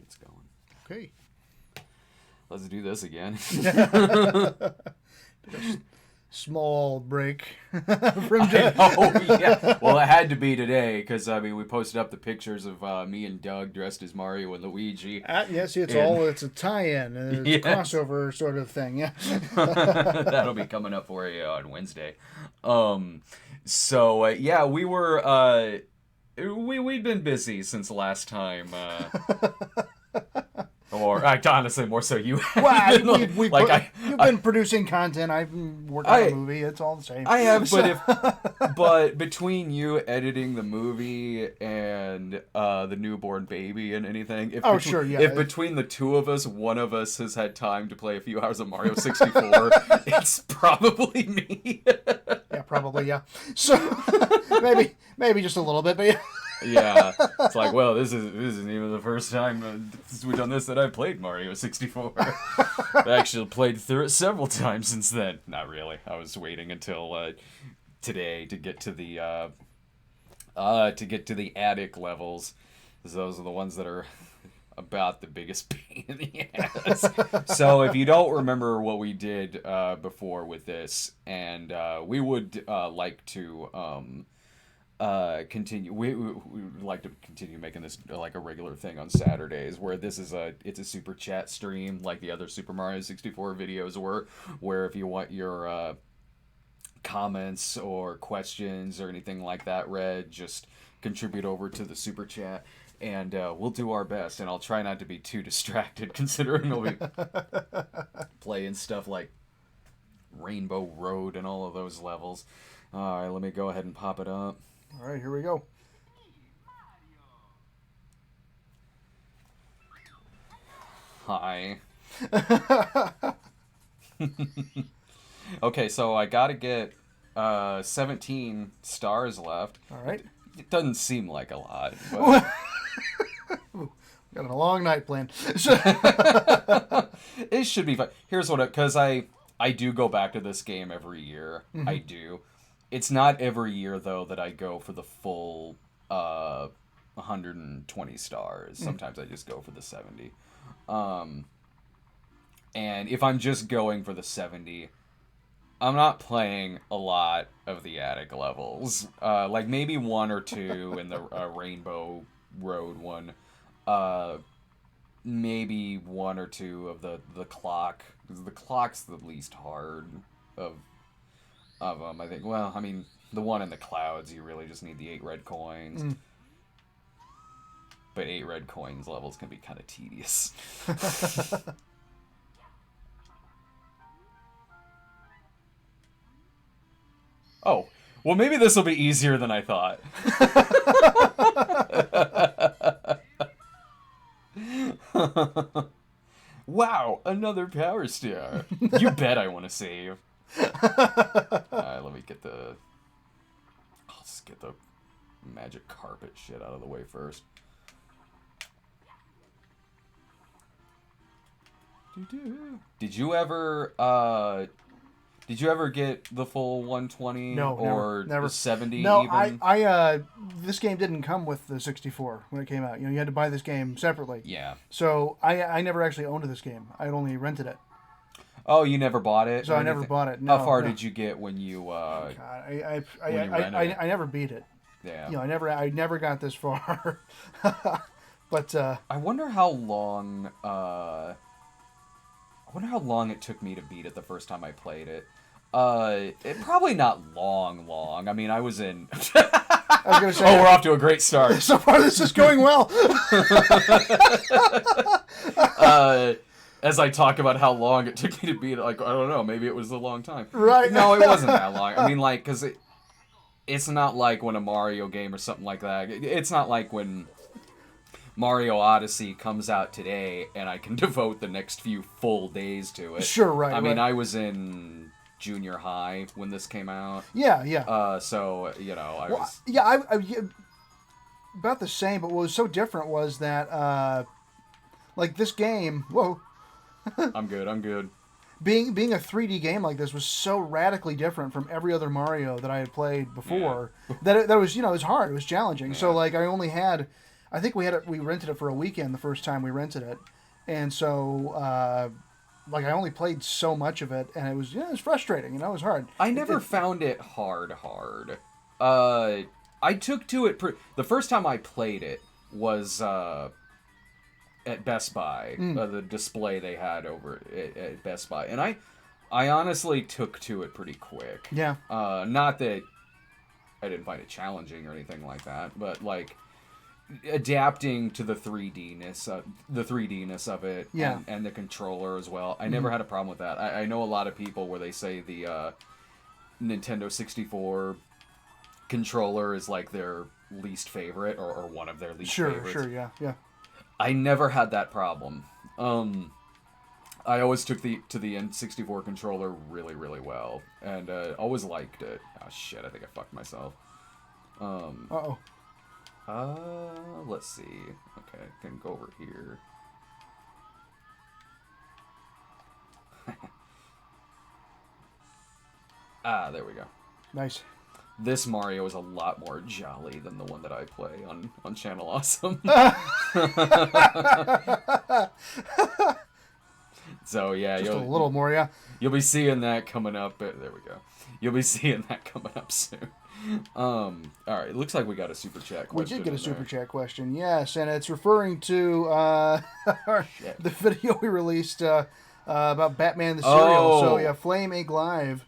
it's going. Okay. Let's do this again. Small break from Jeff. Oh, yeah. Well, it had to be today because, I mean, we posted up the pictures of me and Doug dressed as Mario and Luigi. Yes, it's a tie-in. It's a crossover sort of thing, yeah. That'll be coming up for you on Wednesday. Yeah, we were... we'd been busy since last time. Or honestly, more so you. Well, you've been producing content. I've been working on a movie. It's all the same. I have, but between you editing the movie and the newborn baby and anything, if between the two of us, one of us has had time to play a few hours of Mario 64, it's probably me. Yeah, probably, yeah. So maybe just a little bit, but yeah. Yeah, it's like, well, this isn't even the first time since we've done this that I've played Mario 64. I actually played through it several times since then. Not really. I was waiting until today to get to the attic levels. Those are the ones that are about the biggest pain in the ass. So if you don't remember what we did before with this, and we would like to continue. We would like to continue making this like a regular thing on Saturdays, where it's a super chat stream like the other Super Mario 64 videos were, where if you want your comments or questions or anything like that read, just contribute over to the super chat, and we'll do our best. And I'll try not to be too distracted, considering we'll be playing stuff like Rainbow Road and all of those levels. All right, let me go ahead and pop it up. All right, here we go. Hi. Okay, so I gotta get 17 stars left. All right. It doesn't seem like a lot, but... Got a long night planned. It should be fun. Here's what, because I do go back to this game every year. Mm-hmm. I do. It's not every year, though, that I go for the full 120 stars. Sometimes I just go for the 70. And if I'm just going for the 70, I'm not playing a lot of the attic levels. Like maybe one or two in the Rainbow Road one. Maybe one or two of the clock. Because the clock's the least hard of them, I think. Well, I mean, the one in the clouds, you really just need the 8 red coins. But 8 red coins levels can be kind of tedious. Oh, well, maybe this will be easier than I thought. Wow, another power star. You bet I want to save. Alright, let me get I'll just get the magic carpet shit out of the way first. Did you ever get the full 120? No, or never. 70 no, even? I this game didn't come with the 64 when it came out. You know, you had to buy this game separately. Yeah. So I never actually owned this game. I only rented it. Oh, you never bought it? So I never bought it. No, how far did you get when you God, when you rented it? I never beat it. Yeah. You know, I never got this far. But I wonder how long it took me to beat it the first time I played it. It probably not long. I mean, I was in. I was gonna say, we're off to a great start. So far, this is going well. As I talk about how long it took me to beat it, like, I don't know, maybe it was a long time. Right. No, it wasn't that long. I mean, like, because it's not like when a Mario game or something like that. It's not like when Mario Odyssey comes out today and I can devote the next few full days to it. Sure, right. I mean, I was in junior high when this came out. Yeah. So, you know, I was... Yeah, I about the same, but what was so different was that, like, this game... Whoa. I'm good. Being a 3D game like this was so radically different from every other Mario that I had played before that it was, you know, it was hard, it was challenging. Yeah. So, like, I I think we rented it for a weekend the first time we rented it, and so like I only played so much of it, and it was it was frustrating. It was hard. I never found it hard. I took to it. The first time I played it was at Best Buy, the display they had over at Best Buy, and I honestly took to it pretty quick. Yeah. Not that I didn't find it challenging or anything like that, but like adapting to the 3D-ness of it, Yeah. and the controller as well. I never had a problem with that. I know a lot of people where they say the Nintendo 64 controller is like their least favorite or one of their least favorites. Sure, yeah. I never had that problem. I always took to the N64 controller really, really well, and always liked it. Oh shit! I think I fucked myself. Uh-oh. Let's see. Okay, I can go over here. There we go. Nice. This Mario is a lot more jolly than the one that I play on Channel Awesome. So yeah, just a little more, yeah. You'll be seeing that coming up. There we go. You'll be seeing that coming up soon. All right. It looks like we got a super chat question. We did get a super chat question, yes, and it's referring to the video we released about Batman the Serial. Oh. So yeah, Flame Inc. Live.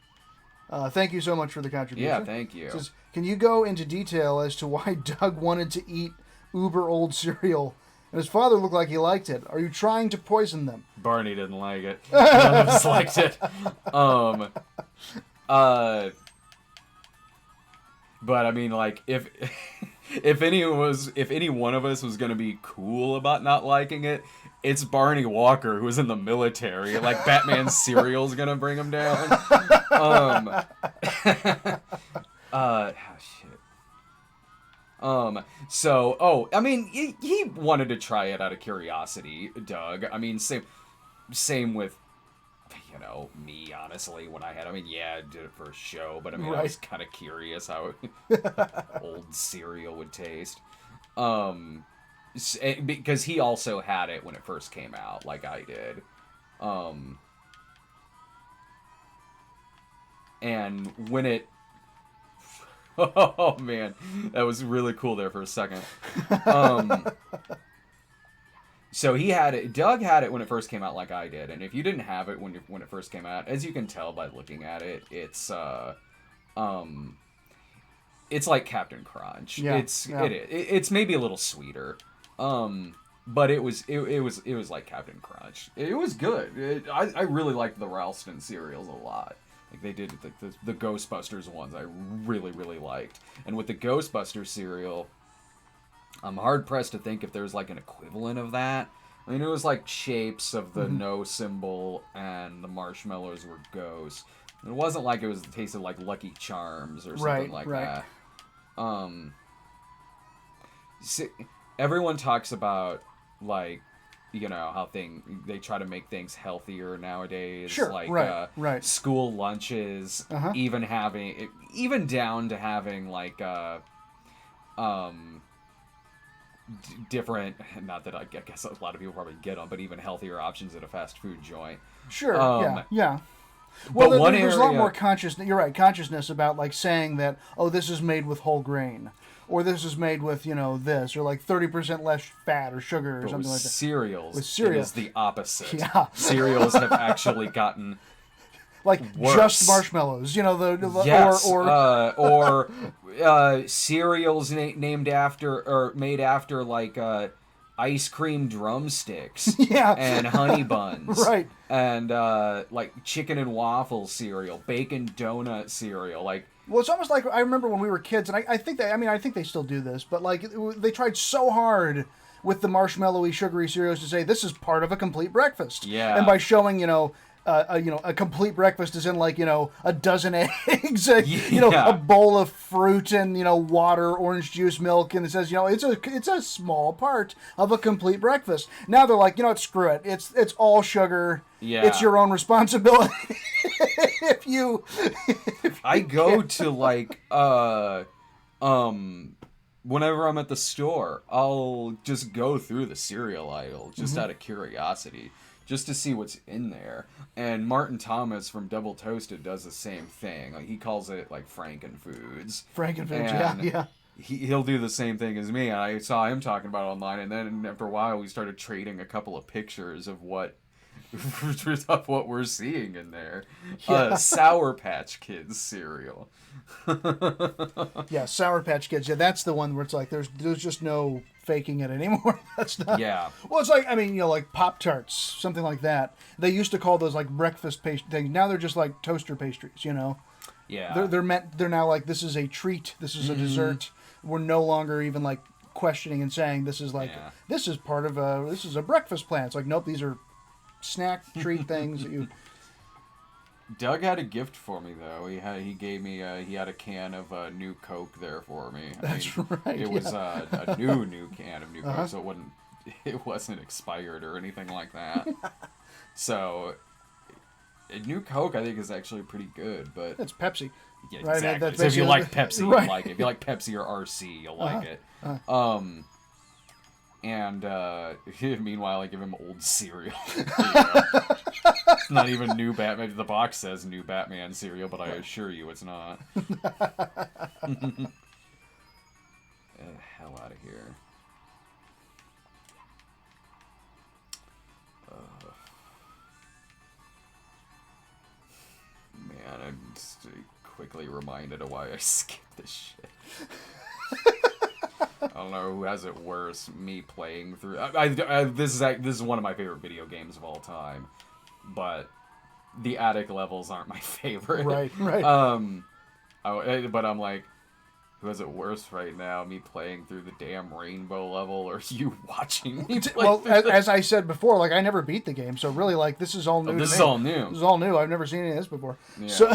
Thank you so much for the contribution. Yeah, thank you. It says, can you go into detail as to why Doug wanted to eat uber old cereal? And his father looked like he liked it. Are you trying to poison them? Barney didn't like it. None of us liked it. But I mean, like, if any one of us was gonna be cool about not liking it, it's Barney Walker, who was in the military. Like, Batman's cereal's gonna bring him down. So, I mean, he wanted to try it out of curiosity, Doug. I mean, same with, me, honestly, when I did it for a show, but I mean, I was kind of curious how old cereal would taste. Because he also had it when it first came out, like I did. And when it... Oh, man. That was really cool there for a second. So Doug had it when it first came out, like I did. And if you didn't have it when it first came out, as you can tell by looking at it, it's like Captain Crunch. Yeah, it's maybe a little sweeter. But it was like Captain Crunch. It was good. I really liked the Ralston cereals a lot. Like, they did the Ghostbusters ones I really, really liked. And with the Ghostbusters cereal, I'm hard-pressed to think if there's, like, an equivalent of that. I mean, it was, like, shapes of the no symbol, and the marshmallows were ghosts. It wasn't like it tasted like Lucky Charms or something that. Everyone talks about, like, how they try to make things healthier nowadays. Sure, like right. School lunches, even down to having like different. Not that I guess a lot of people probably get them, but even healthier options at a fast food joint. Sure. Yeah. Well, but there's a lot more consciousness. You're right, consciousness about like saying that, oh, this is made with whole grain. Or this is made with, this, or like 30% less fat or sugar or something like that. Cereals, with cereal, it is the opposite. Yeah. Cereals have actually gotten like worse. Just marshmallows, yes, or cereals named after or made after like ice cream drumsticks, and honey buns, right, and like chicken and waffle cereal, bacon donut cereal, like. Well, it's almost like I remember when we were kids, and I think they still do this, but like they tried so hard with the marshmallowy, sugary cereals to say this is part of a complete breakfast. Yeah. And by showing, a complete breakfast is in like, a dozen eggs, a bowl of fruit and, water, orange juice, milk, and it says, it's a small part of a complete breakfast. Now they're like, screw it. It's all sugar. Yeah. It's your own responsibility. I go to like whenever I'm at the store, I'll just go through the cereal aisle just out of curiosity, just to see what's in there. And Martin Thomas from Double Toasted does the same thing. Like, he calls it like Frankenfoods. Frankenfoods, yeah, And yeah. he'll do the same thing as me. I saw him talking about it online, and then after a while, we started trading a couple of pictures of what of what we're seeing in there. Yeah. Sour Patch Kids cereal. Yeah, Sour Patch Kids. Yeah, that's the one where it's like there's just no faking it anymore. That's not. Yeah. Well, it's like, I mean, like Pop Tarts, something like that. They used to call those like breakfast pastry things. Now they're just like toaster pastries. Yeah. They're now like, this is a treat. This is a dessert. We're no longer even like questioning and saying this is like this is part of this is a breakfast plan. It's like, nope, these are snack treat things that you. Doug had a gift for me though. He gave me he had a can of new Coke there for me. That's right. It was a new can of new Coke, so it wasn't expired or anything like that. So new Coke I think is actually pretty good, but It's Pepsi. yeah, Right, exactly. that's So if you basically- like Pepsi, you'll right. like it. If you like Pepsi or RC, you'll like it. And meanwhile, I give him old cereal. It's not even new Batman. The box says new Batman cereal, but I assure you it's not. Get the hell out of here. Man, I'm just quickly reminded of why I skipped this shit. I don't know who has it worse, me playing through. This is one of my favorite video games of all time, but the attic levels aren't my favorite. Right. But I'm like, who has it worse right now? Me playing through the damn rainbow level, or you watching me play? Well, through as I said before, like, I never beat the game, so really, like, this is all new. This to is me. all new. This is all new. I've never seen any of this before. Yeah. So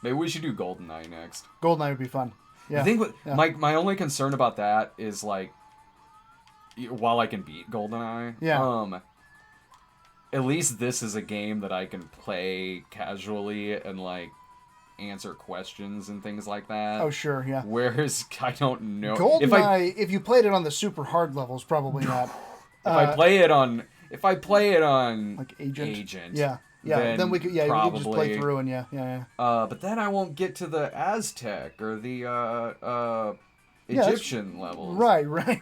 Maybe we should do GoldenEye next. GoldenEye would be fun. Yeah. I think yeah. my only concern about that is like, while I can beat GoldenEye, at least this is a game that I can play casually and like answer questions and things like that. Oh sure, yeah. Whereas I don't know GoldenEye, if you played it on the super hard levels, probably not. if I play it on like Agent. Yeah. then we could. Yeah, we could just play through and yeah. But then I won't get to the Aztec or the Egyptian levels. Right. We'd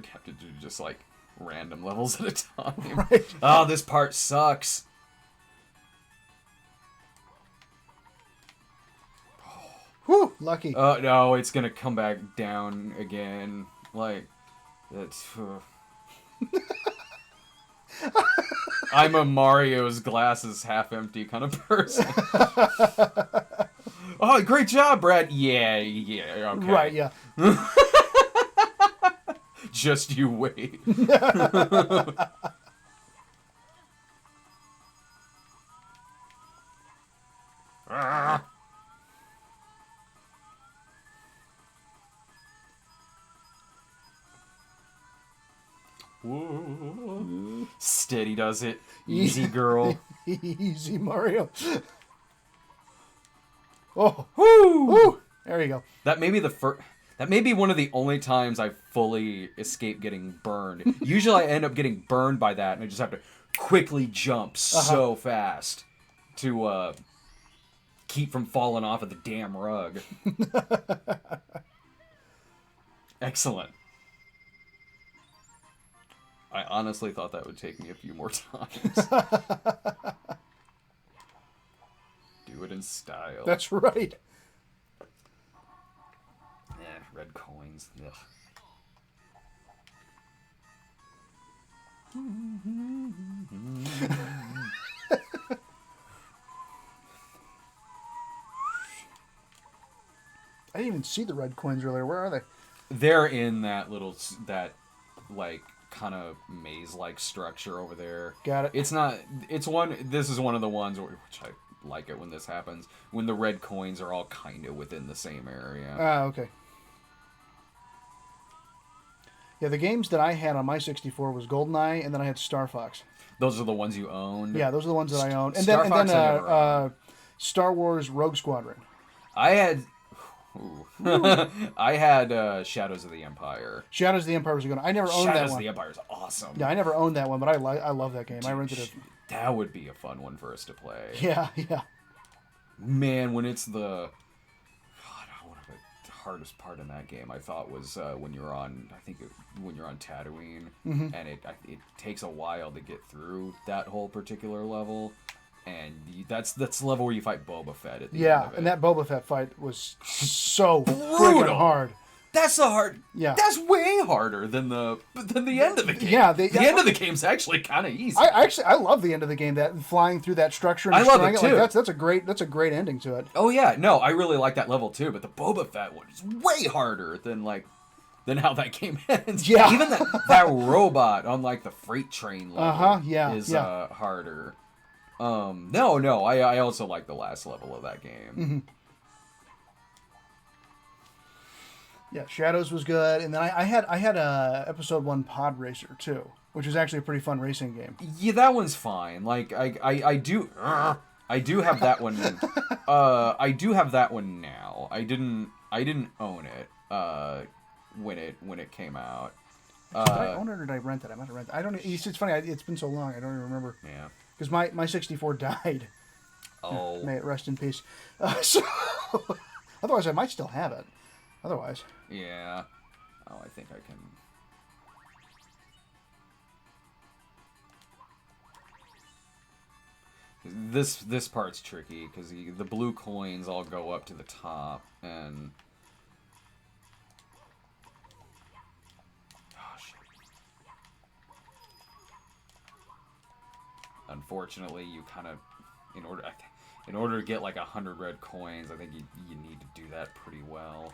have to do just like random levels at a time. Right. Oh, this part sucks. Whew, lucky. No, it's gonna come back down again. Like, that's. I'm a Mario's glasses half empty kind of person. Oh, great job, Brad. Yeah, okay. Right, yeah. Just you wait. Ah. Whoa. Steady does it. Easy girl. Easy Mario. Oh, Woo! woo! There you go. That may be that may be one of the only times I fully escape getting burned. Usually I end up getting burned by that, and I just have to quickly jump so fast to keep from falling off of the damn rug. Excellent. I honestly thought that would take me a few more times. Do it in style. That's right. Red coins. Ugh. I didn't even see the red coins earlier. Where are they? They're in that like kind of maze-like structure over there. Got it. It's not. It's one. This is one of the ones which I like it when this happens. When the red coins are all kind of within the same area. Ah, okay. Yeah, the games that I had on my 64 was GoldenEye, and then I had Star Fox. Those are the ones you owned. Yeah, those are the ones that I owned. And Star then Fox I never owned. Star Wars Rogue Squadron. I had. Ooh. I had Shadows of the Empire. Shadows of the Empire was a good one. I never owned that one. Shadows of the Empire is awesome. Yeah, I never owned that one, but I love that game. I rented it. That would be a fun one for us to play. Yeah, yeah. Man, when it's the... God, one of the hardest part in that game I thought was when you're on... when you're on Tatooine, and it takes a while to get through that whole particular level. And that's the level where you fight Boba Fett at the end of it. And that Boba Fett fight was so freaking hard. That's the hard. Yeah, that's way harder than the end of the game. Yeah, the end of the game's actually kind of easy. I love the end of the game. That flying through that structure. And I love it too. Like, that's a great ending to it. Oh yeah, no, I really like that level too. But the Boba Fett one is way harder than how that game ends. Yeah, even that robot on like the freight train level is yeah. harder. No, I also like the last level of that game. Mm-hmm. Yeah, Shadows was good, and then I had episode 1 Pod Racer too, which is actually a pretty fun racing game. Yeah, that one's fine. Like I do have that one. I do have that one now. I didn't own it when it came out. Did I own it or did I rent it? I might have rented it. I don't. It's funny. It's been so long. I don't even remember. Yeah. Because my 64 died. Oh. May it rest in peace. So otherwise, I might still have it. Otherwise. Yeah. Oh, I think I can. This part's tricky because the blue coins all go up to the top and. Unfortunately, you kind of, in order to get like 100 red coins, I think you need to do that pretty well.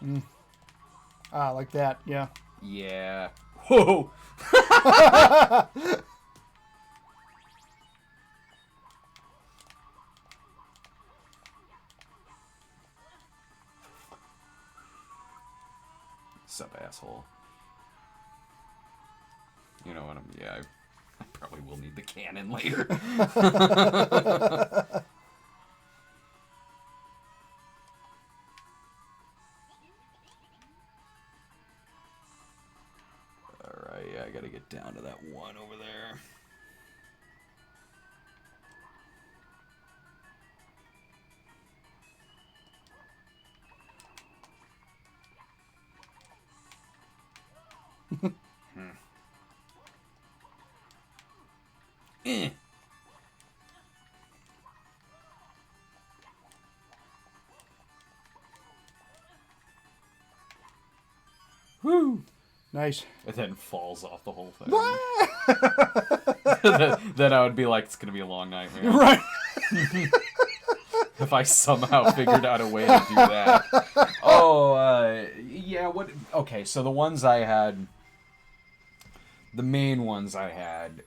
Like that, yeah. Yeah. Whoa. Sup, asshole. You know what I probably will need the cannon later. Alright, yeah, I gotta get down to that one over there. Woo! Nice. And then falls off the whole thing. Then I would be like, it's gonna be a long night, man. Right. If I somehow figured out a way to do that. Oh, yeah, what... Okay, so the ones I had... The main ones I had,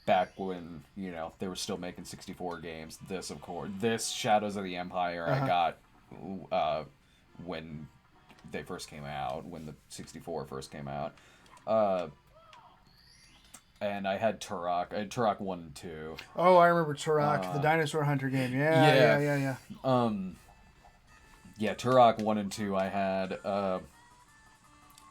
back when, they were still making 64 games. This, of course. This, Shadows of the Empire, I got when they first came out, when the 64 first came out. And I had Turok. I had Turok 1 and 2. Oh, I remember Turok, the dinosaur hunter game. Yeah. Yeah, Turok 1 and 2 I had.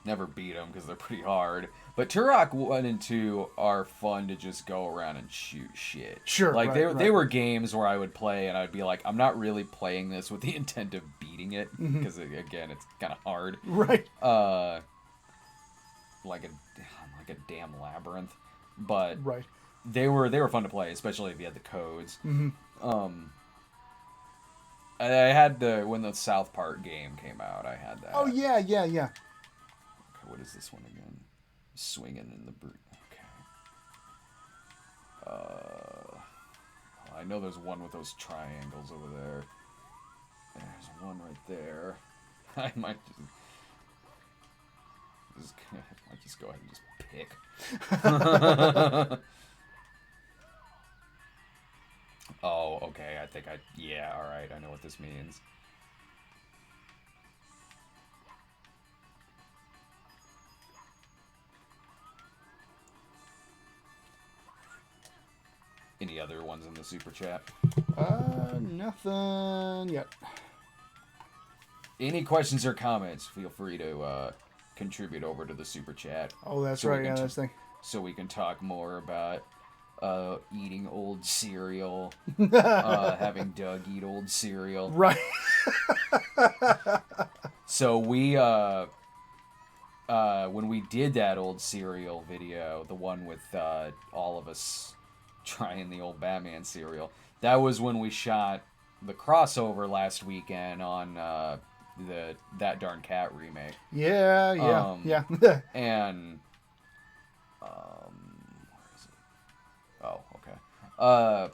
Never beat them because they're pretty hard. But Turok 1 and 2 are fun to just go around and shoot shit. Sure, like, right, they were games where I would play and I'd be like, I'm not really playing this with the intent of beating it. Because, again, it's kind of hard. Right. Like a damn labyrinth. But right. They were fun to play, especially if you had the codes. I had when the South Park game came out. I had that. Oh yeah. Okay, what is this one again? Swinging in the brute. Okay. I know there's one with those triangles over there. There's one right there. I might just go ahead and just pick. Oh, okay. Yeah, alright. I know what this means. Any other ones in the super chat? Nothing yet. Any questions or comments? Feel free to contribute over to the super chat. Oh, that's right. Yeah, this thing. So we can talk more about eating old cereal, having Doug eat old cereal. Right. So we, when we did that old cereal video, the one with all of us trying the old Batman cereal, that was when we shot the crossover last weekend on the That Darn Cat remake. Yeah. And where is it? Oh, okay.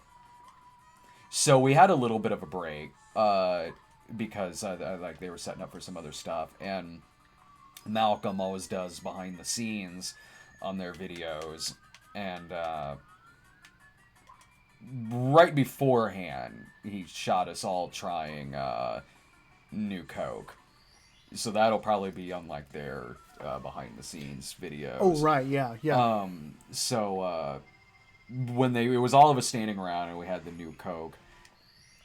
So we had a little bit of a break because like they were setting up for some other stuff, and Malcolm always does behind the scenes on their videos, and right beforehand he shot us all trying new Coke. So that'll probably be on like their behind the scenes videos. Oh right, yeah. So when it was all of us standing around and we had the new Coke,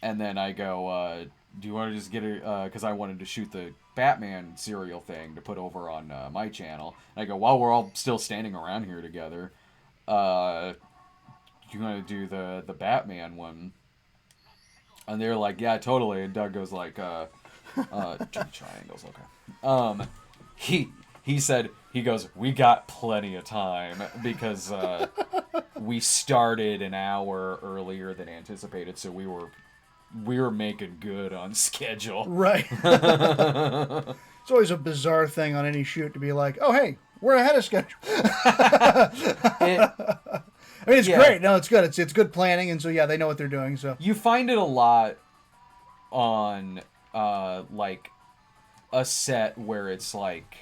and then I go, do you want to just get it? Because I wanted to shoot the Batman cereal thing to put over on my channel. And I go, while we're all still standing around here together, do you want to do the Batman one? And they're like, yeah, totally. And Doug goes like, two triangles, okay. He said, he goes, we got plenty of time because we started an hour earlier than anticipated, so we were making good on schedule. Right. It's always a bizarre thing on any shoot to be like, oh hey, we're ahead of schedule. I mean, it's great. No, it's good. It's good planning, and so yeah, they know what they're doing. So you find it a lot on like a set where it's like,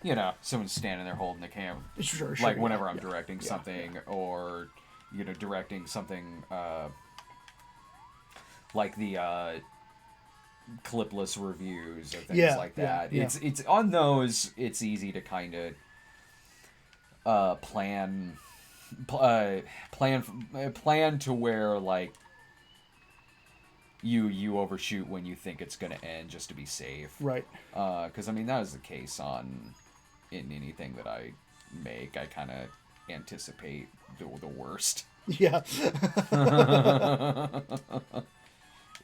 you know, someone's standing there holding the camera. Sure. Like whenever I'm directing something, or you know, directing something like the clipless reviews or things like that. Yeah. It's on those. It's easy to kind of plan to where like you overshoot when you think it's gonna end just to be safe. Right. Because I mean that is the case in anything that I make. I kind of anticipate the worst. Yeah.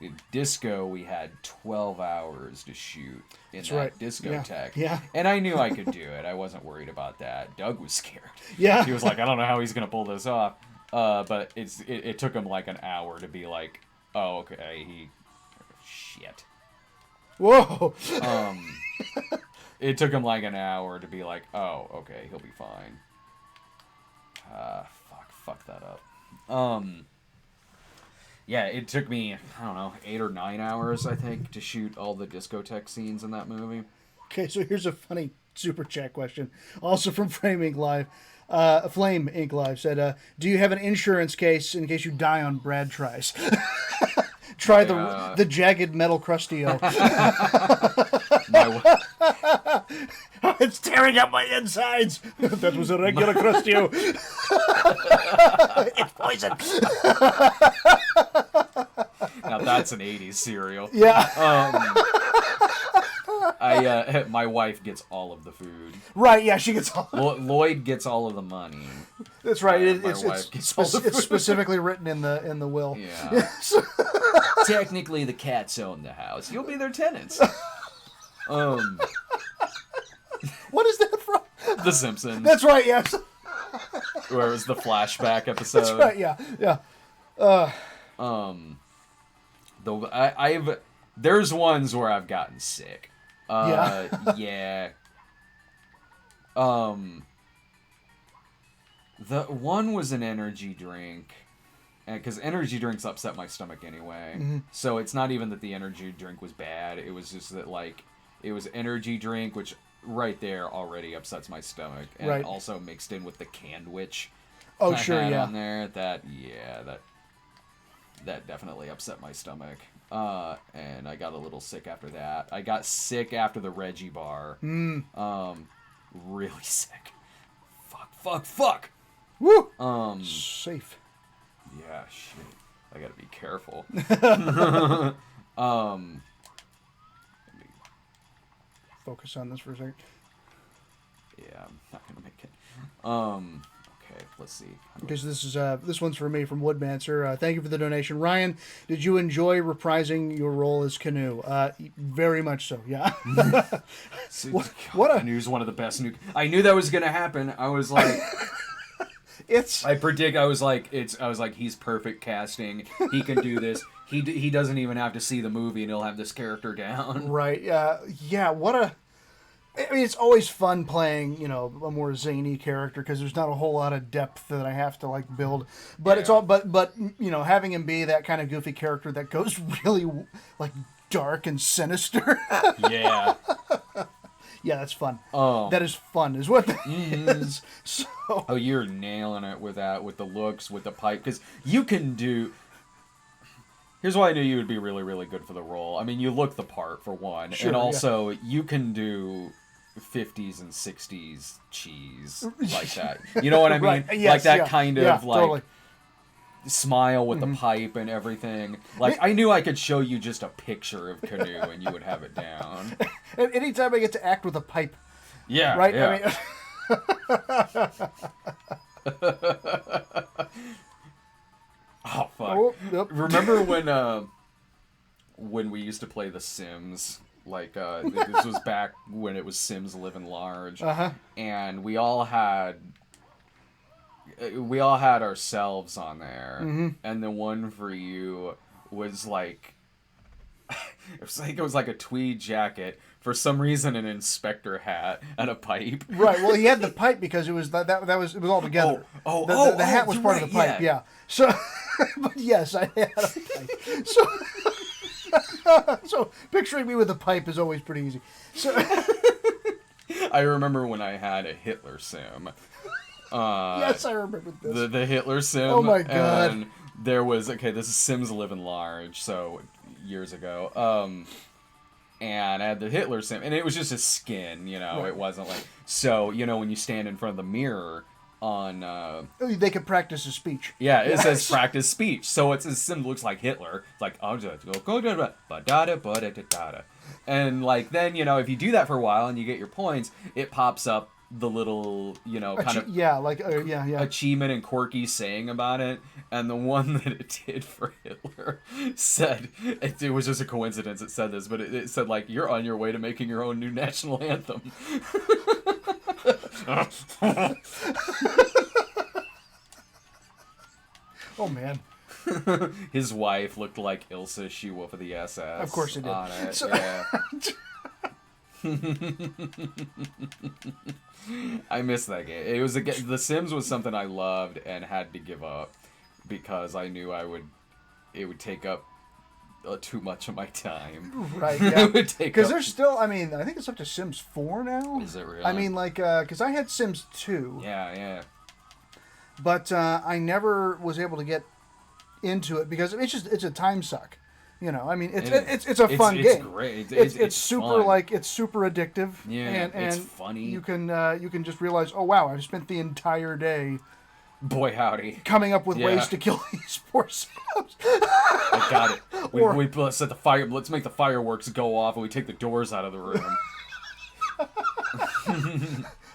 In Disco, we had 12 hours to shoot in That's that right. discotheque. Yeah. And I knew I could do it. I wasn't worried about that. Doug was scared. Yeah. He was like, I don't know how he's going to pull this off. But it took him like an hour to be like, oh, okay, shit. Whoa. It took him like an hour to be like, oh, okay, he'll be fine. Fuck that up. Yeah, it took me, I don't know, 8 or 9 hours, I think, to shoot all the discotheque scenes in that movie. Okay, so here's a funny super chat question, also from Flame Inc. Live. Flame Inc. Live said, do you have an insurance case in case you die on Brad tries? Try the jagged metal crustio. It's tearing up my insides. That was a regular crustio. It's poison. Now that's an 80s cereal. Yeah. My wife gets all of the food. Right, yeah, she gets all. Lloyd gets all of the money. That's right. It's specifically written in the will. Yeah. Technically, the cats own the house. You'll be their tenants. What is that from? The Simpsons. That's right. Yes. Where it was the flashback episode. That's right. Yeah. There's ones where I've gotten sick. Yeah. The one was an energy drink, because energy drinks upset my stomach anyway. Mm-hmm. So it's not even that the energy drink was bad. It was just that like it was energy drink, which right there already upsets my stomach, and also mixed in with the canned witch. Oh sure, yeah. On there, that definitely upset my stomach. And I got a little sick after that. I got sick after the Reggie bar. Really sick. Fuck. Woo. Um, Safe. yeah, shit. I gotta be careful. Focus on this for a second. Yeah, I'm not gonna make it. Okay, let's see. Okay, so this one's for me from Woodmancer. Thank you for the donation, Ryan. Did you enjoy reprising your role as Canoe? Very much so. Yeah. What Canoe's one of the best. I knew that was gonna happen. I was like, I was like, he's perfect casting. He can do this. He doesn't even have to see the movie, and he'll have this character down. Right. Yeah. I mean, it's always fun playing, a more zany character because there's not a whole lot of depth that I have to like build. But it's all, but having him be that kind of goofy character that goes really like dark and sinister. Yeah. Yeah, that's fun. That is fun, is what that is. So. Oh, you're nailing it with that, with the looks, with the pipe, because you can do. Here's why I knew you would be really, really good for the role. I mean, you look the part for one, sure, and also you can do 50s and 60s cheese like that. You know what I mean? Right. Yes, like that kind of like totally. Smile with the pipe and everything. Like I knew I could show you just a picture of Canoe and you would have it down. Anytime I get to act with a pipe. Yeah. Right? Yeah. Oh fuck! Oh, yep. Remember when we used to play The Sims? Like this was back when it was Sims Living Large, and we all had ourselves on there, and the one for you was like it was like a tweed jacket. For some reason, an inspector hat and a pipe. Right. Well, he had the pipe because it was it was all together. The hat was part of the pipe. Yeah. So, but yes, I had a pipe. So picturing me with a pipe is always pretty easy. So I remember when I had a Hitler sim. Yes, I remember this. The Hitler sim. Oh my god. And there was this is Sims Living Large, so years ago. And I had the Hitler sim, and it was just a skin, right. It wasn't like so. When you stand in front of the mirror on, they could practice a speech. Yeah, it says practice speech, so it's a sim that looks like Hitler. It's like and like then if you do that for a while and you get your points, it pops up the little kind of achievement and quirky saying about it. And the one that it did for Hitler said it was just a coincidence it said this, but it said like you're on your way to making your own new national anthem. Oh man. His wife looked like Ilsa She-Wolf of the SS. Of course it did. On it. So... Yeah. I miss that game. It was The Sims was something I loved and had to give up because I knew it would take up too much of my time. Right. Yeah. Because there's still. I mean, I think it's up to Sims 4 now. Is it really? I mean, like, because I had Sims 2. Yeah. But I never was able to get into it because it's a time suck. I mean, it's a fun game. It's great. It's super fun. it's super addictive. Yeah, and it's funny. You can just realize, oh wow, I've spent the entire day. Boy howdy. Coming up with ways to kill these poor Sims. I got it. We set the fire. Let's make the fireworks go off, and we take the doors out of the room.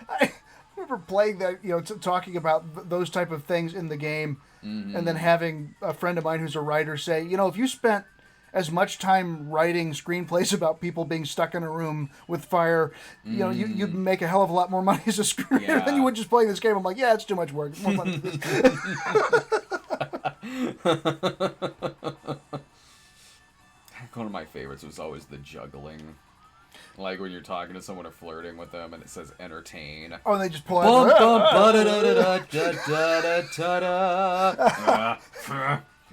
I remember playing that, talking about those type of things in the game, and then having a friend of mine who's a writer say, if you spent as much time writing screenplays about people being stuck in a room with fire, you'd make a hell of a lot more money as a screenwriter than you would just playing this game. I'm like, yeah, it's too much work. It's more fun than this. One of my favorites was always the juggling. Like when you're talking to someone or flirting with them and it says entertain. Oh, and they just pull out.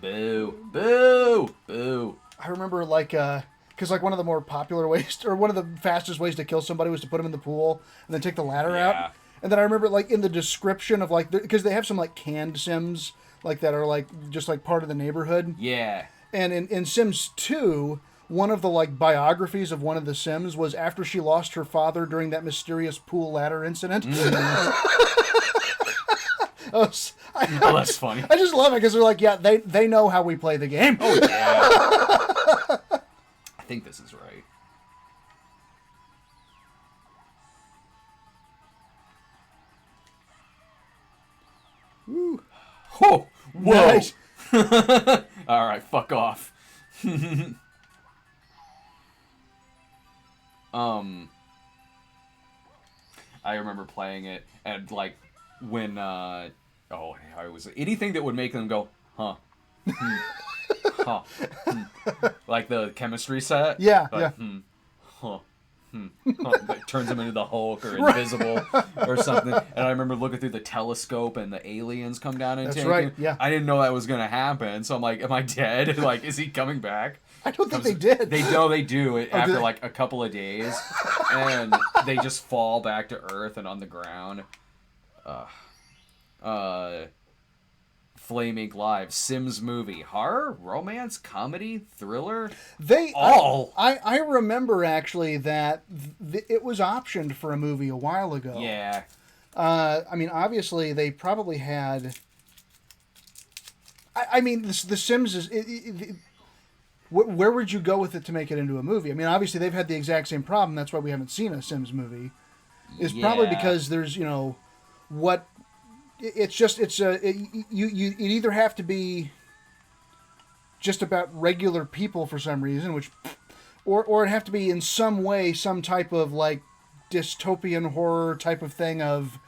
Boo. Boo. Boo. I remember because one of the more popular ways, or one of the fastest ways to kill somebody was to put them in the pool and then take the ladder out. And then I remember in the description of because they have some canned Sims that are just part of the neighborhood. Yeah. And in Sims 2, one of the biographies of one of the Sims was after she lost her father during that mysterious pool ladder incident. Oh, that's funny. I just love it because they're like, yeah, they know how we play the game. Oh, yeah. I think this is right. Woo. Oh, whoa. Nice. All right, fuck off. I remember playing it, and like when I was anything that would make them go, huh, huh, like the chemistry set, Yeah, like, yeah. Huh. Like turns them into the Hulk or invisible or something. And I remember looking through the telescope and the aliens come down and That's take right, him. yeah. I didn't know that was gonna happen, so I'm like, am I dead? Like, is he coming back? I don't think they did. They do it after did they? like a couple of days, and they just fall back to Earth and on the ground. Flame Ink Live, Sims movie, horror, romance, comedy, thriller. I remember actually that it was optioned for a movie a while ago. Yeah. I mean, obviously they probably had. I mean, the Sims is. Where would you go with it to make it into a movie? I mean, obviously they've had the exact same problem. That's why we haven't seen a Sims movie. Is probably because there's what. It's just you either have to be just about regular people for some reason, which, or it have to be in some way some type of like dystopian horror type of thing of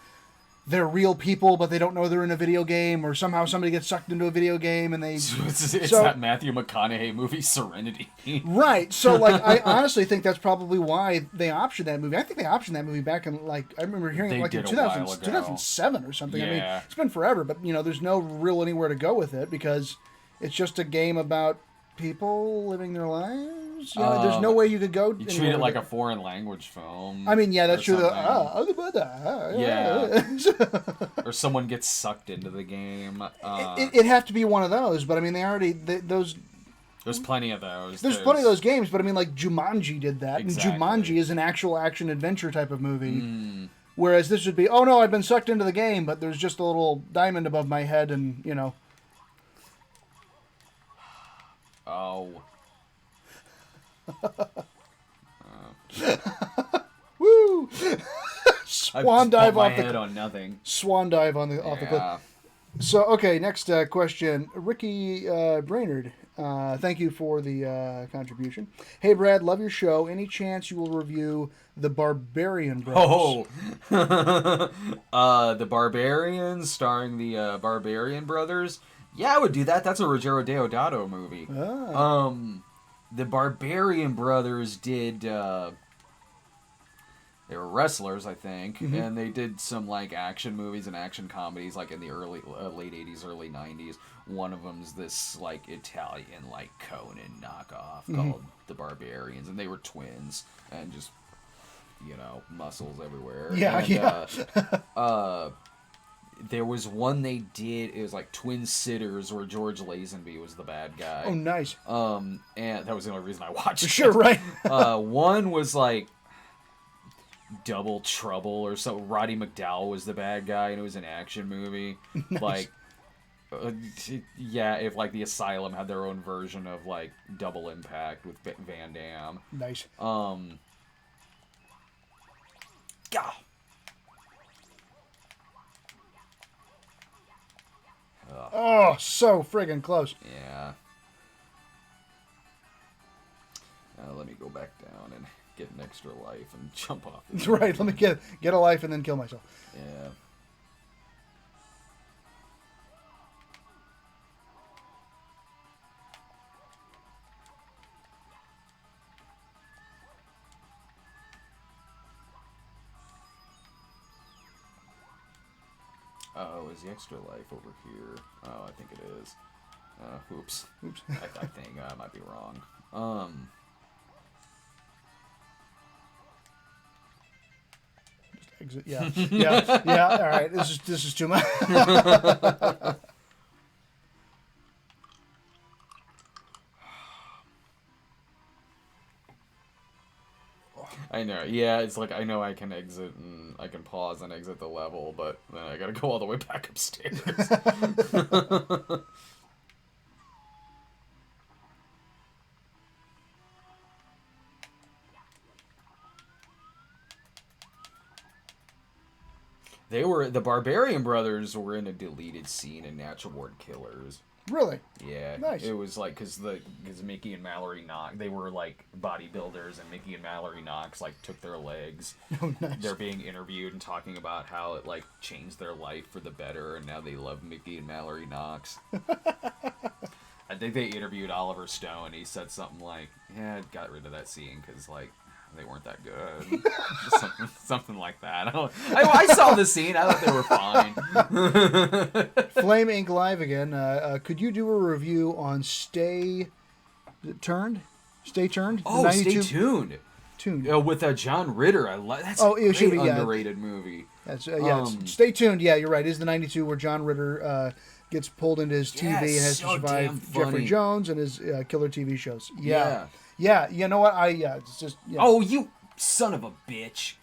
they're real people but they don't know they're in a video game, or somehow somebody gets sucked into a video game and they. It's that Matthew McConaughey movie Serenity. Right. So like I honestly think that's probably why they optioned that movie. I think they optioned that movie back in like I remember hearing it like in 2007 or something. Yeah. I mean, it's been forever, but there's no real anywhere to go with it because it's just a game about people living their lives. There's no way you could go. You treat it like a foreign language film. I mean, yeah, that's true. Yeah. Or someone gets sucked into the game. It'd have to be one of those, but I mean, those. There's plenty of those. There's plenty of those games, but I mean, like Jumanji did that, Exactly. and Jumanji is an actual action adventure type of movie. Whereas this would be, oh no, I've been sucked into the game, but there's just a little diamond above my head, and Oh. Woo! Swan dive off the head on nothing. Swan dive on the off the cliff. So okay, next question, Ricky Brainerd. Thank you for the contribution. Hey Brad, love your show. Any chance you will review the Barbarian Brothers? The Barbarians, starring the Barbarian Brothers. Yeah, I would do that. That's a Ruggero Deodato movie. The Barbarian Brothers did. They were wrestlers, I think, and they did some like action movies and action comedies, like in the late '80s, early '90s. One of them's this like Italian like Conan knockoff called The Barbarians, and they were twins and just muscles everywhere. There was one they did. It was like Twin Sitters, where George Lazenby was the bad guy. Oh, nice. And that was the only reason I watched it. Sure, right. One was like Double Trouble or so. Roddy McDowall was the bad guy, and it was an action movie. Nice. Like, if like the Asylum had their own version of like Double Impact with Van Damme. Nice. God. Oh, so friggin' close. Yeah. Let me go back down and get an extra life and jump off. That's right. Let me get a life and then kill myself. Yeah. Oh, is the extra life over here? Oh, I think it is. Oops. I think I might be wrong. Exit. Yeah. All right. This is too much. I know. Yeah, it's like I know I can exit and I can pause and exit the level, but then I gotta go all the way back upstairs. The Barbarian Brothers were in a deleted scene in Natural Born Killers. Really? Yeah, nice. It was like because Mickey and Mallory Knox, they were like bodybuilders, and Mickey and Mallory Knox like took their legs. Oh, nice. They're being interviewed and talking about how it like changed their life for the better, and now they love Mickey and Mallory Knox. I think they interviewed Oliver Stone. He said something like, "Yeah, I got rid of that scene because like." They weren't that good. Just something like that. I saw the scene. I thought they were fine. Flame Inc. Live again. Could you do a review on Stay Turned? Stay Turned? Oh, Stay Tuned. With John Ritter. That's a great underrated movie. That's Stay Tuned. Yeah, you're right. It is the 92 where John Ritter gets pulled into his TV and has to survive Jeffrey Jones and his killer TV shows. Yeah, you know what? it's just... Yeah. Oh, you son of a bitch.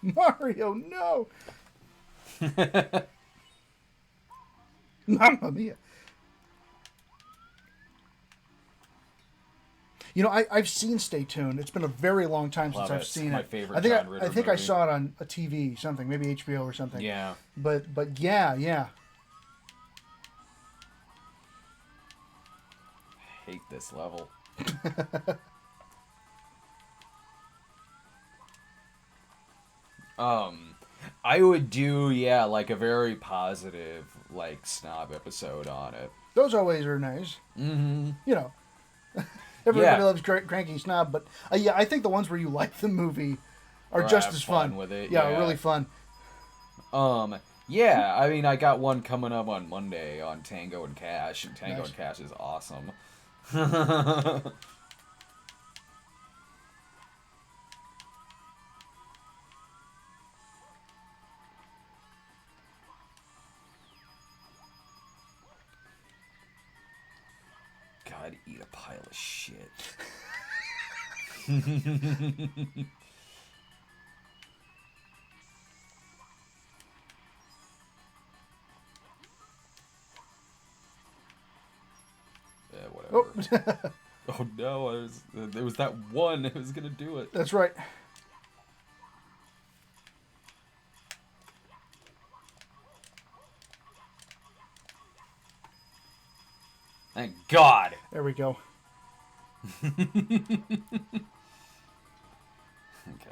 Mario, no. Mamma mia. You know, I've seen Stay Tuned. It's been a very long time since I've seen it. My favorite John Ritter I think movie. I saw it on a TV, something, maybe HBO or something. Yeah. But yeah. I hate this level. I would do like a very positive like snob episode on it. Those always are nice. Mm-hmm. You know, everybody loves cranky snob, but I think the ones where you like the movie are just as fun with it. Yeah, really fun. Yeah, I mean, I got one coming up on Monday on Tango and Cash, and Tango and Cash is awesome. God, eat a pile of shit. Whatever. Oh no, there was that one. It was gonna do it. That's right. Thank God. There we go. Okay,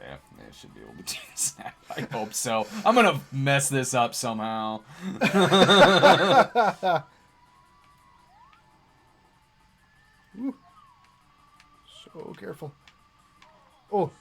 I should be able to do this now. I hope so. I'm gonna mess this up somehow. So careful. Oh.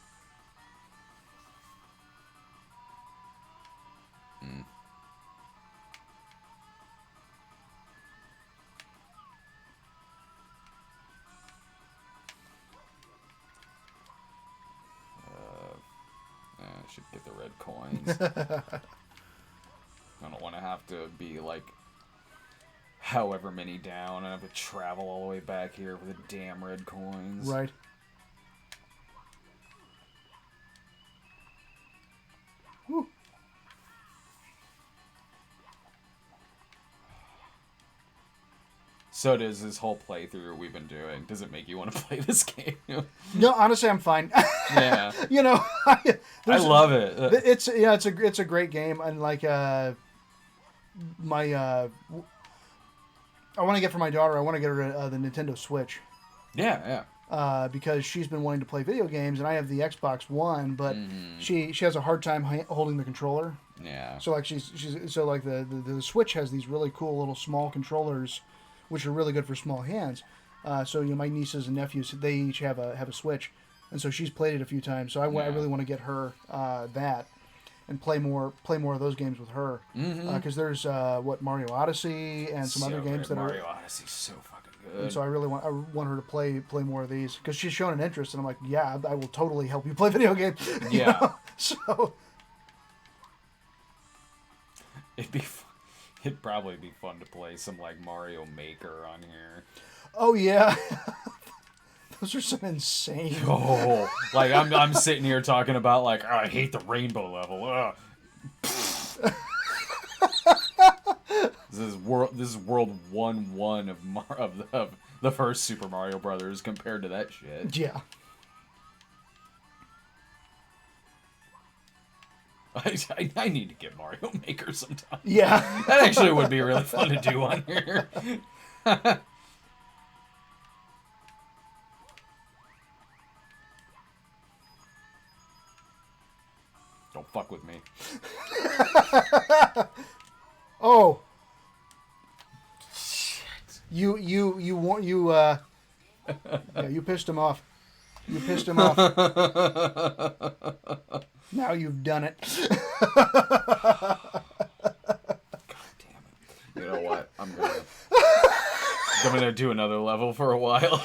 I should get the red coins. I don't want to have to be like however many down and have to travel all the way back here for the damn red coins. Right. Woo. So does this whole playthrough we've been doing. Does it make you want to play this game? No, honestly, I'm fine. Yeah. You know, I love it. It's a great game, and like I want to get for my daughter. I want to get her the Nintendo Switch. Yeah. Because she's been wanting to play video games, and I have the Xbox One, but she has a hard time holding the controller. Yeah. So like she's so like the Switch has these really cool little small controllers, which are really good for small hands. So my nieces and nephews, they each have a Switch, and so she's played it a few times. So I really want to get her that, and play more of those games with her. Because there's Mario Odyssey and some other games that Mario Odyssey's so fucking good. And so I really want her to play more of these because she's shown an interest, and I'm like, yeah, I will totally help you play video games. Yeah. You know? So it'd probably be fun to play some like Mario Maker on here. Oh yeah. Those are some insane. Oh, like I'm sitting here talking about like, oh, I hate the rainbow level. Ugh. This is world 1-1 of the first Super Mario Brothers compared to that shit. Yeah. I need to get Mario Maker sometime. Yeah. That actually would be really fun to do on here. Don't fuck with me. Oh. Shit. Yeah, you pissed him off. You pissed him off. Now you've done it. God damn it. You know what? I'm gonna do another level for a while.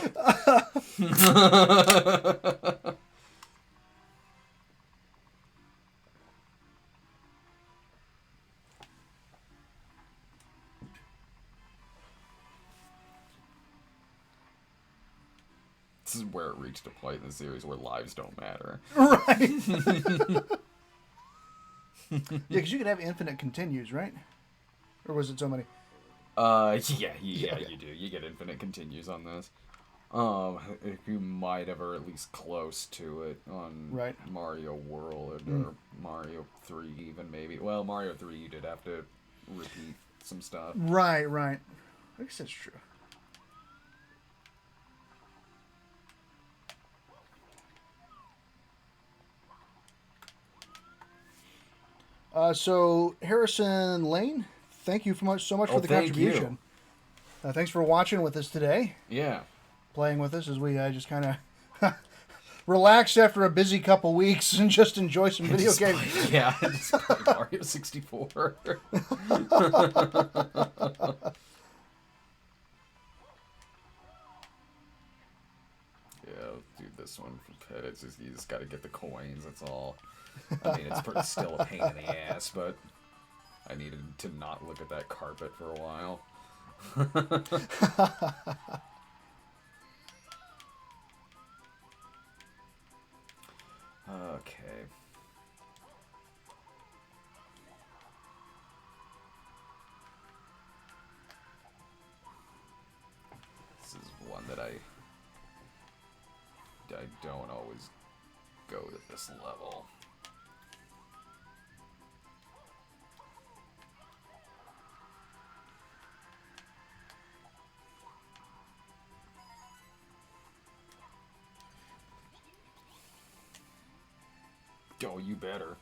This is where it reached a point in the series where lives don't matter. Right. Yeah, because you could have infinite continues, right? Or was it so many? Yeah, you do. You get infinite continues on this. You might have, or at least close to it on Mario World or Mario 3 even, maybe. Well, Mario 3 you did have to repeat some stuff. Right. I guess that's true. So, Harrison Lane, thank you so much for the contribution. Thanks for watching with us today. Yeah. Playing with us as we just kind of relax after a busy couple weeks and just enjoy some video games. Just play Mario 64. Do this one for pet. It's just, you just got to get the coins. That's all. I mean, it's still a pain in the ass, but I needed to not look at that carpet for a while. Okay. This is one that I don't always go to this level. Oh, you better.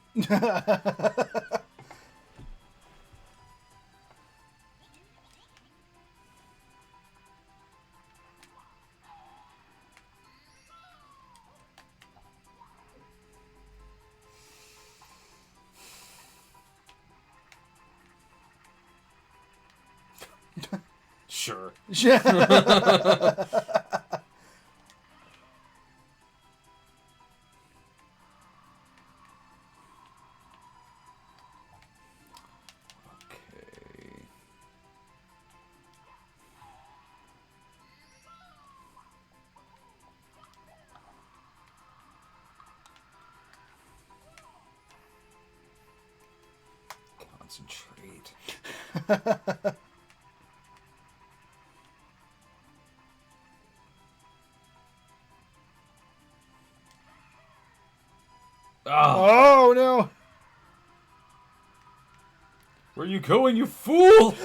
Sure. Concentrate. Oh no! Where are you going, you fool?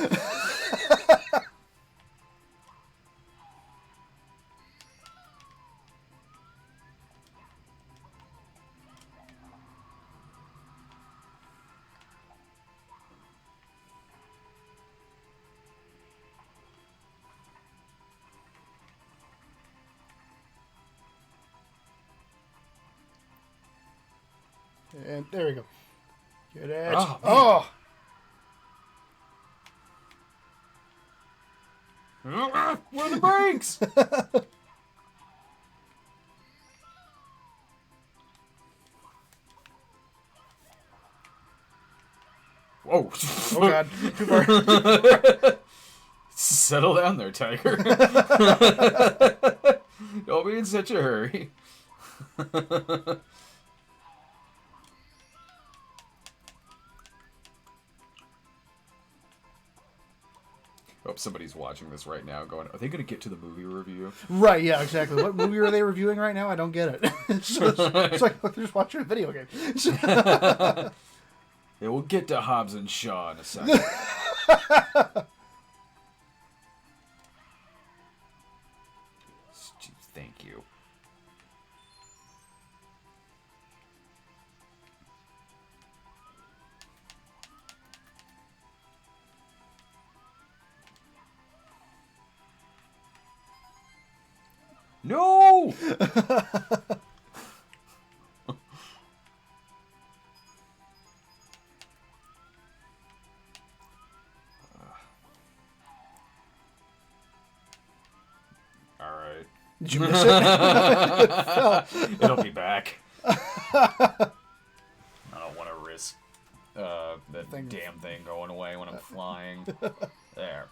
And there we go. Good edge. Oh! Where are the brakes? Whoa. Oh god. Too far. Settle down there, Tiger. Don't be in such a hurry. Hope somebody's watching this right now going, are they going to get to the movie review? Right, yeah, exactly. What movie are they reviewing right now? I don't get it. It's like they're just watching a video game. Yeah, we'll get to Hobbs and Shaw in a second. Thank you. No! Alright. Did you miss it? It'll be back. I don't want to risk that damn thing going away when I'm flying. There.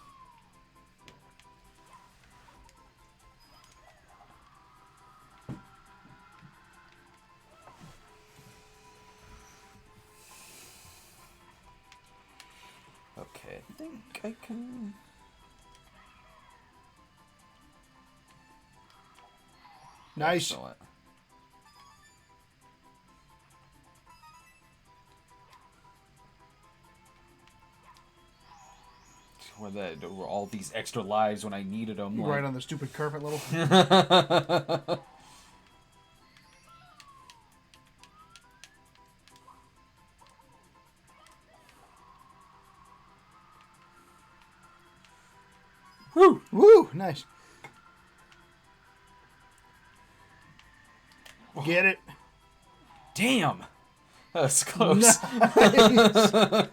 Okay, I think I can... Nice. Excellent. Were all these extra lives when I needed them. Right on the stupid carpet, little. Woo! Woo! Nice. Get it? Damn! That's close. Nice.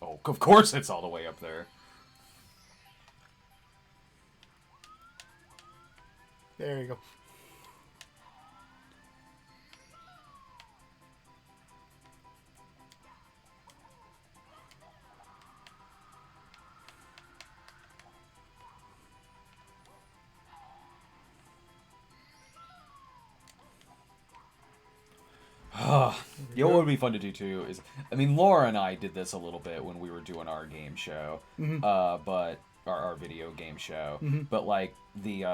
Oh, of course it's all the way up there. There you go. You know what would be fun to do too is, I mean, Laura and I did this a little bit when we were doing our game show, but our video game show, but like the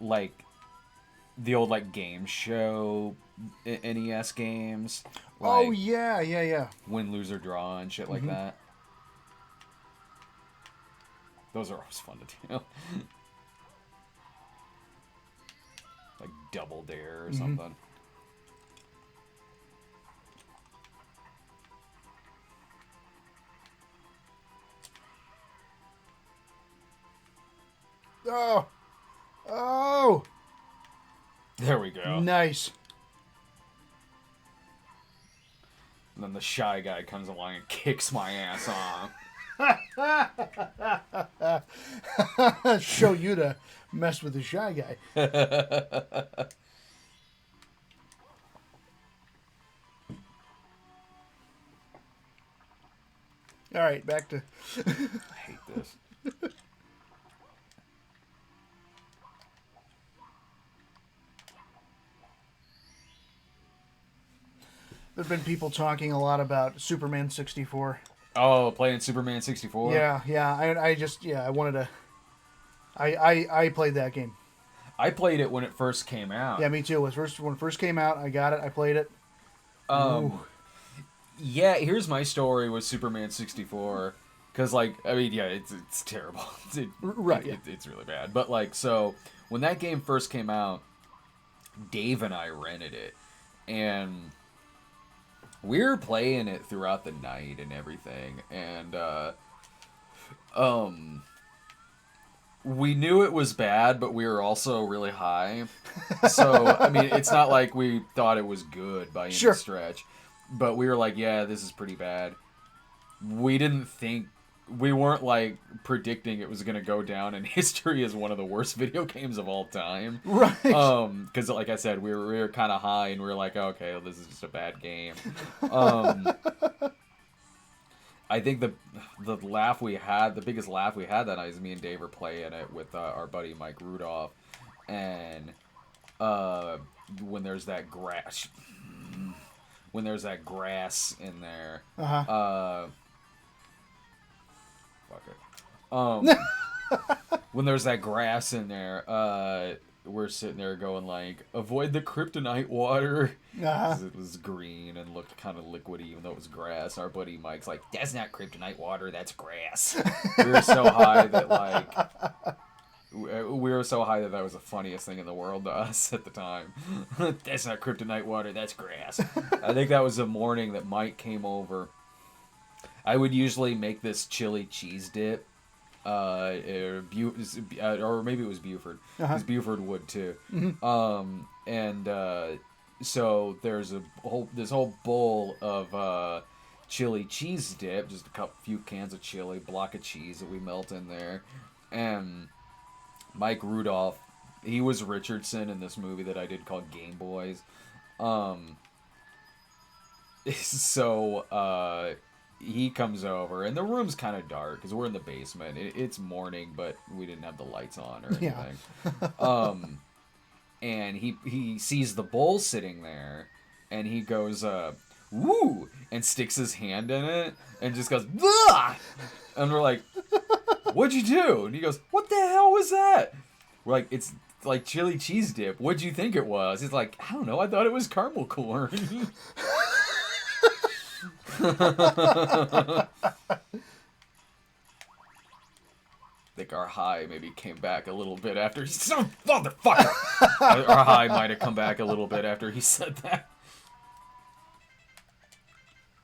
like the old like game show NES games. Like, Oh yeah. win, lose, or draw and shit like that. Those are always fun to do. Like Double Dare or something. Oh. Oh. There we go. Nice. And then the shy guy comes along and kicks my ass off. Show you to mess with the shy guy. All right, back to. I hate this. There've been people talking a lot about Superman 64. Oh, playing Superman 64? Yeah. I wanted to. I played that game. I played it when it first came out. Yeah, me too. When it first came out, I got it. I played it. Yeah, here's my story with Superman 64. Because, like, I mean, yeah, it's terrible. Right, yeah. It's really bad. But, like, so, when that game first came out, Dave and I rented it. And we were playing it throughout the night and everything. And, we knew it was bad, but we were also really high. So, I mean, it's not like we thought it was good by any stretch. But we were like, yeah, this is pretty bad. We didn't think we weren't like predicting it was gonna go down in history as one of the worst video games of all time. Right. Because like I said, we were kind of high and we were like, okay, well, this is just a bad game. I think the laugh we had, the biggest laugh we had that night is me and Dave were playing it with our buddy Mike Rudolph, and when there's that grass in there, fuck it. When there's that grass in there, we're sitting there going like, avoid the kryptonite water. It was green and looked kind of liquidy, even though it was grass. Our buddy Mike's like, that's not kryptonite water, that's grass. We were so high that like, that was the funniest thing in the world to us at the time. That's not kryptonite water, that's grass. I think that was the morning that Mike came over. I would usually make this chili cheese dip. Or maybe it was Buford. Because Buford would too. So there's this whole bowl of chili cheese dip, just a few cans of chili, block of cheese that we melt in there, and Mike Rudolph, he was Richardson in this movie that I did called Game Boys. He comes over, and the room's kind of dark because we're in the basement. It's morning, but we didn't have the lights on or anything. Yeah. And he sees the bowl sitting there, and he goes, woo, and sticks his hand in it, and just goes, ah! And we're like, what'd you do? And he goes, what the hell was that? We're like, it's like chili cheese dip. What'd you think it was? He's like, I don't know, I thought it was caramel corn. I think our high maybe came back a little bit after he said, motherfucker. Our high might have come back a little bit after he said that.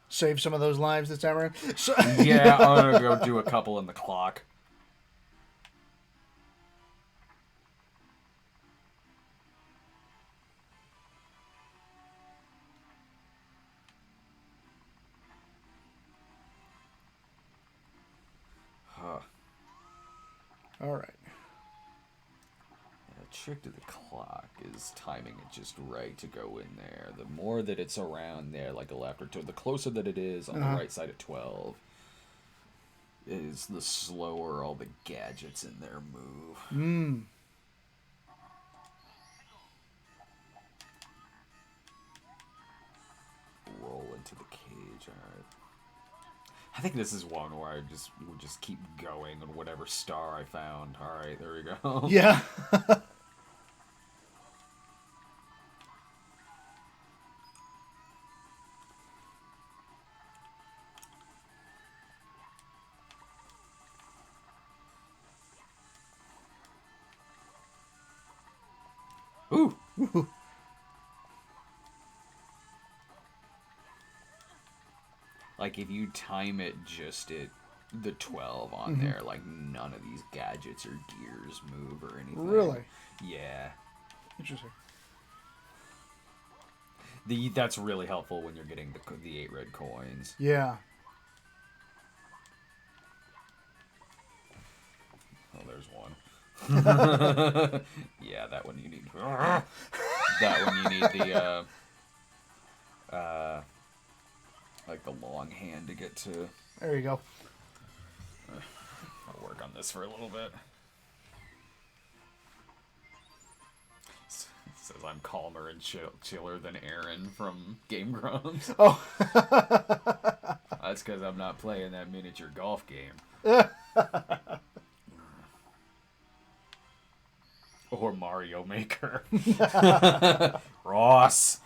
Save some of those lives this time around. Yeah, I'm gonna go do a couple in the clock. All right. The trick to the clock is timing it just right to go in there. The more that it's around there, like a left or two, the closer that it is on the right side of 12, is the slower all the gadgets in there move. Roll into the cage, alright. I think this is one where I would just keep going on whatever star I found. Alright, there we go. Yeah. Ooh. Like, if you time it just at the 12 on there, like, none of these gadgets or gears move or anything. Really? Yeah. Interesting. That's really helpful when you're getting the 8 red coins. Yeah. Oh, there's one. Yeah, that one you need. That one you need the, like the long hand to get to. There you go. I'll work on this for a little bit. It says I'm calmer and chiller than Aaron from Game Grumps. Oh. That's because I'm not playing that miniature golf game. Or Mario Maker. Ross!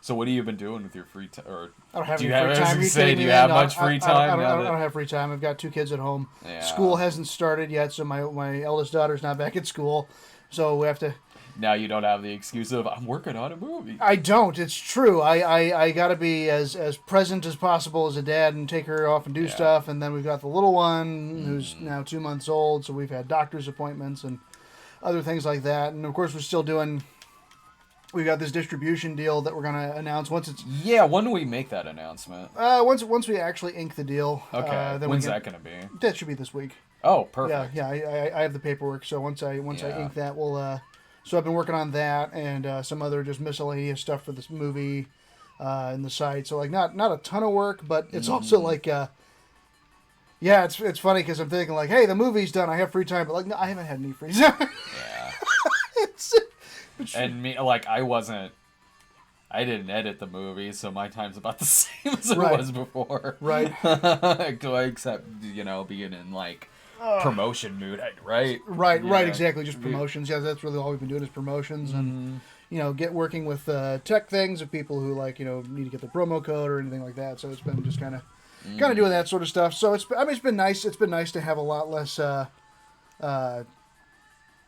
So what have you been doing with your free time? Or I don't have do you any free have, time. do you have much free time? I don't have free time. I've got 2 kids at home. Yeah. School hasn't started yet, so my eldest daughter's not back at school. So we have to... now you don't have the excuse of I'm working on a movie. I don't. It's true. I got to be as present as possible as a dad and take her off and do stuff. And then we've got the little one who's now 2 months old. So we've had doctor's appointments and other things like that. And of course, we're still doing. We've got this distribution deal that we're going to announce once it's. Yeah, when do we make that announcement? Once we actually ink the deal. Okay. Then When's that going to be? That should be this week. Oh, perfect. Yeah. I have the paperwork. So once I ink that, we'll. So I've been working on that and some other just miscellaneous stuff for this movie and the site. So like not a ton of work, but it's also like. Yeah, it's funny because I'm thinking like, hey, the movie's done. I have free time, but like, no, I haven't had any free time. Yeah. it's and me, like, I didn't edit the movie, so my time's about the same as it was before. Right. Except, being in, like, promotion mood, right? Right, exactly. Just promotions. Yeah, that's really all we've been doing is promotions and, working with tech things of people who, like, need to get the promo code or anything like that. So it's been just kind of doing that sort of stuff. So it's been nice. It's been nice to have a lot less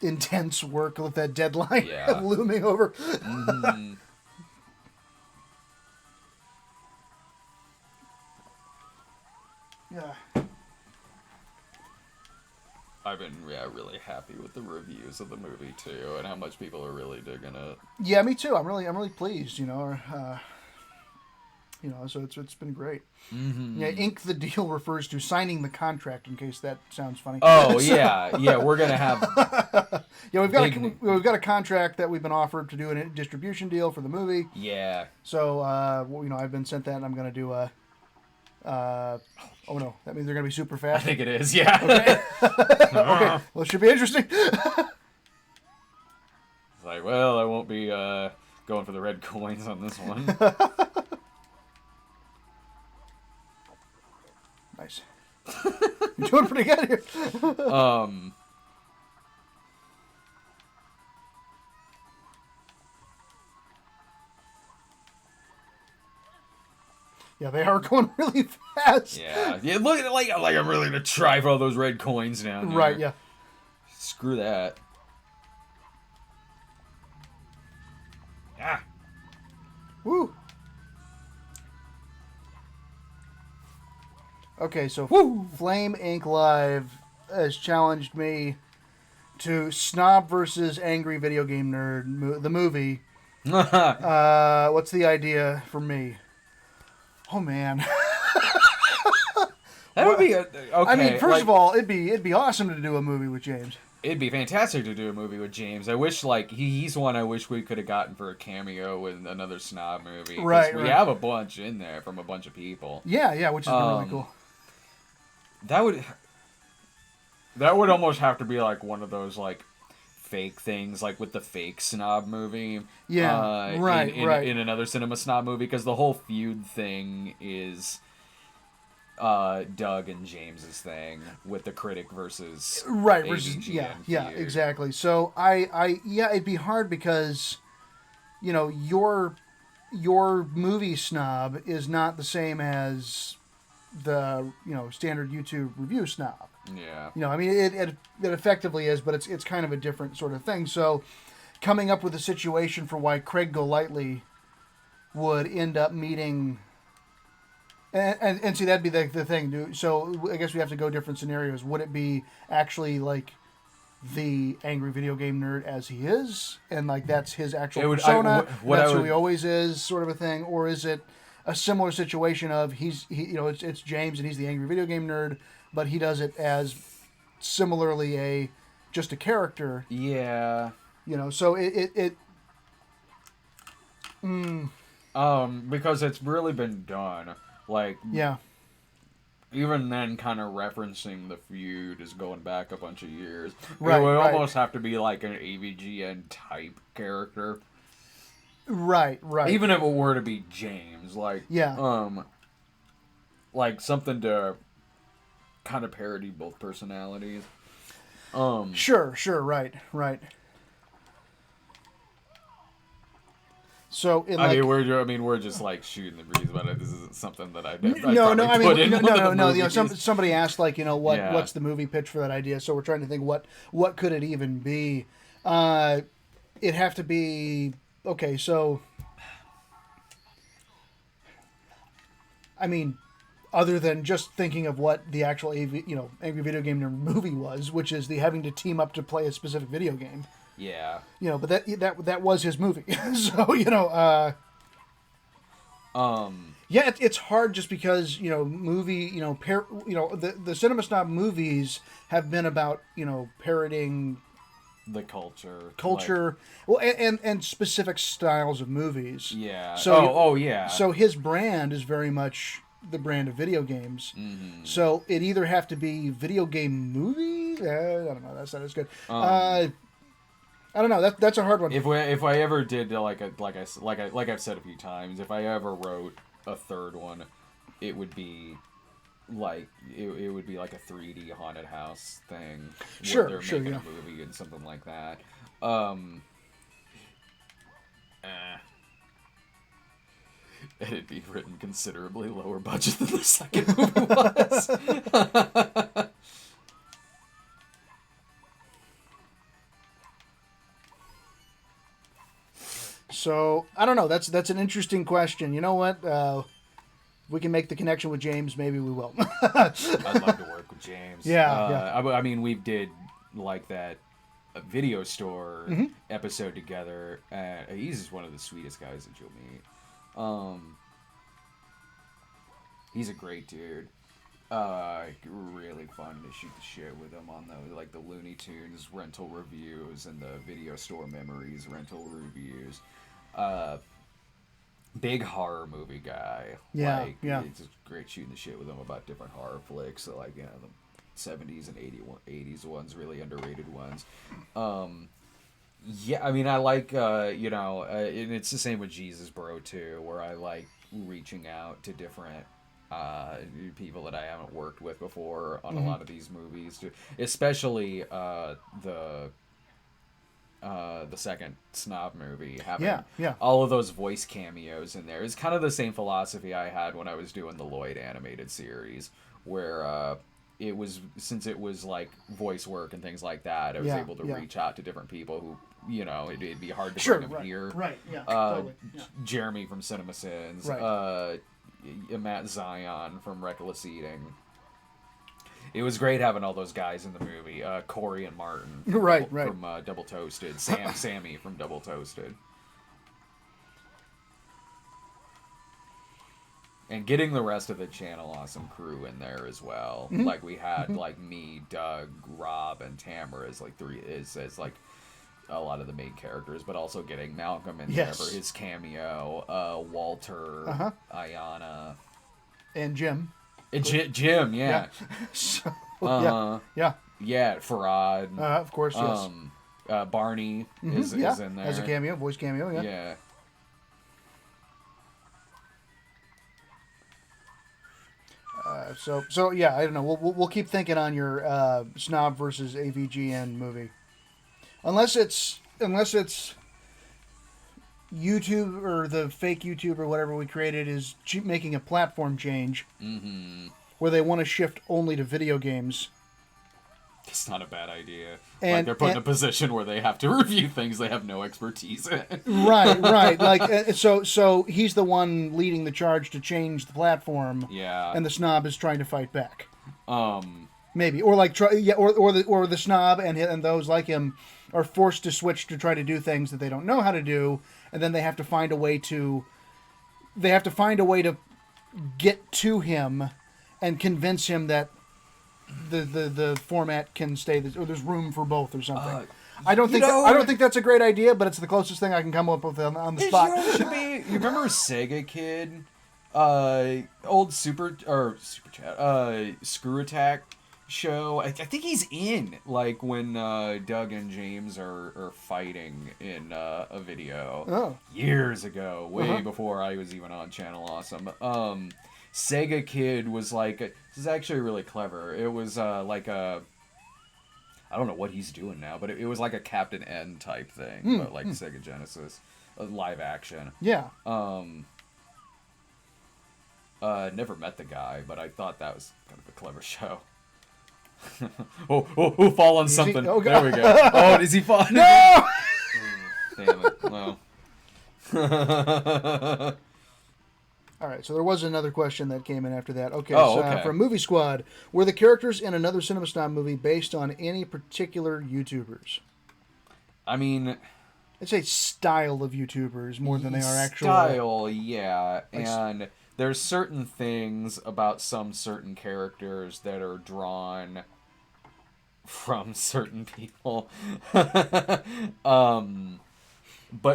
intense work with that deadline looming over. Mm-hmm. Yeah. I've been really happy with the reviews of the movie too, and how much people are really digging it. Yeah, me too. I'm really pleased. So it's been great. Mm-hmm. Yeah, ink the deal refers to signing the contract. In case that sounds funny. Oh yeah, we're gonna have. Yeah, we've got a contract that we've been offered to do a distribution deal for the movie. Yeah. So I've been sent that, and I'm gonna do a. Oh no, that means they're gonna be super fast. I think it is. Yeah. Okay. Okay. Well, it should be interesting. It's like, well, I won't be going for the red coins on this one. Nice. You're doing pretty good here. Yeah, they are going really fast. Yeah. Look at it like I'm really gonna try for all those red coins down here. Right. Yeah. Screw that. Ah. Woo. Okay, so Flame Inc. Live has challenged me to Snob versus Angry Video Game Nerd, the movie. What's the idea for me? Oh man. That would be okay. I mean, first of all, it'd be awesome to do a movie with James. It'd be fantastic to do a movie with James. I wish, like, he's one I wish we could have gotten for a cameo in another Snob movie. Right. We have a bunch in there from a bunch of people. Yeah, which has been really cool. That would almost have to be like one of those like fake things, like with the fake Snob movie. Yeah, right. In another Cinema Snob movie, because the whole feud thing is Doug and James's thing with the critic versus versus feud. Exactly. So it'd be hard because your movie snob is not the same as the standard YouTube review snob. Yeah. I mean it effectively is, but it's kind of a different sort of thing. So coming up with a situation for why Craig Golightly would end up meeting and see, that'd be the thing, dude. So I guess we have to go different scenarios. Would it be actually like the angry video game nerd as he is, and like that's his actual persona, who he always is, sort of a thing, or is it a similar situation of it's James and he's the angry video game nerd, but he does it as similarly just a character. Yeah. So because it's really been done. Like, yeah. Even then, kind of referencing the feud is going back a bunch of years. Right, it would almost have to be like an AVGN type character. Right. Even if it were to be James, like, like something to kind of parody both personalities. Sure, right. So we're just like shooting the breeze about it. This isn't something that somebody asked like, what's the movie pitch for that idea? So we're trying to think what could it even be. it'd have to be okay. So, I mean, other than just thinking of what the actual Angry Video Game Nerd movie was, which is the having to team up to play a specific video game. Yeah. But that was his movie. So yeah, it's hard just because movie the Cinema Snob movies have been about parodying the culture, well, and specific styles of movies. Yeah. So yeah. So his brand is very much the brand of video games. Mm-hmm. So it either have to be video game movie. I don't know. That's not as good. I don't know. That's a hard one. If I ever did like I've said a few times, if I ever wrote a third one, it would be like it would be like a 3D haunted house thing. Sure, where they're making a movie and something like that. It'd be written considerably lower budget than the second movie was. So I don't know. That's an interesting question. You know what? If we can make the connection with James, maybe we will. I'd love to work with James. Yeah. I mean, we did like that video store episode together. He's just one of the sweetest guys that you'll meet. He's a great dude. Really fun to shoot the shit with him on the Looney Tunes rental reviews and the Video Store Memories rental reviews. Big horror movie guy. Yeah. It's just great shooting the shit with him about different horror flicks. So the 70s and 80s ones, really underrated ones. Yeah, I mean, I like, and it's the same with Jesus Bro, too, where I like reaching out to different people that I haven't worked with before on a lot of these movies, too. Especially the second Snob movie, having all of those voice cameos in there. It's kind of the same philosophy I had when I was doing the Lloyd animated series, where since it was like voice work and things like that, I was able to reach out to different people who, it'd be hard to bring them here. Right, yeah, totally. Yeah. Jeremy from Cinema Sins, Matt Zion from Reckless Eating. It was great having all those guys in the movie. Corey and Martin from Double Toasted. Sammy from Double Toasted. And getting the rest of the Channel Awesome crew in there as well. Like we had like me, Doug, Rob, and Tamara as like a lot of the main characters, but also getting Malcolm in there for his cameo, Walter, Ayana, and Jim. Jim, yeah. So, yeah, Farad. Of course, yes. Barney is in there as a cameo, voice cameo. Yeah. So yeah, I don't know. We'll keep thinking on your Snob versus AVGN movie, unless it's YouTube or the fake YouTube or whatever we created is making a platform change where they want to shift only to video games. It's not a bad idea. Like they're put in a position where they have to review things they have no expertise in. Right. Like so he's the one leading the charge to change the platform. Yeah. And the Snob is trying to fight back. Maybe, or like or the Snob and those like him are forced to switch to try to do things that they don't know how to do, and then they have to find a way to get to him and convince him that the format can stay, or there's room for both or something. I don't think that's a great idea, but it's the closest thing I can come up with on the spot. You remember Sega Kid, old Super Chat, Screw Attack show? I think he's in like when Doug and James are fighting in a video years ago, way before I was even on Channel Awesome. Sega Kid was like, this is actually really clever. It was like a, I don't know what he's doing now, but it was like a Captain N type thing, but like Sega Genesis, live action. Yeah. Never met the guy, but I thought that was kind of a clever show. Fall on something. There we go. Oh, is he falling? No! Damn it. Well. All right, so there was another question that came in after that. Okay, okay. From Movie Squad, were the characters in another Cinema Snob movie based on any particular YouTubers? I mean, I'd say style of YouTubers more than they are actual. Style, yeah. And there's certain things about some certain characters that are drawn from certain people. But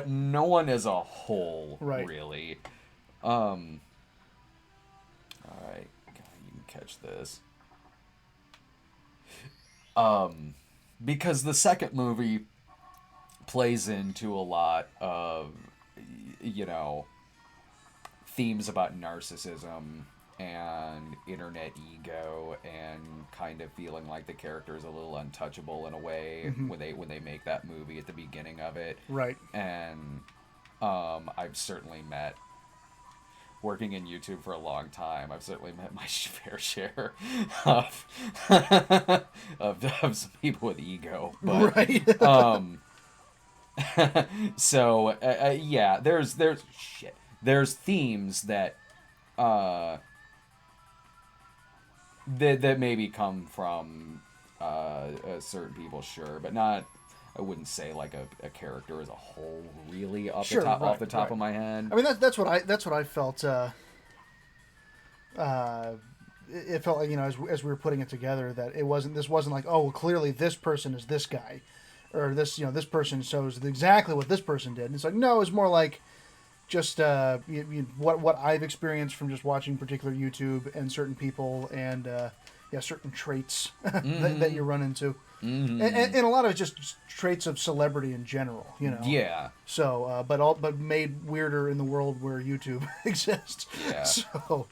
no one as a whole, really. Alright, you can catch this. Because the second movie plays into a lot of, themes about narcissism and internet ego and kind of feeling like the character is a little untouchable in a way when they make that movie at the beginning of it. Right. And I've certainly met, working in YouTube for a long time, I've certainly met my fair share of of some people with ego. But, right. So yeah, there's themes that that maybe come from certain people, sure, but not. I wouldn't say like a character as a whole, really, off the top of my head. I mean, that's what I felt. It felt like, as we were putting it together, that this wasn't like, oh, well, clearly this person is this guy, or this this person shows exactly what this person did. And it's like, no, it's more like just what I've experienced from just watching particular YouTube and certain people and certain traits that you run into. Mm-hmm. And a lot of it's just traits of celebrity in general, Yeah. So, but made weirder in the world where YouTube exists. Yeah. So,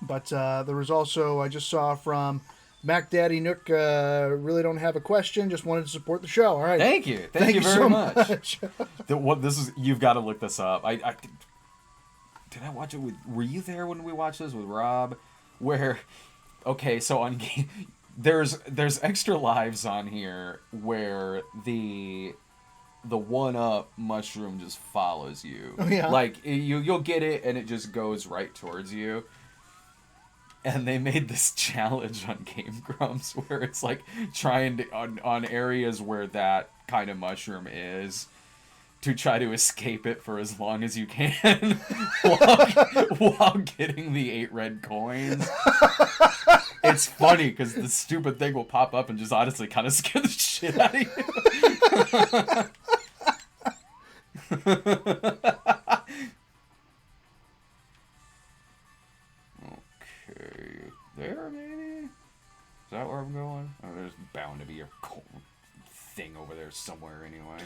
but there was also, I just saw from Mac Daddy Nook, really don't have a question, just wanted to support the show. All right. Thank you. Thank you very so much. You've got to look this up. I did I watch it with? Were you there when we watched this with Rob? Where, okay, so on there's extra lives on here where the 1-up mushroom just follows you. Oh, yeah. Like you'll get it and it just goes right towards you. And they made this challenge on Game Grumps where it's like trying to on areas where that kind of mushroom is, to try to escape it for as long as you can while getting the 8 red coins. It's funny because the stupid thing will pop up and just honestly kind of scare the shit out of you. Okay, there maybe? Is that where I'm going? Oh, there's bound to be a cool thing over there somewhere anyway.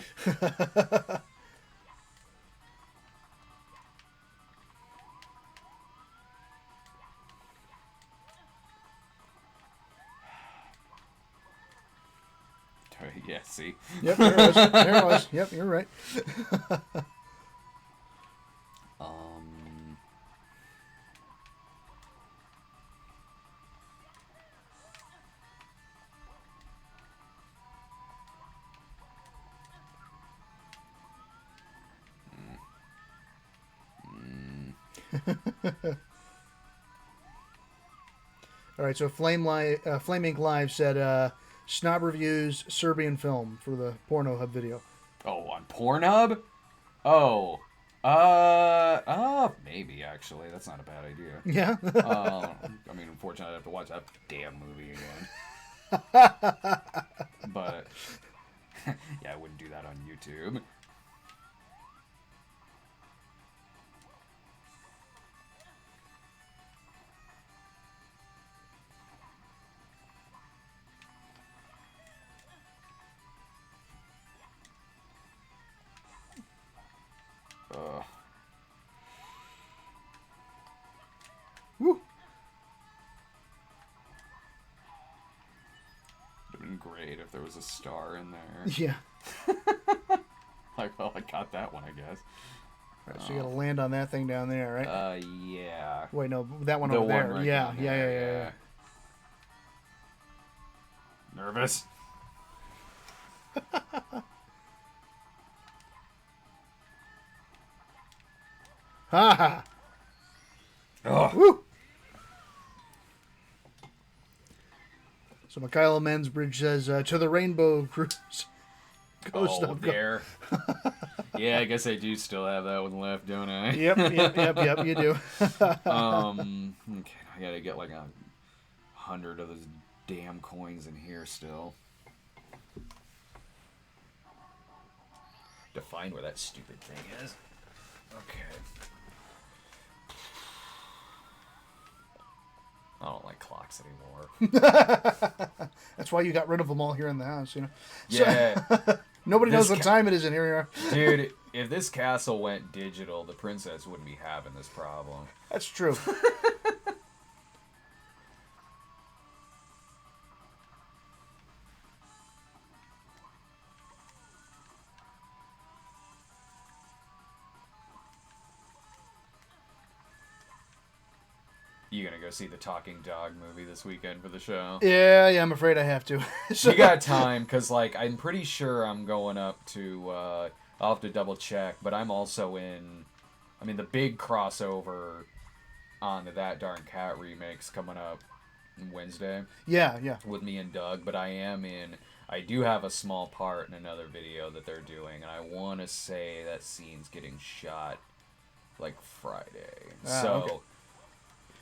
Yeah, see? Yep, there it was. There it was. Yep, you're right. All right, so Flame Ink Live said, Snob reviews Serbian film for the Pornhub video. Oh, on Pornhub? Oh. Maybe, actually. That's not a bad idea. Yeah? I mean, unfortunately, I'd have to watch that damn movie again. But, yeah, I wouldn't do that on YouTube. Woo. Would have been great if there was a star in there. Yeah. Like, well, I got that one, I guess. Right, so you gotta land on that thing down there, right? Yeah. Wait, no, that one The over one there. right Yeah, down yeah, there, yeah, yeah. Nervous? Ha ha. Ugh. Woo. So Mikhail Mansbridge says, to the Rainbow Cruise. Ghost Oh, of there. Yeah, I guess I do still have that one left, don't I? Yep, you do. Okay, I gotta get like 100 of those damn coins in here still. To find where that stupid thing is. Okay. I don't like clocks anymore. That's why you got rid of them all here in the house, Yeah. So, nobody knows what time it is in here. Dude, if this castle went digital, the princess wouldn't be having this problem. That's true. You gonna go see the Talking Dog movie this weekend for the show? Yeah, I'm afraid I have to. So, you got time, because, like, I'm pretty sure I'm going up to, I'll have to double check, but I'm also in, I mean, the big crossover on the That Darn Cat remakes coming up Wednesday. Yeah. With me and Doug, but I do have a small part in another video that they're doing, and I want to say that scene's getting shot, like, Friday. Okay.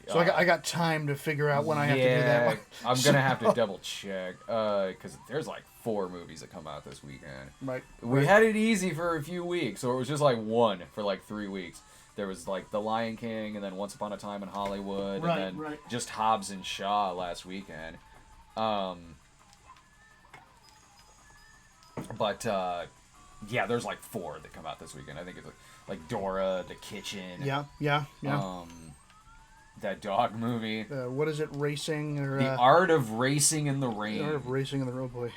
So I got time to figure out when I have to do that one. I'm going to have to double check, because there's like 4 movies that come out this weekend. Right. We had it easy for a few weeks, or it was just like one for like 3 weeks. There was like The Lion King, and then Once Upon a Time in Hollywood, and then just Hobbs and Shaw last weekend. But yeah, there's like 4 that come out this weekend. I think it's like Dora, The Kitchen. Yeah. That dog movie. What is it? Racing or The Art of Racing in the Rain. The Art of Racing in the Rain. Oh boy.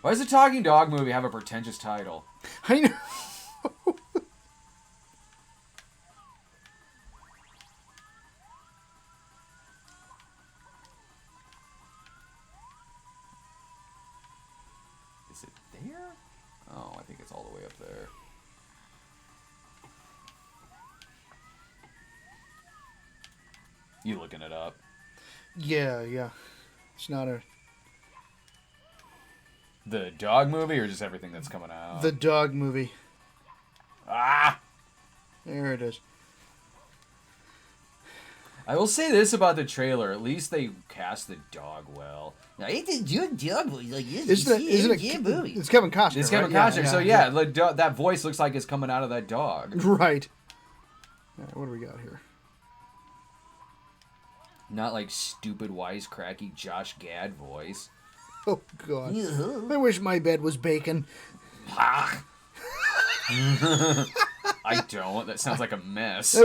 Why does the Talking Dog movie have a pretentious title? I know. Is it there? Oh, I think it's all the way up there. You looking it up? Yeah. It's not a... The dog movie or just everything that's coming out? The dog movie. Ah! There it is. I will say this about the trailer. At least they cast the dog well. It's a good dog movie. Like, Isn't it movie. It's Kevin Costner, It's Kevin right? Costner. So yeah, that voice looks like it's coming out of that dog. Right. All right, what do we got here? Not like stupid, wisecracky Josh Gad voice. Oh, God. I wish my bed was bacon. I don't. That sounds like a mess.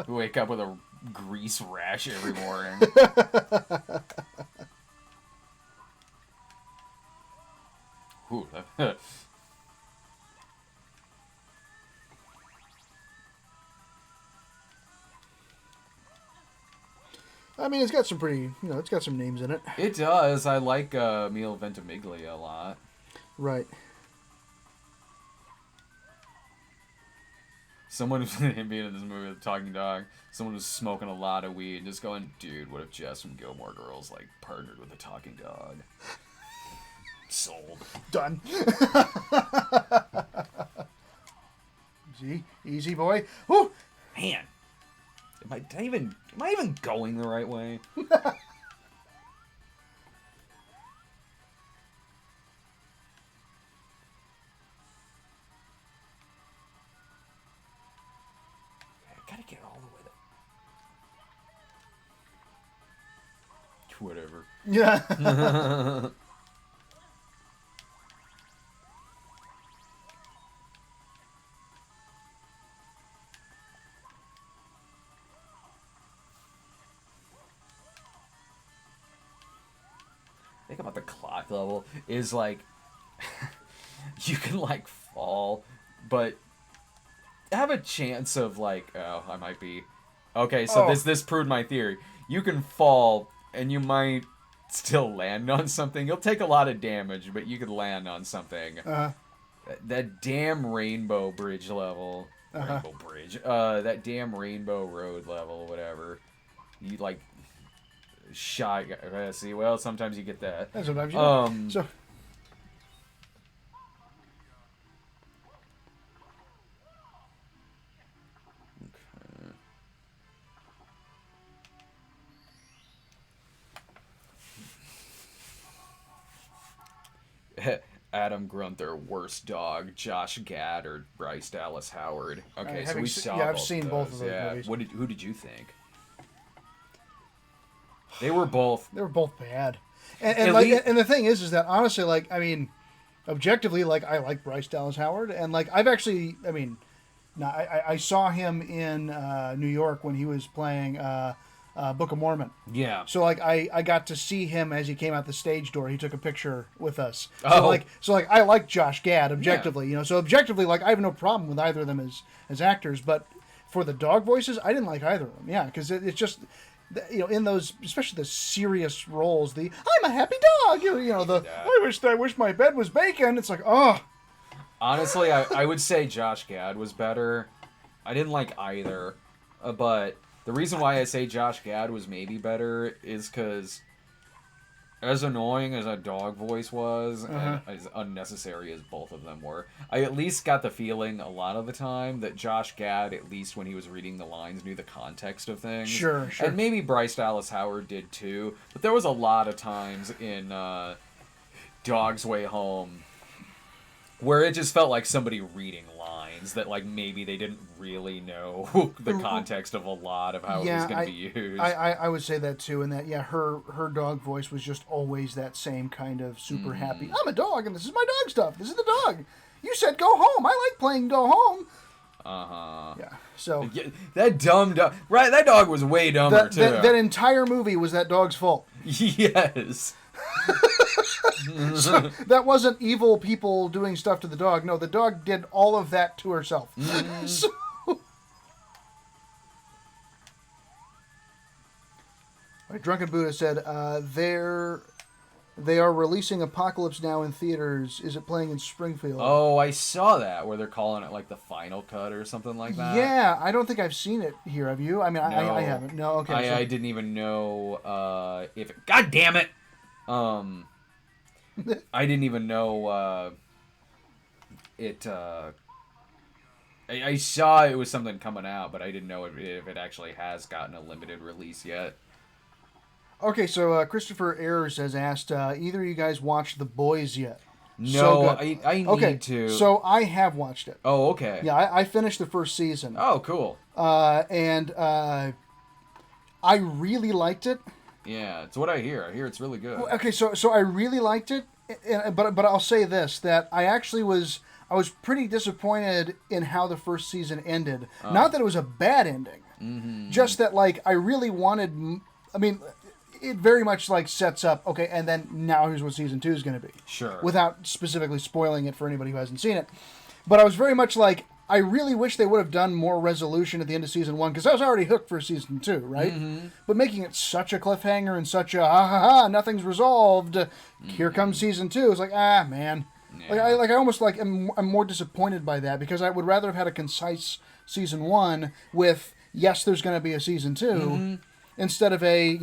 Wake up with a grease rash every morning. Ooh, I mean, it's got some pretty, it's got some names in it. It does. I like Milo Ventimiglia a lot. Right. Someone him being in this movie with the talking dog, someone was smoking a lot of weed and just going, dude, what if Jess from Gilmore Girls like partnered with a talking dog? Sold. Done. Easy boy. Whew. Man. Am I even going the right way? Gotta get all the way there. Whatever. Yeah. Think about the clock level is like you can like fall, but have a chance of like, oh, I might be okay. So this proved my theory. You can fall and you might still land on something. You'll take a lot of damage, but you could land on something. That damn Rainbow Bridge level. Rainbow Bridge. That damn Rainbow Road level, whatever. You like shot. See, well, sometimes you get that. And sometimes you don't. So. Adam Grunther, worst dog, Josh Gad or Bryce Dallas Howard. Okay, so we saw. Yeah, I've seen both of those movies. Who did you think? They were both bad, and the thing is that honestly, like, I mean, objectively, like, I like Bryce Dallas Howard, and like I've actually, I mean, I saw him in New York when he was playing Book of Mormon. Yeah. So like I got to see him as he came out the stage door. He took a picture with us. Oh. So like I like Josh Gad objectively, you know. So objectively, like, I have no problem with either of them as actors, but for the dog voices, I didn't like either of them. Yeah, because it's just, you know, in those, especially the serious roles, the I'm a happy dog, you know, the I wish my bed was bacon. It's like, oh. Honestly, I would say Josh Gad was better. I didn't like either, but the reason why I say Josh Gad was maybe better is because, as annoying as a dog voice was, and as unnecessary as both of them were, I at least got the feeling a lot of the time that Josh Gad, at least when he was reading the lines, knew the context of things. Sure. And maybe Bryce Dallas Howard did too, but there was a lot of times in Dog's Way Home where it just felt like somebody reading lines that, like, maybe they didn't really know the context of a lot of how it was going to be used. I would say that too, and that, yeah, her dog voice was just always that same kind of super happy. I'm a dog, and this is my dog stuff. This is the dog. You said go home. I like playing go home. Yeah. So that dumb dog. Right, that dog was way dumber too. That entire movie was that dog's fault. Yes. So that wasn't evil people doing stuff to the dog. No, the dog did all of that to herself. So, Drunken Buddha said, they are releasing Apocalypse Now in theaters. Is it playing in Springfield? Oh, I saw that, where they're calling it like the final cut or something like that. Yeah, I don't think I've seen it here. Have you? I mean, no. I haven't. No, okay. I didn't even know if it... God damn it! I didn't even know it... I saw it was something coming out, but I didn't know if it actually has gotten a limited release yet. Okay, so Christopher Ayers has asked, either of you guys watched The Boys yet? No, so I need to. So I have watched it. Oh, okay. Yeah, I finished the first season. Oh, cool. And I really liked it. Yeah, it's what I hear. I hear it's really good. Okay, so I really liked it, but I'll say this, that I actually was pretty disappointed in how the first season ended. Not that it was a bad ending, just that, like, I really wanted. I mean, it very much, like, sets up, okay, and then now here's what season 2 is going to be. Sure. Without specifically spoiling it for anybody who hasn't seen it. But I was very much like, I really wish they would have done more resolution at the end of season 1, because I was already hooked for season 2, right? But making it such a cliffhanger and such a, nothing's resolved, here comes season 2, it's like, man. Yeah. I almost, like, I'm more disappointed by that, because I would rather have had a concise season 1 with, yes, there's going to be a season 2, instead of we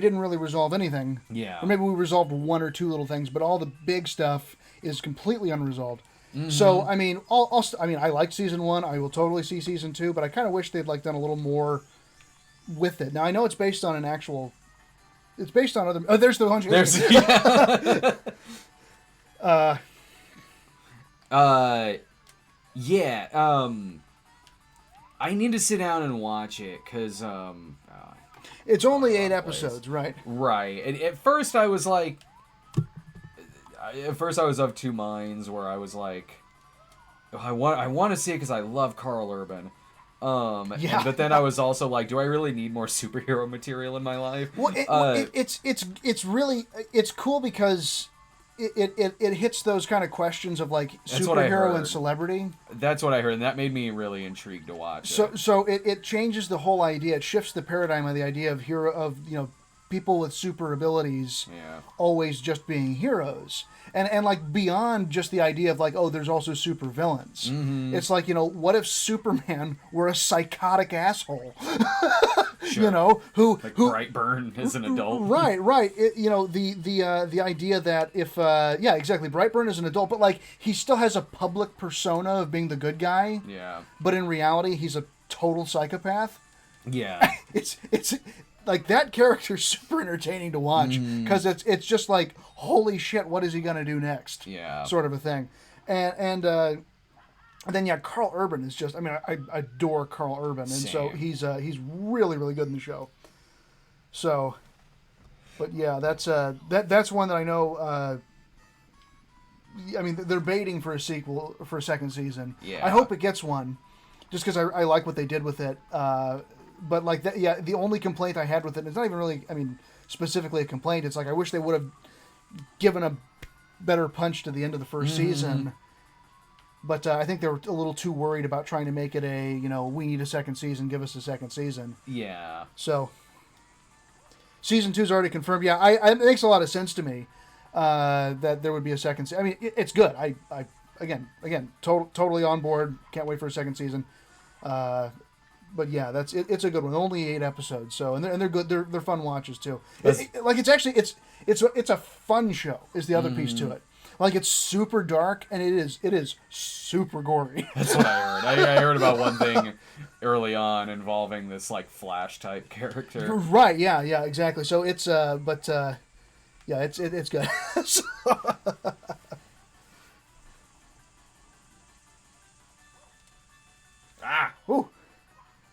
didn't really resolve anything. Yeah. Or maybe we resolved one or two little things, but all the big stuff is completely unresolved. So, I mean, I liked season 1. I will totally see season 2, but I kind of wish they'd, like, done a little more with it. Now, I know it's based on an actual... It's based on other... Oh, there's the one. There's... Yeah. I need to sit down and watch it, because... it's only 8 episodes, right? Right. And at first I was like... At first I was of two minds, where I was like... I want to see it because I love Carl Urban. But then I was also like, do I really need more superhero material in my life? Well, it's really... It's cool because... It hits those kind of questions of, like, superhero and celebrity. That's what I heard, and that made me really intrigued to watch it. So it changes the whole idea. It shifts the paradigm of the idea of people with super abilities Yeah. always just being heroes. And like beyond just the idea of like, oh, there's also super villains. Mm-hmm. It's like, what if Superman were a psychotic asshole? Sure. Who Brightburn is an adult. Right. The idea that if exactly, Brightburn is an adult, but like he still has a public persona of being the good guy. Yeah. But in reality, he's a total psychopath. Yeah. It's like that character's super entertaining to watch because it's just like, holy shit, what is he gonna do next? Yeah. Sort of a thing. And then Carl Urban is just, I mean, I adore Carl Urban, and so he's really really good in the show. So, but yeah, that's one that I know. I mean, they're baiting for a sequel, for a second season. Yeah. I hope it gets one, just because I like what they did with it. But like that, yeah, the only complaint I had with it, it's not even really, I mean, specifically a complaint. It's like I wish they would have given a better punch to the end of the first season. But I think they were a little too worried about trying to make it a, we need a second season, give us a second season. Yeah. So, season 2's already confirmed. Yeah, it makes a lot of sense to me that there would be a second season. I mean, it's good. I again, totally on board. Can't wait for a second season. But yeah, it's a good one. Only 8 episodes, so and they're good. They're fun watches too. It's a fun show. Is the other piece to it. Like, it's super dark, and it is super gory. That's what I heard. I heard about one thing early on involving this, like, Flash type character. Right? Yeah, exactly. So it's yeah, it's good. Ooh,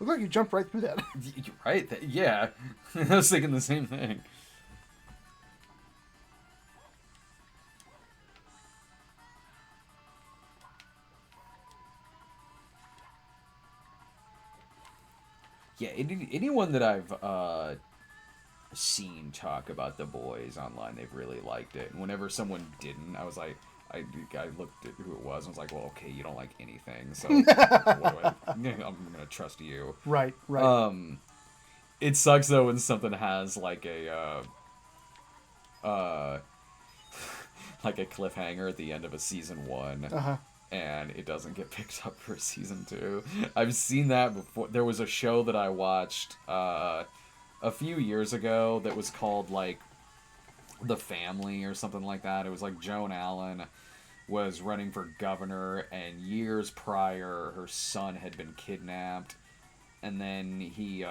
looked like you jumped right through that. Right? Yeah. I was thinking the same thing. Yeah, anyone that I've seen talk about The Boys online, they've really liked it. And whenever someone didn't, I was like, I looked at who it was and was like, well, okay, you don't like anything, so I'm gonna trust you. Right. It sucks though when something has like a like a cliffhanger at the end of a season 1. And it doesn't get picked up for season 2. I've seen that before. There was a show that I watched a few years ago that was called, like, The Family or something like that. It was like Joan Allen was running for governor, and years prior, her son had been kidnapped. And then he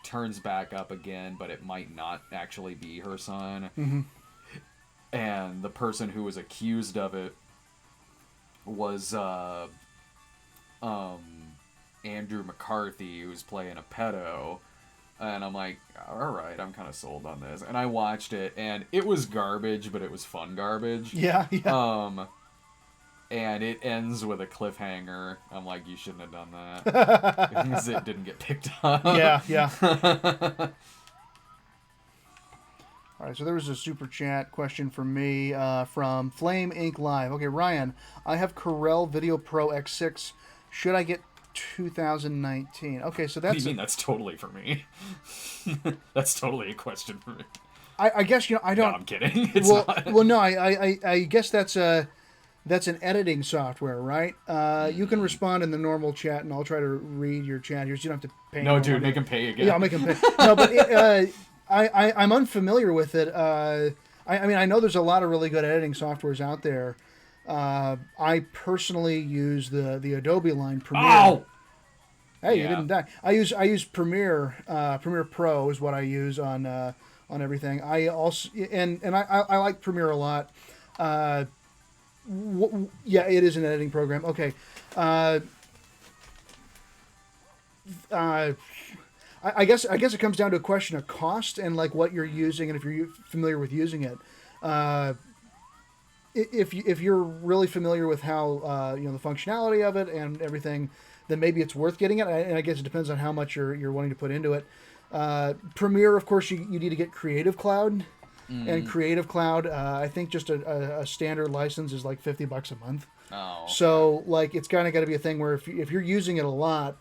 turns back up again, but it might not actually be her son. Mm-hmm. And the person who was accused of it was Andrew McCarthy, who was playing a pedo, and I'm like, all right, I'm kind of sold on this. And I watched it, and it was garbage, but it was fun garbage. Yeah. And it ends with a cliffhanger. I'm like, you shouldn't have done that because it didn't get picked up. Yeah. All right, so there was a super chat question from me from Flame Inc. Live. Okay, Ryan, I have Corel Video Pro X6. Should I get 2019? Okay, so that's... What do you mean that's totally for me? That's totally a question for me. I guess, I don't... No, I'm kidding. It's not. Well, no, I guess that's an editing software, right? You can respond in the normal chat, and I'll try to read your chat here, so you don't have to pay. No, dude, make him pay again. Yeah, I'll make him pay. No, but... I'm unfamiliar with it. I mean, I know there's a lot of really good editing softwares out there. I personally use the Adobe line Premiere. Oh! Hey, you didn't die. I use Premiere. Premiere Pro is what I use on everything. I also and I like Premiere a lot. Yeah, it is an editing program. Okay. I guess it comes down to a question of cost and like what you're using and if you're familiar with using it. If you're really familiar with how the functionality of it and everything, then maybe it's worth getting it. And I guess it depends on how much you're wanting to put into it. Premiere, of course, you need to get Creative Cloud, and Creative Cloud, I think just a standard license is like $50 a month. Oh. So like it's kind of got to be a thing where if you're using it a lot,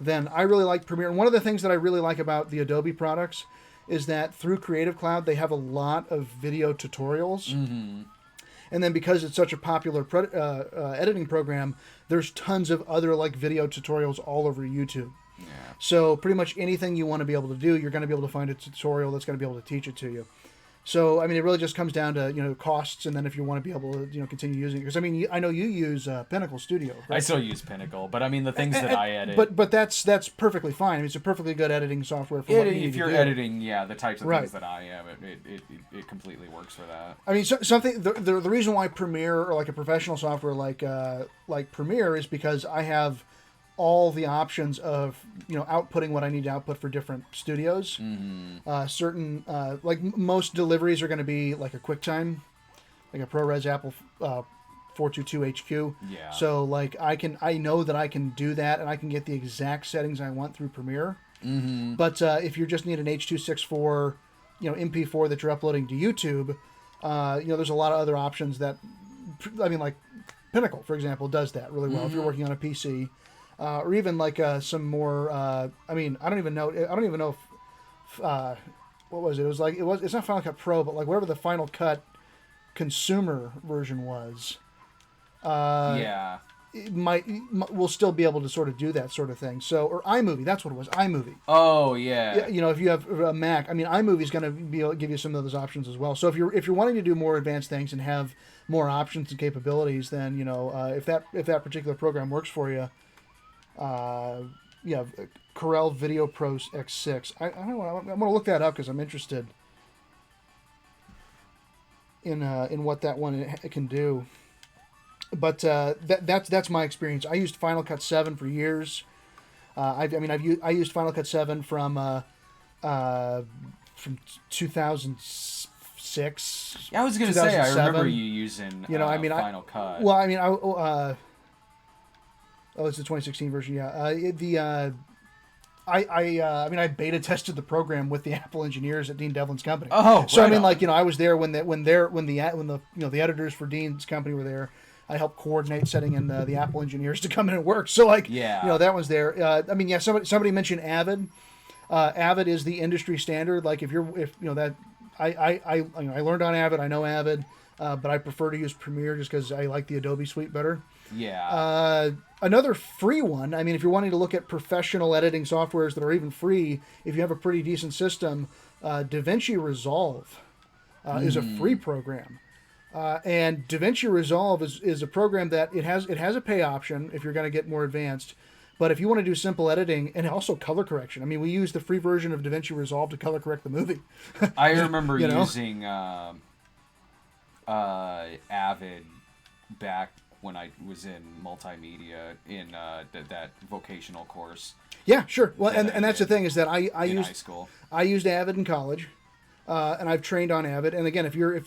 then I really like Premiere. And one of the things that I really like about the Adobe products is that through Creative Cloud, they have a lot of video tutorials. Mm-hmm. And then because it's such a popular editing program, there's tons of other like video tutorials all over YouTube. Yeah. So pretty much anything you want to be able to do, you're going to be able to find a tutorial that's going to be able to teach it to you. So, I mean, it really just comes down to, costs, and then if you want to be able to, continue using it. Because, I mean, I know you use Pinnacle Studio. Right? I still use Pinnacle, but I mean, the things that I edit... But that's perfectly fine. I mean, it's a perfectly good editing software for what you need if you're to do. editing, the types of Right. things that I am, it completely works for that. I mean, the reason why Premiere, or like a professional software like Premiere, is because I have all the options of outputting what I need to output for different studios. Mm-hmm. Certain like most deliveries are going to be like a QuickTime, like a ProRes Apple 422 HQ. Yeah. So like I know that I can do that, and I can get the exact settings I want through Premiere. Mm-hmm. But if you just need an H.264, MP4 that you're uploading to YouTube, there's a lot of other options that, I mean, like Pinnacle, for example, does that really well. If you're working on a PC. Or even like some more. I mean, I don't even know if what was it? It was like it's not Final Cut Pro, but like whatever the Final Cut consumer version was. We'll still be able to sort of do that sort of thing. So, or iMovie, that's what it was. iMovie. Oh yeah. If you have a Mac, I mean, iMovie's going to be able to give you some of those options as well. So if you're wanting to do more advanced things and have more options and capabilities, then if that particular program works for you. Corel Video Pro X6. I don't know. I'm going to look that up because I'm interested in what that one can do. But that's my experience. I used Final Cut 7 for years. I used Final Cut 7 from 2006. Yeah, I was going to say I remember you using Final Cut. Well, I mean, it's the 2016 version. Yeah. I beta tested the program with the Apple engineers at Dean Devlin's company. Oh, so right I mean, on. I was there when the editors for Dean's company were there. I helped coordinate setting in the Apple engineers to come in and work. So that was there. Somebody mentioned Avid. Avid is the industry standard. Like I learned on Avid. I know Avid, but I prefer to use Premiere just because I like the Adobe suite better. Yeah. Another free one, I mean, if you're wanting to look at professional editing softwares that are even free, if you have a pretty decent system, DaVinci Resolve is a free program. And DaVinci Resolve is a program that it has a pay option if you're going to get more advanced. But if you want to do simple editing and also color correction, I mean, we use the free version of DaVinci Resolve to color correct the movie. I remember using Avid back when I was in multimedia in that vocational course. Yeah, sure. Well, and that's the thing is that I in high school. I used Avid in college, and I've trained on Avid. And again, if you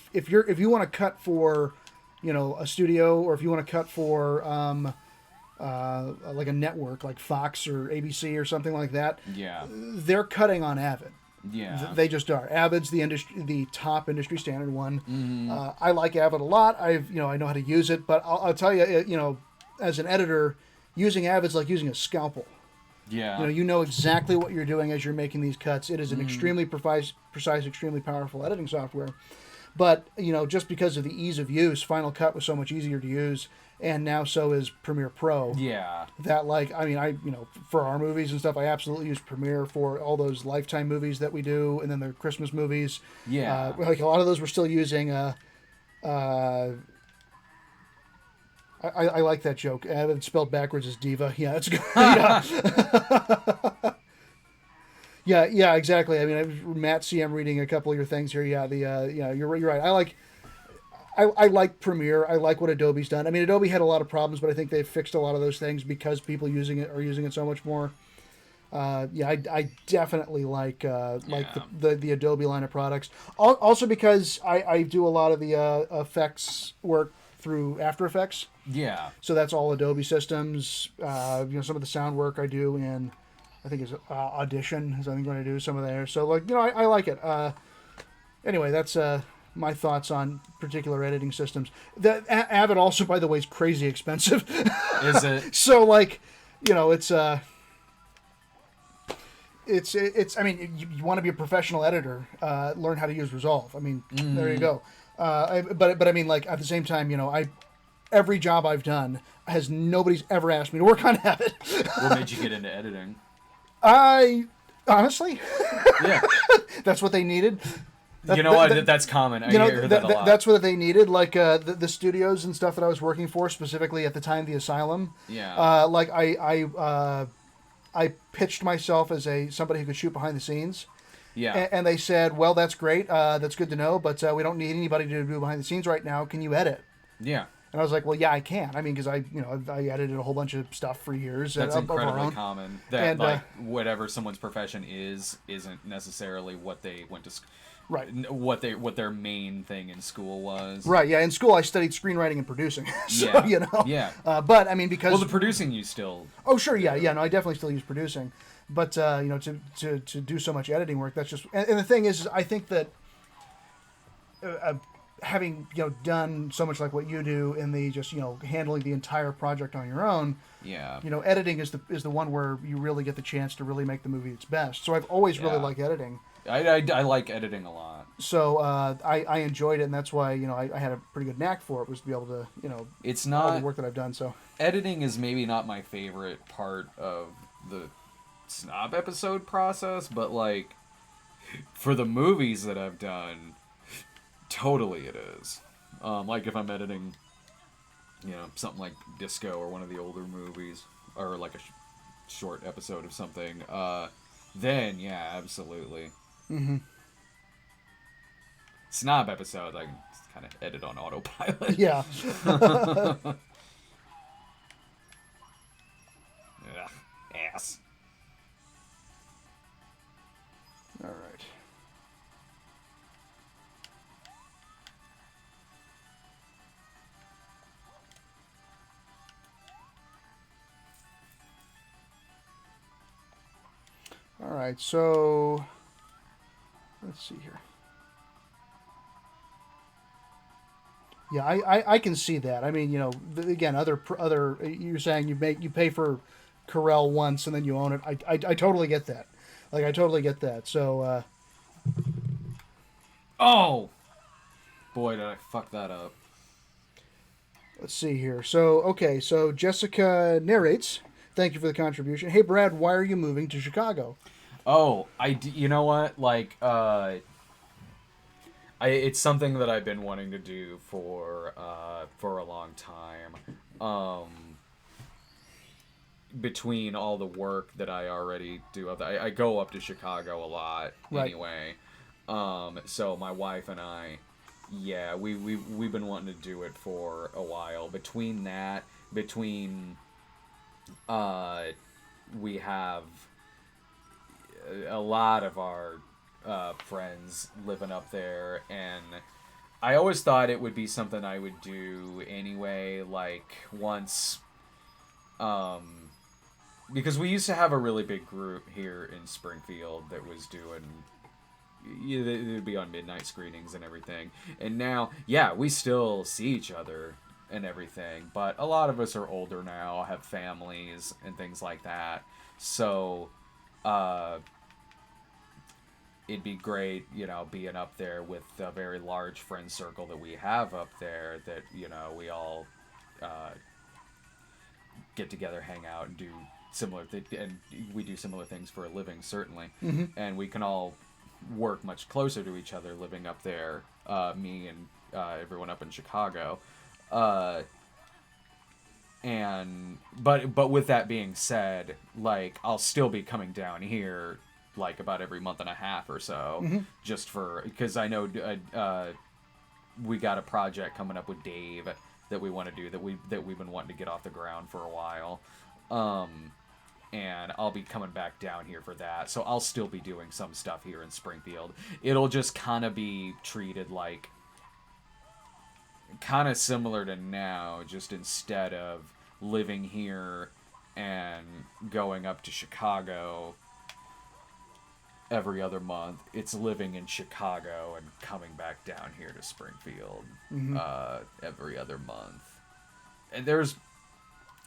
want to cut for, a studio, or if you want to cut for like a network like Fox or ABC or something like that, they're cutting on Avid. Yeah, they just are. Avid's the top industry standard one. Mm-hmm. I like Avid a lot. I know how to use it, but I'll tell you, as an editor, using Avid's like using a scalpel. Yeah, you know exactly what you're doing as you're making these cuts. It is an extremely precise, extremely powerful editing software. But just because of the ease of use, Final Cut was so much easier to use, and now so is Premiere Pro. Yeah. That for our movies and stuff, I absolutely use Premiere for all those Lifetime movies that we do, and then the Christmas movies. Yeah. Like a lot of those we're still using. I like that joke. It's spelled backwards as diva. Yeah, it's good. Yeah, exactly. I mean, Matt C. I'm reading a couple of your things here. Yeah, you're right. I like Premiere. I like what Adobe's done. I mean, Adobe had a lot of problems, but I think they've fixed a lot of those things because people are using it so much more. I definitely like the Adobe line of products. Also because I do a lot of the effects work through After Effects. Yeah. So that's all Adobe systems. Some of the sound work I do in, I think it's Audition is I'm going to do some of there. So I like it. Anyway, that's my thoughts on particular editing systems. The Avid also, by the way, is crazy expensive. Is it? So it's it's. I mean, you want to be a professional editor, learn how to use Resolve. I mean, there you go. But I mean, like at the same time, every job I've done has nobody's ever asked me to work on Avid. What made you get into editing? I honestly, Yeah. that's what they needed. That's common. I hear that a lot. That's what they needed. Like the studios and stuff that I was working for, specifically at the time, the Asylum. Yeah. Like I pitched myself as somebody who could shoot behind the scenes. Yeah. And they said, well, that's great. That's good to know, but we don't need anybody to do behind the scenes right now. Can you edit? Yeah. And I was like, well, yeah, I can. I mean, because I edited a whole bunch of stuff for years. That's of our incredibly own. common. That whatever someone's profession isn't necessarily what they went to. Right. What their main thing in school was. Right. Yeah. In school, I studied screenwriting and producing. So Yeah. Yeah. Yeah. But I mean, because the producing you still. Oh sure. Yeah. Yeah. No, I definitely still use producing, but to do so much editing work, that's just. And the thing is I think that. Having done so much like what you do in the just handling the entire project on your own, Yeah. Editing is the one where you really get the chance to really make the movie its best. So I've always really liked editing. I like editing a lot. So I enjoyed it, and that's why I had a pretty good knack for it, was to be able to It's all not the work that I've done. So editing is maybe not my favorite part of the Snob episode process, but like for the movies that I've done. Totally it is. Like if I'm editing, something like Disco or one of the older movies, or like a short episode of something, then yeah, absolutely. Mm-hmm. Snob episode, I can kind of edit on autopilot. Yeah. Ugh, ass. All right. All right, so let's see here. Yeah, I can see that. I mean, again, other you're saying you pay for Corel once and then you own it. I totally get that. Like I totally get that. So. Oh, boy, did I fuck that up. Let's see here. So Jessica narrates. Thank you for the contribution. Hey, Brad, why are you moving to Chicago? Oh, you know what? Like, it's something that I've been wanting to do for a long time. Between all the work that I already do, I go up to Chicago a lot anyway. So my wife and I, yeah, we've been wanting to do it for a while. Between we have a lot of our friends living up there, and I always thought it would be something I would do anyway, like once, because we used to have a really big group here in Springfield that was doing, it'd be on midnight screenings and everything, and now, yeah, we still see each other and everything, but a lot of us are older now, have families and things like that, so it'd be great, being up there with a very large friend circle that we have up there, that we all get together, hang out, and do similar and we do similar things for a living, certainly. Mm-hmm. And we can all work much closer to each other living up there, me and everyone up in Chicago. But with that being said, like, I'll still be coming down here like about every month and a half or so, mm-hmm. just because I know we got a project coming up with Dave that we want to do, that we've been wanting to get off the ground for a while, and I'll be coming back down here for that, so I'll still be doing some stuff here in Springfield. It'll just kind of be treated like kind of similar to now, just instead of living here and going up to Chicago every other month, it's living in Chicago and coming back down here to Springfield, mm-hmm. Every other month. And there's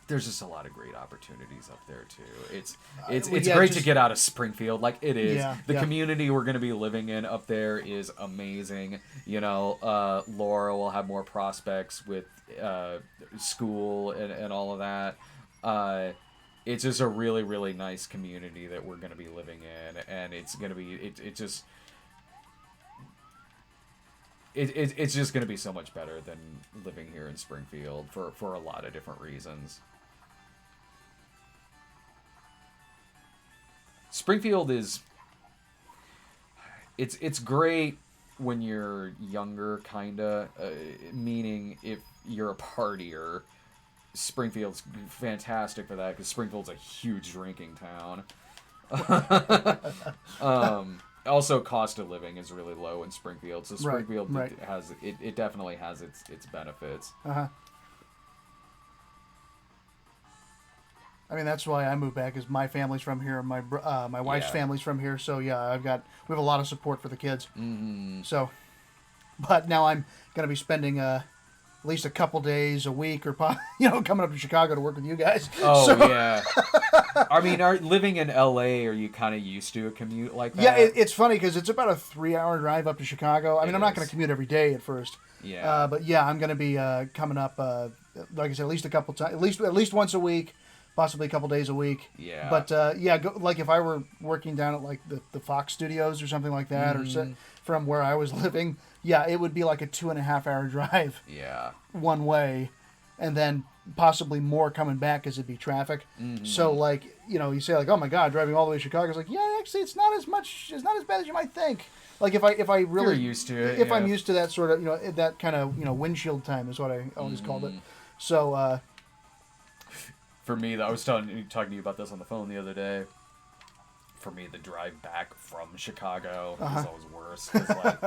there's just a lot of great opportunities up there too. It's yeah, great just- to get out of Springfield. Like it is. Yeah, The yeah. community we're going to be living in up there is amazing. You know, Laura will have more prospects with school and all of that. It's just a really, really nice community that we're going to be living in, and it's going to be it's just going to be so much better than living here in Springfield for a lot of different reasons. Springfield is it's great when you're younger, kinda, meaning if you're a partier, Springfield's fantastic for that because Springfield's a huge drinking town. Also, cost of living is really low in Springfield, so Springfield right. has it definitely has its benefits. Uh-huh. I mean, that's why I moved back. Is my family's from here, my wife's Yeah. family's from here, so yeah, we have a lot of support for the kids. Mm-hmm. So, but now I'm gonna be spending at least a couple days a week, or coming up to Chicago to work with you guys. Oh So- yeah. I mean, living in LA, are you kind of used to a commute like that? Yeah, it's funny because it's about a 3-hour drive up to Chicago. I mean, I'm not going to commute every day at first. Yeah. But yeah, I'm going to be coming up, like I said, at least a couple times, at least once a week, possibly a couple days a week. Yeah. But like if I were working down at like the Fox Studios or something like that, or from where I was living, yeah, it would be like a 2.5-hour drive Yeah. one way, and then possibly more coming back because it'd be traffic. So like, you say like, oh my God, driving all the way to Chicago. It's like, yeah, actually it's not as bad as you might think. Like if I really You're used to it. if yeah. I'm used to that sort of, that kind of, windshield time is what I always called it. So, For me, I was talking to you about this on the phone the other day. For me, the drive back from Chicago is always worse. 'Cause, like,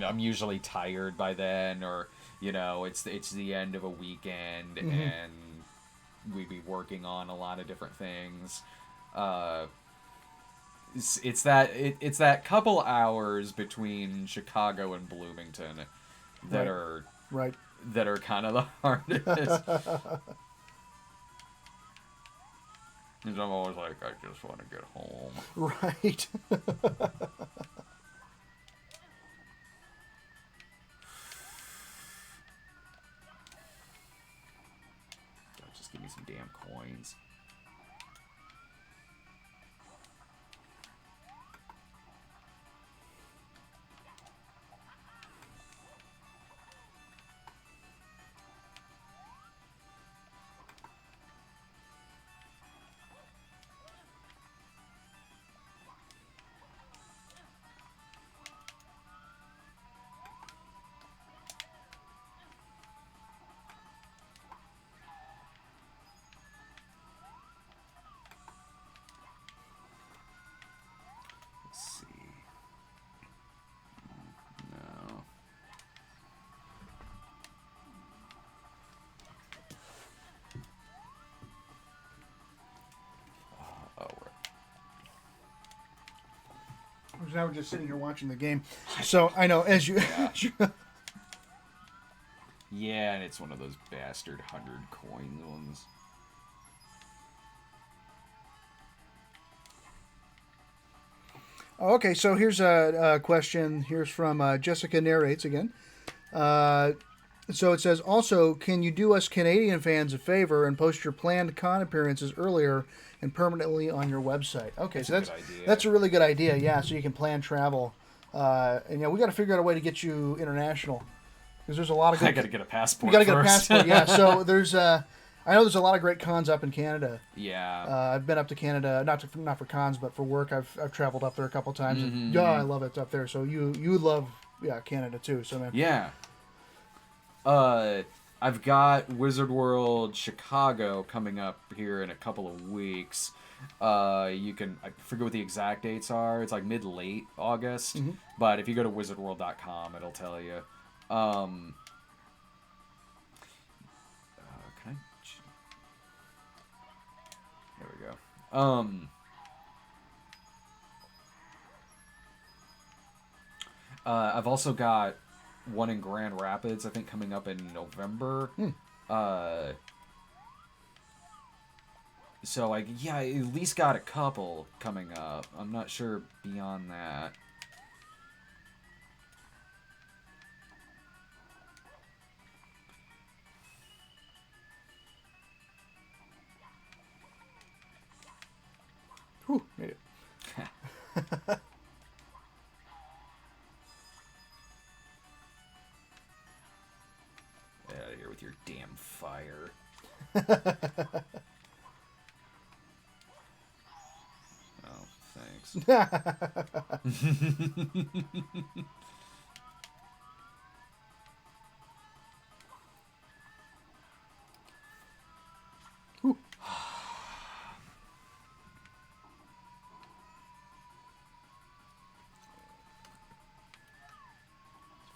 I'm usually tired by then, or it's the end of a weekend, and we'd be working on a lot of different things. It's that couple hours between Chicago and Bloomington that right. are kind of the hardest. And I'm always like, I just want to get home. Right. Just give me some damn coins. Let's see. No. Oh, right. Now we're just sitting here watching the game. So I know as you. Yeah, and it's one of those bastard 100 coin ones. Okay, so here's a question. Here's from Jessica Narrates again. So it says, also, can you do us Canadian fans a favor and post your planned con appearances earlier and permanently on your website? Okay, That's so a good idea. that's a really good idea, yeah, so you can plan travel. And we got to figure out a way to get you international. Because there's a lot of good... I gotta get a passport. You got to get a first. passport, yeah. So there's... I know there's a lot of great cons up in Canada. Yeah. I've been up to Canada, not for cons, but for work. I've traveled up there a couple times. And, Mm-hmm. I love it up there. So you love Canada too. So man. Yeah. I've got Wizard World Chicago coming up here in a couple of weeks. I forget what the exact dates are. It's like mid-late August. Mm-hmm. But if you go to wizardworld.com, it'll tell you. Can I? There we go. I've also got one in Grand Rapids, I think, coming up in November. So I at least got a couple coming up. I'm not sure beyond that. Whew, made it. Get out of here with your damn fire. Oh, thanks. Whew.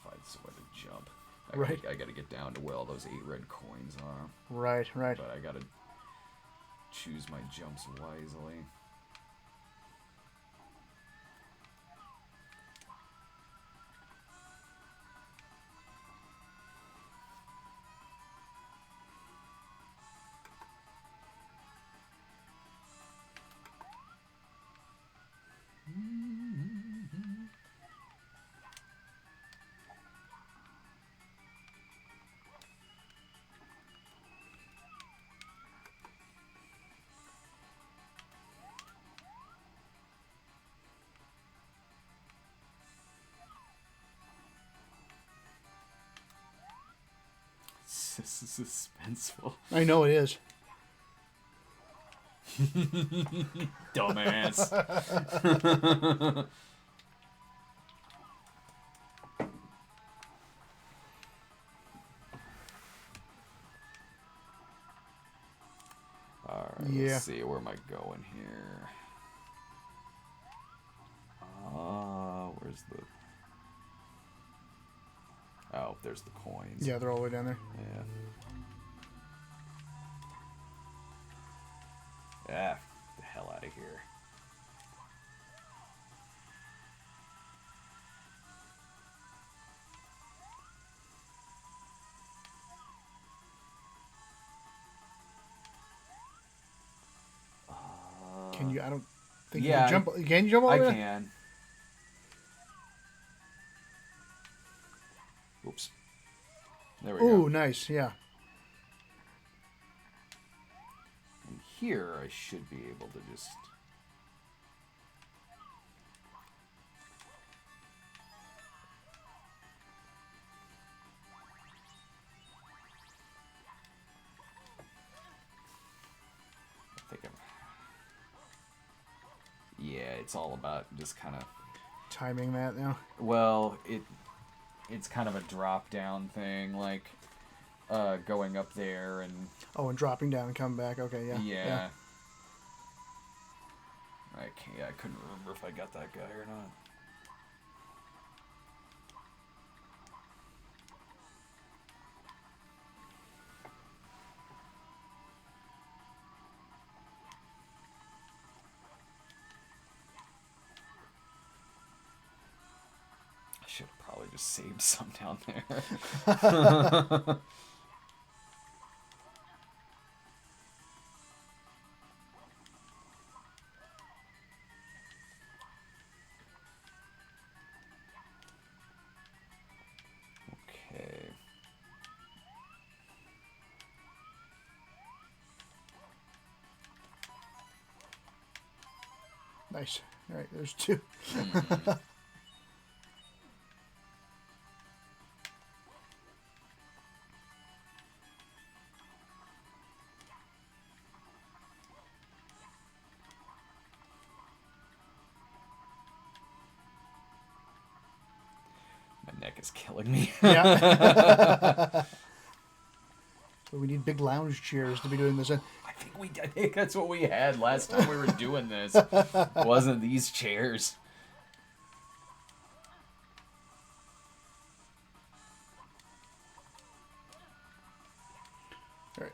Find somewhere to jump. Right. I gotta get down to where all those 8 red coins are. Right. But I gotta choose my jumps wisely. This is suspenseful. I know it is. Dumbass. Alright, Yeah. let's see. Where am I going here? Where's the... Oh, there's the coins. Yeah, they're all the way down there. Yeah. Ah, the hell out of here. Can you? I don't think yeah, you can jump. Can you jump over I there? can. Oops. There we Ooh, go. nice. Yeah. And here I should be able to just... I think I'm... Yeah, it's all about just kind of... Timing that now. Well, it's kind of a drop-down thing, like going up there and... Oh, and dropping down and coming back. Okay, yeah. Yeah. I couldn't remember if I got that guy or not. I should have probably just saved some down there. Okay. Nice. All right, there's 2. My neck is killing me. Yeah. So we need big lounge chairs to be doing this in. I think that's what we had last time we were doing this. Wasn't these chairs? All right.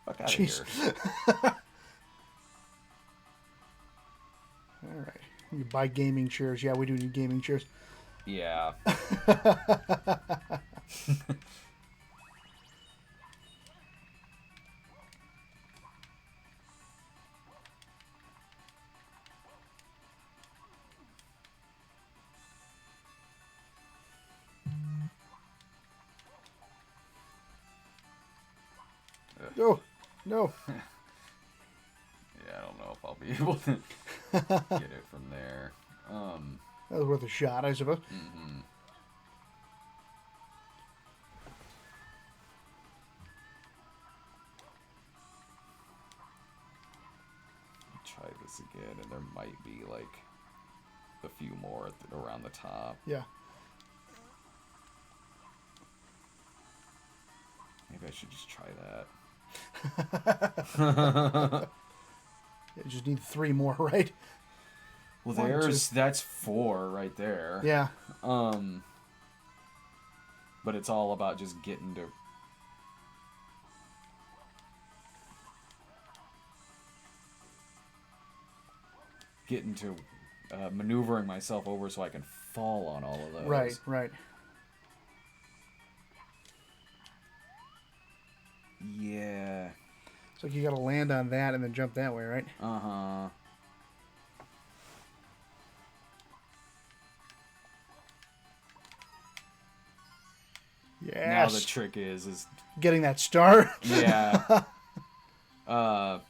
Fuck out of Jeez. here. You buy gaming chairs. Yeah, we do need gaming chairs. Yeah. No, no. Yeah, I don't know if I'll be able to get it from there. That was worth a shot, I suppose. Mm-hmm. Try this again, and there might be like a few more around the top. Yeah. Maybe I should just try that. You just need 3 more, right? Well, 1, 2. that's 4 right there. Yeah. But it's all about just getting to maneuvering myself over so I can fall on all of those. Right, right. Yeah. It's like you got to land on that and then jump that way, right? Uh-huh. Yes. Now the trick is getting that star. yeah. I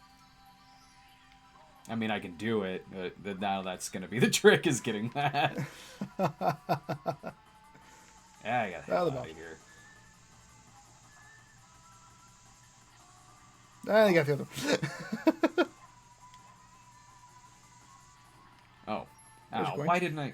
mean, I can do it. Now that's gonna be the trick, is getting that. Yeah, I gotta Out get of out of here. I think I feel them. Oh. There's Ow, going. why didn't I...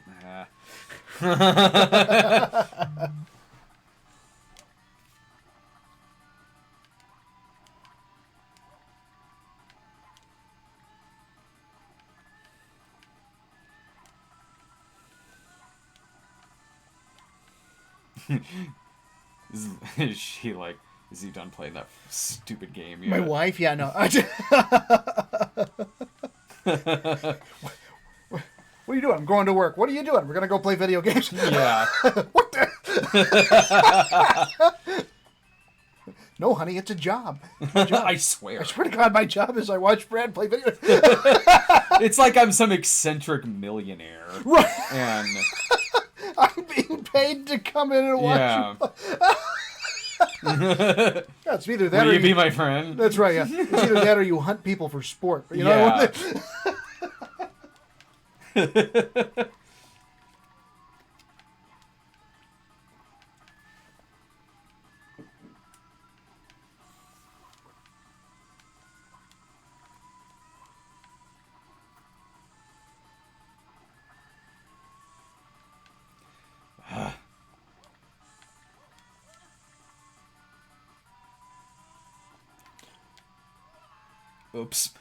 Is she like... Is he done playing that stupid game yet? My wife? Yeah, no. What are you doing? I'm going to work. What are you doing? We're going to go play video games. Yeah. What the? No, honey, it's a job. I swear. I swear to God, my job is I watch Brad play video games. It's like I'm some eccentric millionaire. Right. And... I'm being paid to come in and watch Yeah. you. Yeah, it's either that Will or you be my friend? That's right, yeah. It's either that or you hunt people for sport. You know Yeah. Oops.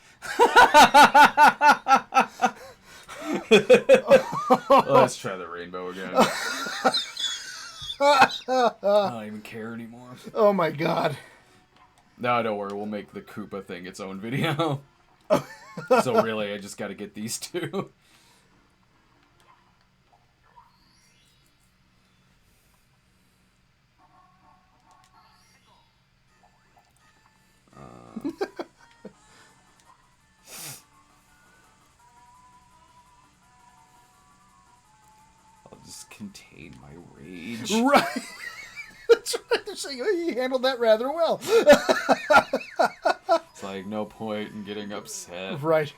Let's try the rainbow again. I don't even care anymore. Oh my God. No, don't worry. We'll make the Koopa thing its own video. So really, I just got to get these two. I'll just contain my rage. Right. That's right. They're saying, oh, you handled that rather well. It's like no point in getting upset. Right.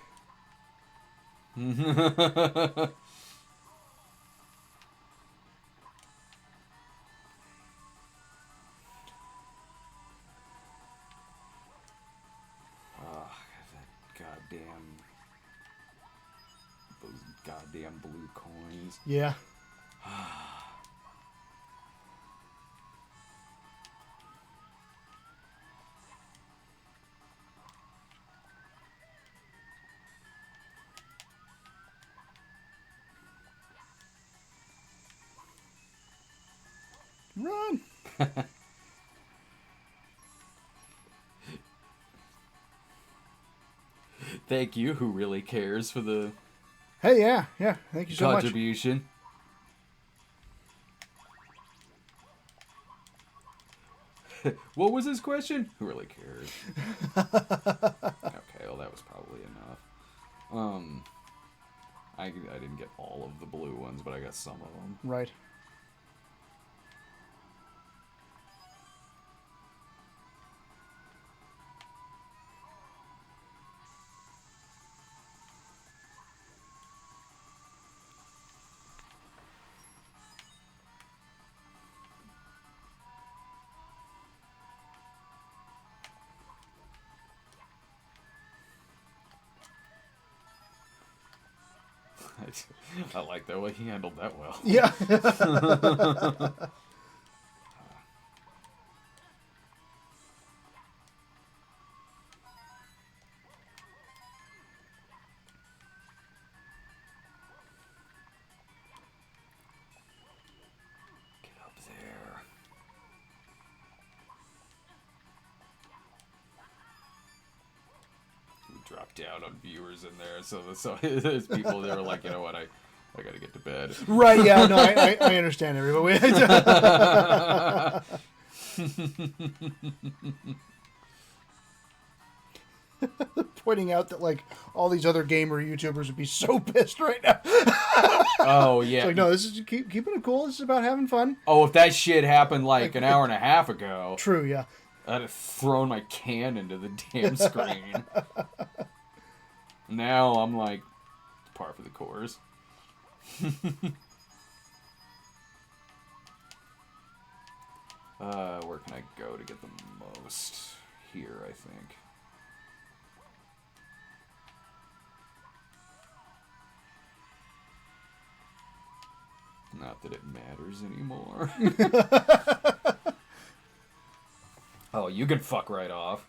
Those goddamn blue coins. Yeah. Run. Thank you, who really cares for the Hey, yeah. Thank you so much. Contribution. What was his question? Who really cares? Okay, well that was probably enough. I didn't get all of the blue ones, but I got some of them. Right. I like that way he handled that well. Yeah. Get up there. We dropped down on viewers in there, so there's people that are like, you know what, I gotta get to bed. Right, yeah, no, I understand everybody. Pointing out that, like, all these other gamer YouTubers would be so pissed right now. Oh, yeah. It's like, no, this is keeping it cool. This is about having fun. Oh, if that shit happened like an hour and a half ago, True, yeah. I'd have thrown my can into the damn screen. Now I'm like, par for the course. Where can I go to get the most? Here, I think. Not that it matters anymore. Oh, you can fuck right off.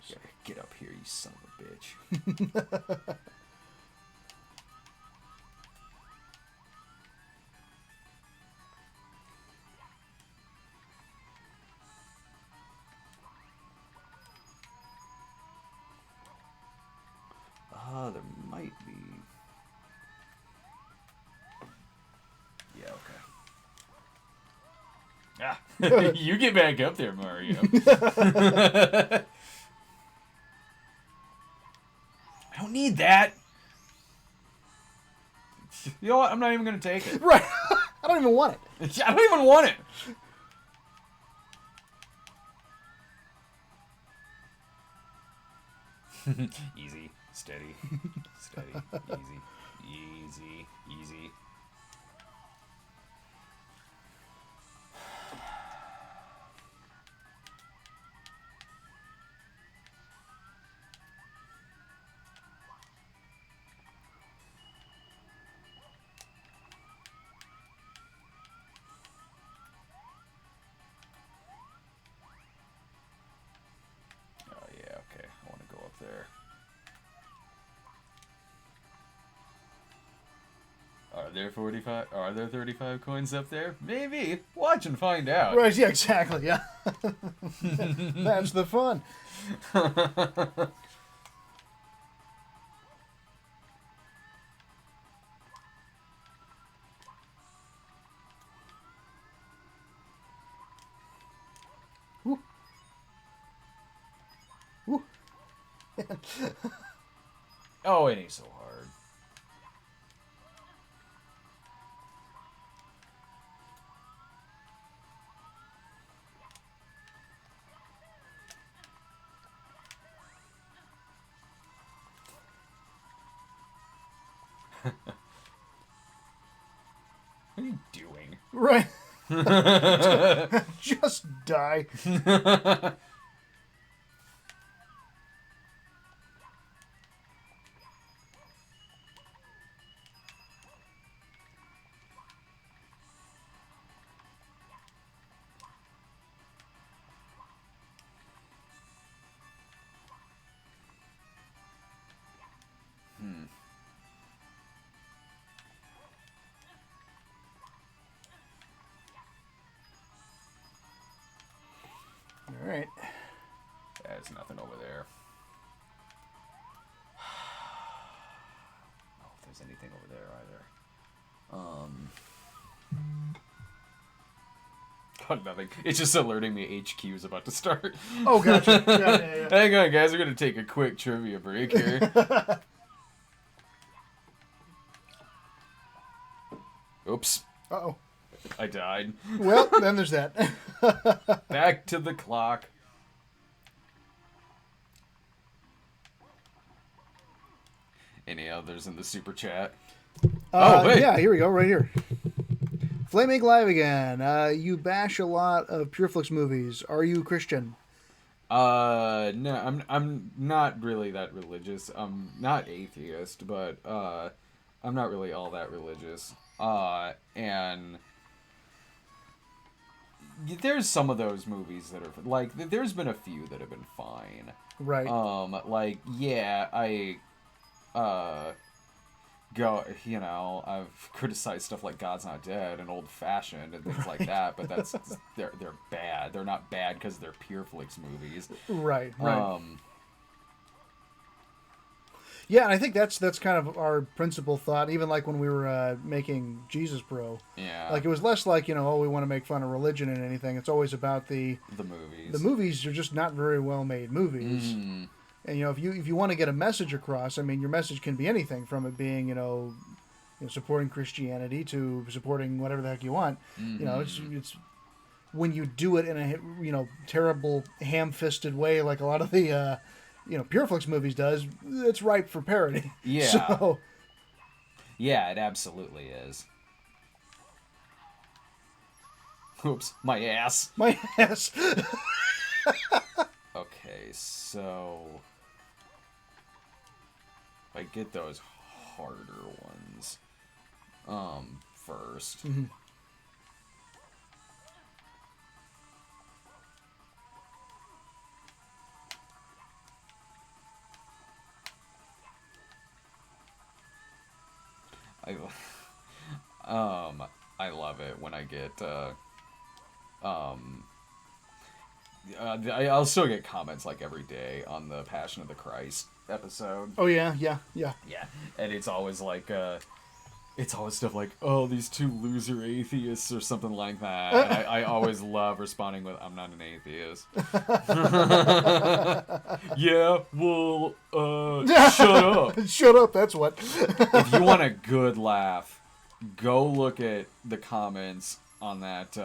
Yeah, get up here, you son of a bitch. There might be. Yeah, okay. Ah, you get back up there, Mario. I don't need that. You know what? I'm not even gonna take it. Right. I don't even want it. I don't even want it. Easy, steady, steady, easy, easy. Oh yeah, okay. I want to go up there. Are there 45? Are there 35 coins up there? Maybe. Watch and find out. Right, yeah, exactly, yeah. That's the fun. Woo. Woo. Oh, it ain't so hard. What are you doing? Right. Just die. right. There's nothing over there. I don't know if there's anything over there either. Oh, nothing. It's just alerting me HQ is about to start. Oh, gotcha. Yeah. Hang on, guys. We're going to take a quick trivia break here. Oops. Uh-oh. I died. Well, then there's that. Back to the clock. Any others in the super chat? Wait. Yeah, here we go, right here. Flaming Live again. You bash a lot of PureFlix movies. Are you Christian? No, I'm not really that religious. I'm not atheist, but I'm not really all that religious. And there's some of those movies that are like there's been a few that have been fine. Right. Like yeah, I've criticized stuff like God's Not Dead and Old Fashioned and things like that, but that's they're bad. They're not bad because they're PureFlix movies. Right. Yeah, and I think that's kind of our principal thought. Even like when we were making Jesus Bro. Yeah. Like it was less like we want to make fun of religion and anything. It's always about the movies. The movies are just not very well made movies. Mm. And if you want to get a message across, I mean, your message can be anything from it being supporting Christianity to supporting whatever the heck you want. Mm-hmm. It's when you do it in a terrible ham-fisted way like a lot of the PureFlix movies does, it's ripe for parody. Yeah. So, yeah, it absolutely is. Oops, my ass. My ass. Okay, so if I get those harder ones first. Mm-hmm. I love it when I get I'll still get comments like every day on the Passion of the Christ episode. Oh yeah. And it's always like it's always stuff like, oh, these two loser atheists or something like that. And I always love responding with, I'm not an atheist. Yeah, well, shut up. Shut up, that's what. If you want a good laugh, go look at the comments on that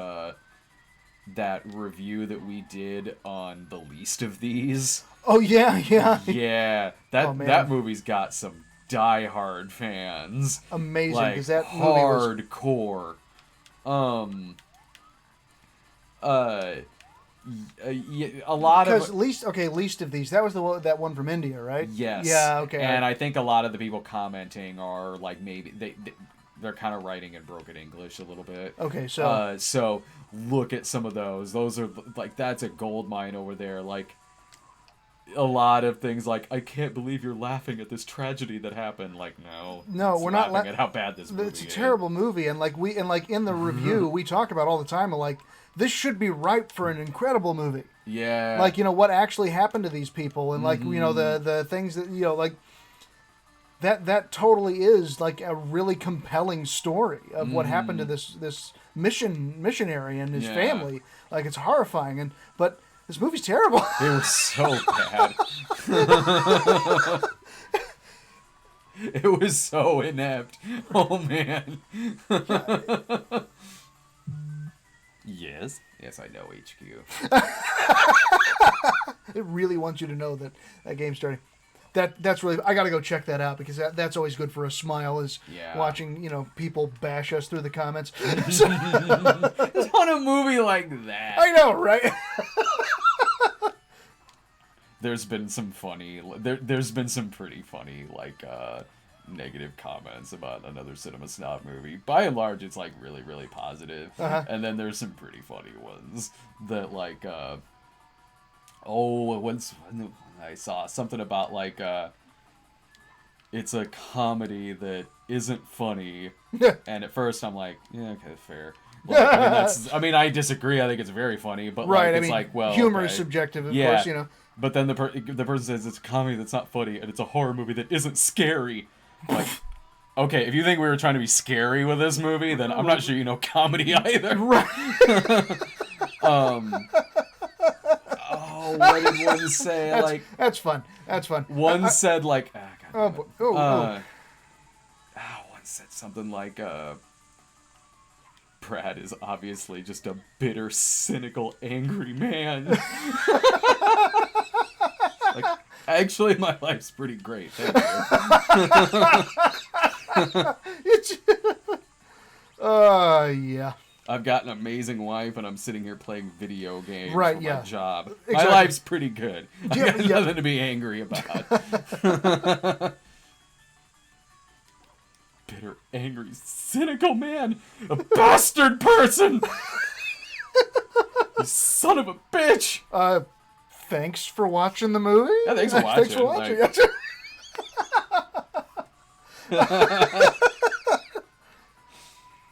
review that we did on The Least of These. Oh, yeah. Yeah, that movie's got some die-hard fans. Amazing, like, because that hardcore. A lot of... Least of These, that was that one from India, right? Yes. Yeah, okay. And I think a lot of the people commenting are, like, maybe... They're kind of writing in broken English a little bit. Okay, so... So, look at some of those. Those are, like, that's a gold mine over there. Like, a lot of things like, I can't believe you're laughing at this tragedy that happened. Like, no, we're not laughing at how bad this movie is. It's a terrible movie, and in the review we talk about all the time, like, this should be ripe for an incredible movie. Yeah. Like, what actually happened to these people, and like, the things that, like, that totally is like a really compelling story of what happened to this missionary and his family. Like, it's horrifying, but this movie's terrible. It was so bad. It was so inept. Oh, man. Yes, I know HQ. It really wants you to know that game's starting. That's really, I gotta go check that out, because that's always good for a smile, is watching people bash us through the comments. It's on a movie like that. I know, right? There's been some funny, there's been some pretty funny, like, negative comments about another Cinema Snob movie. By and large, it's, like, really, really positive. Uh-huh. And then there's some pretty funny ones that, like, once I saw something about, like, it's a comedy that isn't funny. And at first I'm like, yeah, okay, fair. Like, I mean, I disagree. I think it's very funny, but Right. like, I it's mean, like, well, humor okay. is subjective, of Yeah. course. You know. But then the person says it's a comedy that's not funny, and it's a horror movie that isn't scary. Like, okay, if you think we were trying to be scary with this movie, then I'm not sure you know comedy either. Right. Oh, what did one say? That's fun. That's fun. One said like, God damn it. One said something like, Brad is obviously just a bitter, cynical, angry man. Like, actually, my life's pretty great. Thank you. Yeah. I've got an amazing wife, and I'm sitting here playing video games Right, for yeah. my job. Exactly. My life's pretty good. I Yeah, got nothing to be angry about. Bitter, angry, cynical man. A bastard person! You son of a bitch! Thanks for watching the movie. Yeah, thanks for watching. Thanks for watching.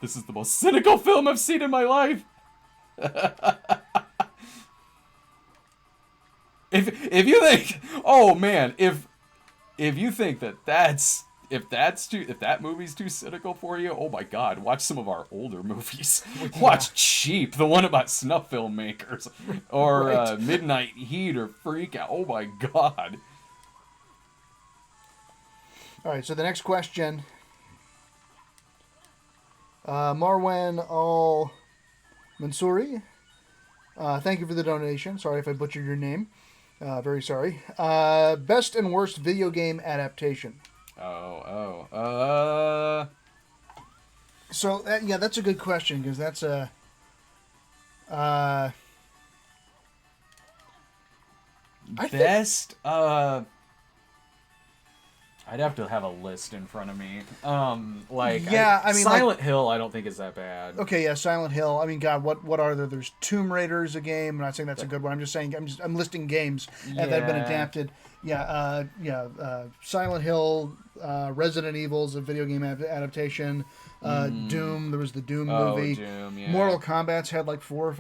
This is the most cynical film I've seen in my life. If you think, oh man, if you think if that movie's too cynical for you, oh my god, watch some of our older movies. Yeah. Watch Cheap, the one about snuff filmmakers, or Right. Midnight Heat, or Freak Out. Oh my god. All right. So the next question. Marwan Al Mansouri. Thank you for the donation. Sorry if I butchered your name. Very sorry. Best and worst video game adaptation. So yeah, that's a good question because that's a. Best. I'd have to have a list in front of me. Silent Hill, I don't think is that bad. Okay, yeah, Silent Hill. I mean, God, what are there? There's Tomb Raider is a game. I'm not saying that's a good one. I'm just saying I'm listing games that have been adapted. Yeah, Silent Hill, Resident Evil's a video game adaptation. Doom, there was the Doom movie. Doom, yeah. Mortal Kombat's had like 4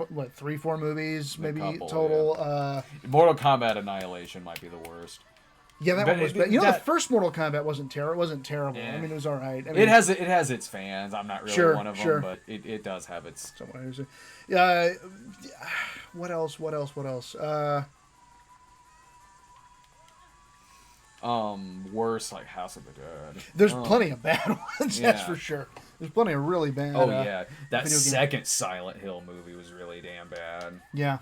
movies, maybe total. Yeah. Mortal Kombat Annihilation might be the worst. Yeah, that one was bad. The first Mortal Kombat wasn't terrible. It wasn't terrible. Yeah. I mean, it was all right. I mean, it has its fans. I'm not really one of them, but it does have its. What else? Worse, like House of the Dead. There's plenty of bad ones. That's for sure. There's plenty of really bad. Oh yeah, that second Silent Hill movie was really damn bad. Yeah.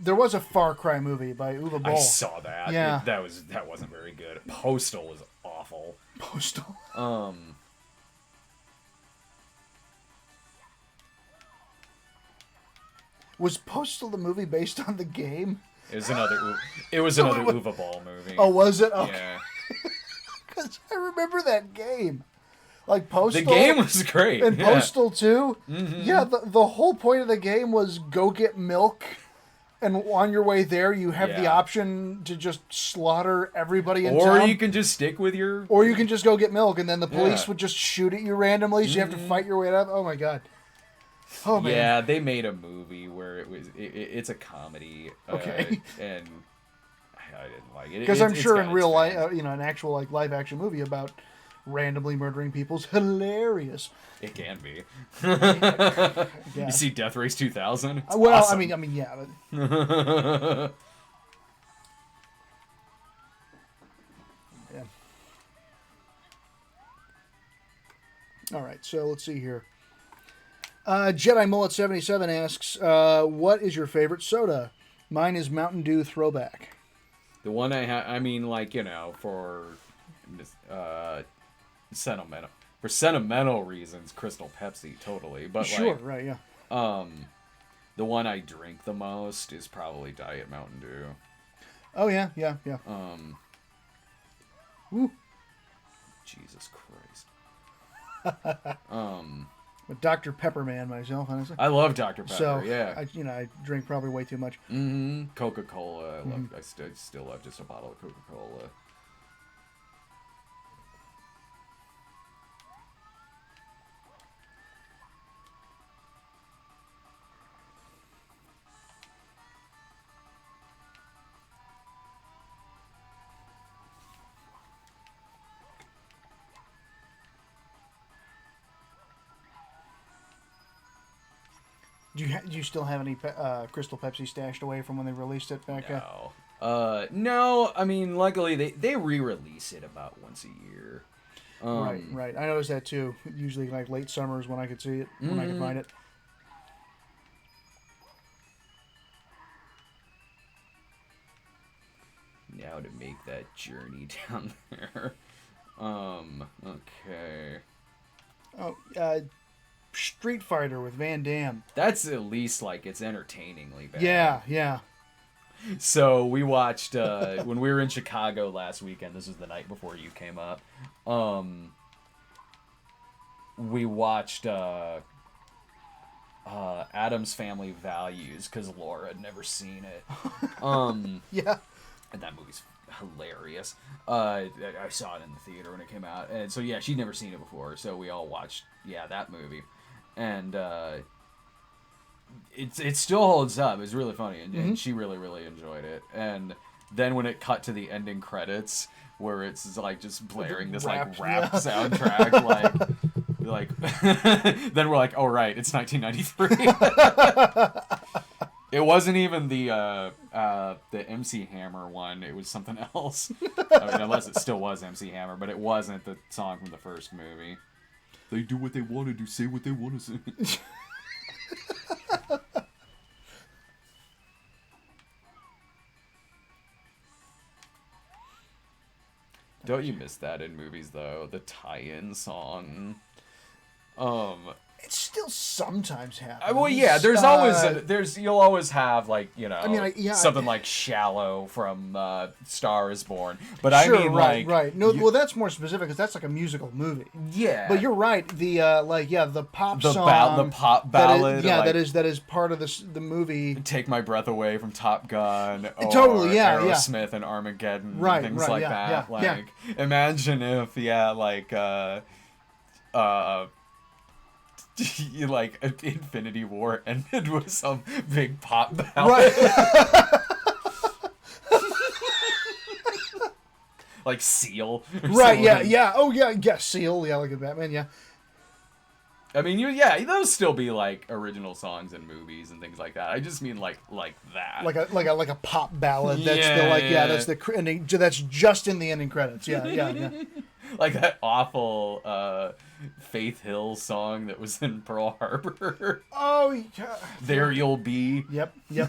There was a Far Cry movie by Uwe Boll. I saw that. Yeah. That wasn't very good. Postal was awful. Postal. Was Postal the movie based on the game? It was another Uwe Boll movie. Oh, was it? Okay. Yeah. Because I remember that game. Like Postal. The game was great. And yeah. Postal too. Mm-hmm. Yeah, the whole point of the game was go get milk. And on your way there, you have the option to just slaughter everybody in town. Or you can just stick with your... Or you can just go get milk, and then the police would just shoot at you randomly, so you have to fight your way up. Oh, my God. Oh, man. Yeah, they made a movie where it's a comedy. Okay. And I didn't like it. Because I'm sure in real life, an actual live action movie about randomly murdering people's hilarious. It can be. Yeah. You see Death Race 2000? It's well, awesome. I mean, yeah. But... yeah. All right, so let's see here. Jedi Mullet 77 asks, "What is your favorite soda?" Mine is Mountain Dew Throwback. The one for sentimental reasons, Crystal Pepsi, totally. But sure, right, yeah. The one I drink the most is probably Diet Mountain Dew. Oh yeah. Woo. Jesus Christ. A Dr. Pepper man myself, honestly. I love Dr. Pepper. So yeah. I drink probably way too much. Coca-Cola. I still love just a bottle of Coca-Cola. Do you still have any Crystal Pepsi stashed away from when they released it back? No. No, I mean, luckily they re-release it about once a year. Right. I noticed that too. Usually like late summers when I could see it, when I could find it. Now to make that journey down there. Okay. Oh, Street Fighter with Van Damme. That's at least like it's entertainingly bad. Yeah. So we watched when we were in Chicago last weekend. This was the night before you came up. We watched Addams Family Values because Laura had never seen it. Yeah. And that movie's hilarious. I saw it in the theater when it came out, and so yeah, she'd never seen it before. So we all watched that movie, and it still holds up. It's really funny, and she really enjoyed it. And then when it cut to the ending credits, where it's like just blaring this rap soundtrack, like then we're like, oh right, it's 1993. It wasn't even the MC Hammer one. It was something else. I mean, unless it still was MC Hammer, but it wasn't the song from the first movie. They do what they want to do, say what they want to say. Don't you miss that in movies though? The tie-in song. It still sometimes happens. Well, yeah. There's always you'll always have like I mean, something like "Shallow" from Star Is Born, but sure, I mean right. No, well, that's more specific because that's like a musical movie. Yeah, but you're right. The the pop song, the pop ballad. That is part of the movie. Take My Breath Away from Top Gun. Or totally, Aerosmith and Armageddon, and things like that. Imagine if like Infinity War ended with some big pop ballad. Right. Like Seal. Right, yeah. Oh, yeah, Seal. Yeah, like a Batman, yeah. I mean, those still be like original songs in movies and things like that. I just mean like that. Like a pop ballad. That's that's the ending. That's just in the ending credits. Yeah. Like that awful Faith Hill song that was in Pearl Harbor. Oh, yeah. There You'll Be. Yep. Yeah,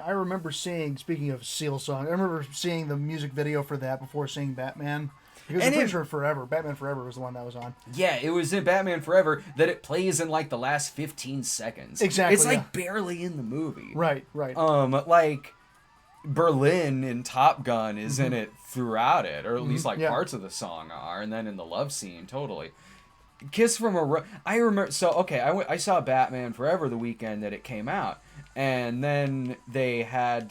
I remember speaking of Seal song, I remember seeing the music video for that before seeing Batman. Because I'm pretty sure Batman Forever was the one that was on. Yeah, it was in Batman Forever that it plays in like the last 15 seconds. Exactly. It's like barely in the movie. Right. Like Berlin in Top Gun is in it throughout it, or at least like parts of the song are, and then in the love scene, totally. Kiss from a I remember. So okay, I saw Batman Forever the weekend that it came out, and then they had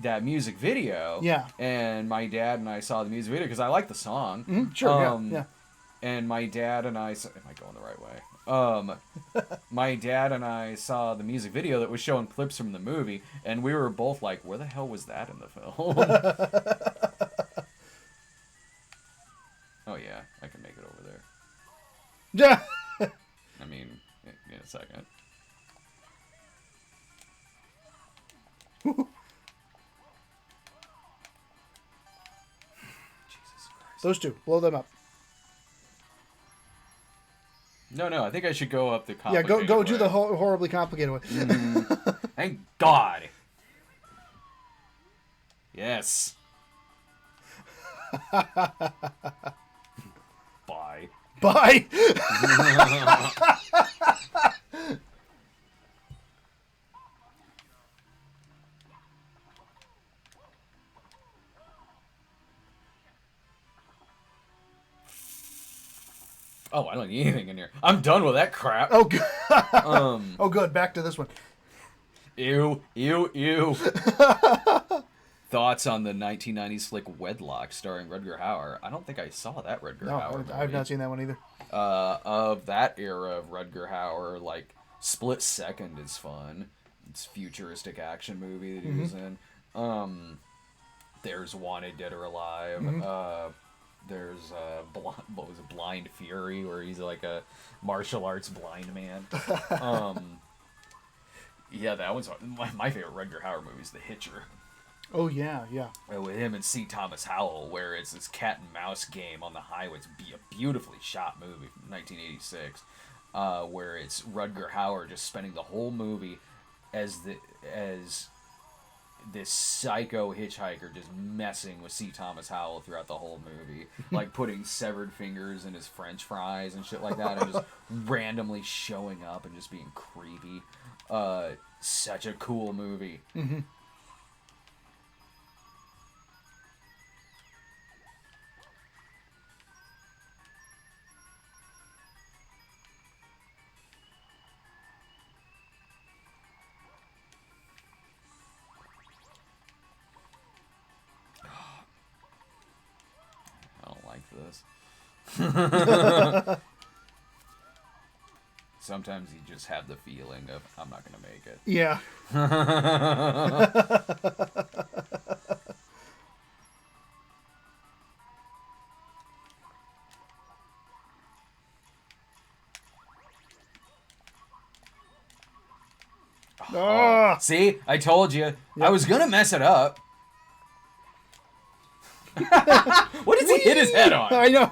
that music video. Yeah. And my dad and I saw the music video because I like the song. Mm-hmm. Sure. Yeah. And my dad and I am I going the right way? My dad and I saw the music video that was showing clips from the movie, and we were both like, "Where the hell was that in the film?" Oh yeah, I can make it over there. Yeah. I mean, in a second. Jesus Christ. Those two, blow them up. No, I think I should go up the complicated Yeah, go do the horribly complicated one. Mm-hmm. Thank God. Yes. Bye. Bye. Oh, I don't need anything in here. I'm done with that crap. Oh, good. Oh, good. Back to this one. Ew. thoughts on the 1990s flick Wedlock starring Rutger Hauer? I don't think I saw that Rutger Hauer movie. I've not seen that one either. Of that era of Rutger Hauer, like Split Second is fun. It's a futuristic action movie that he was in. There's Wanted Dead or Alive. There's Blind Fury, where he's like a martial arts blind man. Yeah, that one's my favorite Rutger Hauer movie is The Hitcher. Oh yeah. With him and C. Thomas Howell, where it's this cat and mouse game on the highway. It's a beautifully shot movie from 1986, where it's Rutger Hauer just spending the whole movie as this psycho hitchhiker just messing with C. Thomas Howell throughout the whole movie, like putting severed fingers in his French fries and shit like that, and just randomly showing up and just being creepy. Such a cool movie. Mm-hmm. I don't like this. Sometimes you just have the feeling of, I'm not going to make it. Yeah. Oh, see? I told you. Yep. I was going to mess it up. What did he hit his head on? I know.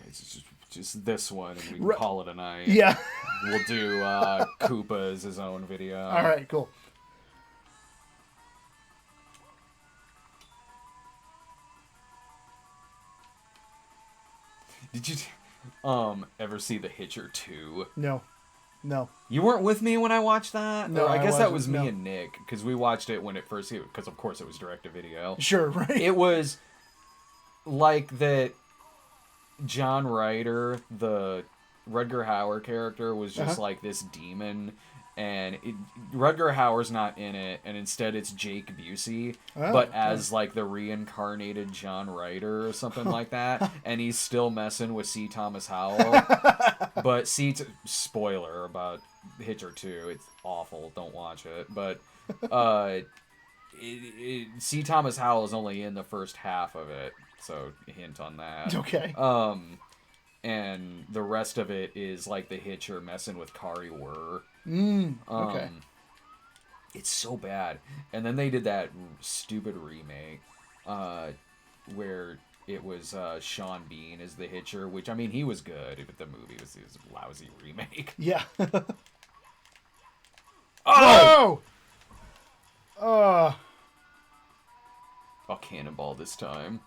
It's just this one, and we can call it a night. Yeah. We'll do Koopa as his own video. All right, cool. Did you ever see The Hitcher 2? No. You weren't with me when I watched that? No, I guess that was me no. and Nick, because we watched it when it first came, because of course it was direct-to-video. Sure, right. It was like that John Ryder, the Rutger Hauer character, was just like this demon, and Rutger Hauer's not in it, and instead it's Jake Busey, but as like the reincarnated John Ryder or something like that, and he's still messing with C. Thomas Howell. But spoiler about Hitcher 2, it's awful, don't watch it, but C. Thomas Howell is only in the first half of it, so hint on that. Okay. And the rest of it is like the Hitcher messing with Kari Wurr. Okay. It's so bad. And then they did that stupid remake, where it was Sean Bean as the Hitcher, which, I mean, he was good, but the movie was a lousy remake. Yeah. Oh! I'll cannonball this time.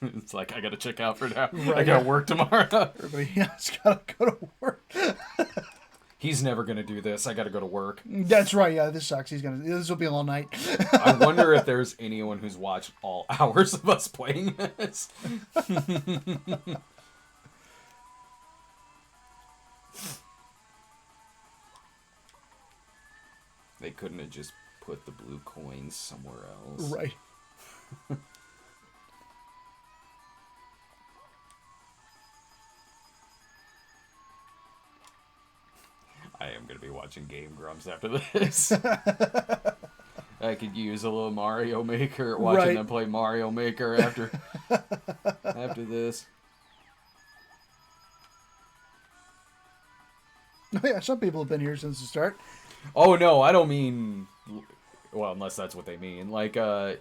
It's like, I gotta check out for now. Right. I gotta work tomorrow. Everybody else gotta go to work. He's never gonna do this. I gotta go to work. That's right. Yeah, this sucks. This will be all night. I wonder if there's anyone who's watched all hours of us playing this. They couldn't have just put the blue coins somewhere else. Right. I am going to be watching Game Grumps after this. I could use a little Mario Maker, watching them play Mario Maker after this. Oh yeah, some people have been here since the start. Oh no, I don't mean, well, unless that's what they mean. Like, I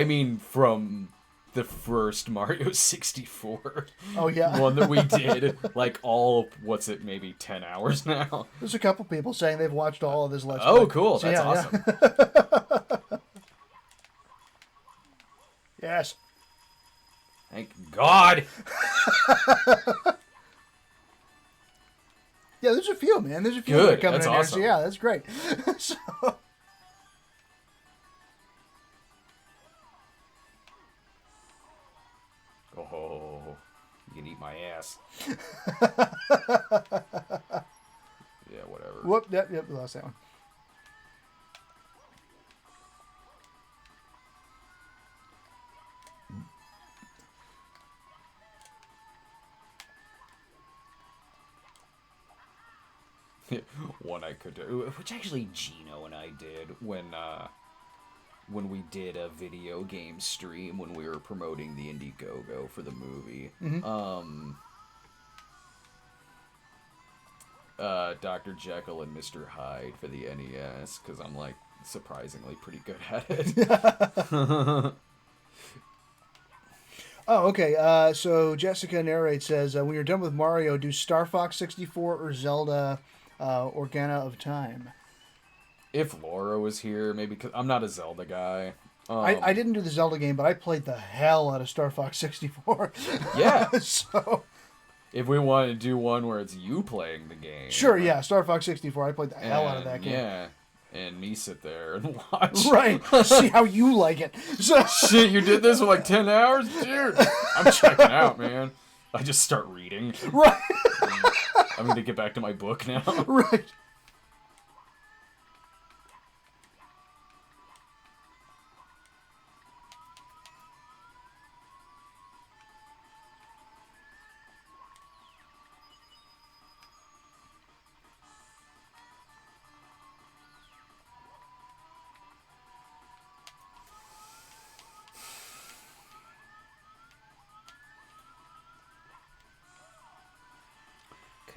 mean from the first Mario 64. Oh yeah. One that we did, like what's it, maybe 10 hours now? There's a couple people saying they've watched all of this Let's Play. Oh, cool. So that's awesome. Yeah. Yes. Thank God. Yeah, there's a few, man. There's a few Good. coming That's in awesome. here. So yeah, that's great. So... eat my ass. Yeah, whatever. Whoop, yep, we lost that one. One I could do, which actually Gino and I did when we did a video game stream when we were promoting the Indiegogo for the movie. Mm-hmm. Dr. Jekyll and Mr. Hyde for the NES, because I'm like surprisingly pretty good at it. Oh, okay. So Jessica narrates, says, when you're done with Mario, do Star Fox 64 or Zelda Organa of Time? If Laura was here, maybe, because I'm not a Zelda guy. I didn't do the Zelda game, but I played the hell out of Star Fox 64. Yeah. So... If we want to do one where it's you playing the game. Sure, yeah. Star Fox 64, I played the hell out of that game. Yeah. And me sit there and watch. Right. See how you like it. So... Shit, you did this in like 10 hours? Dude, I'm checking out, man. I just start reading. Right. I'm going to get back to my book now. Right.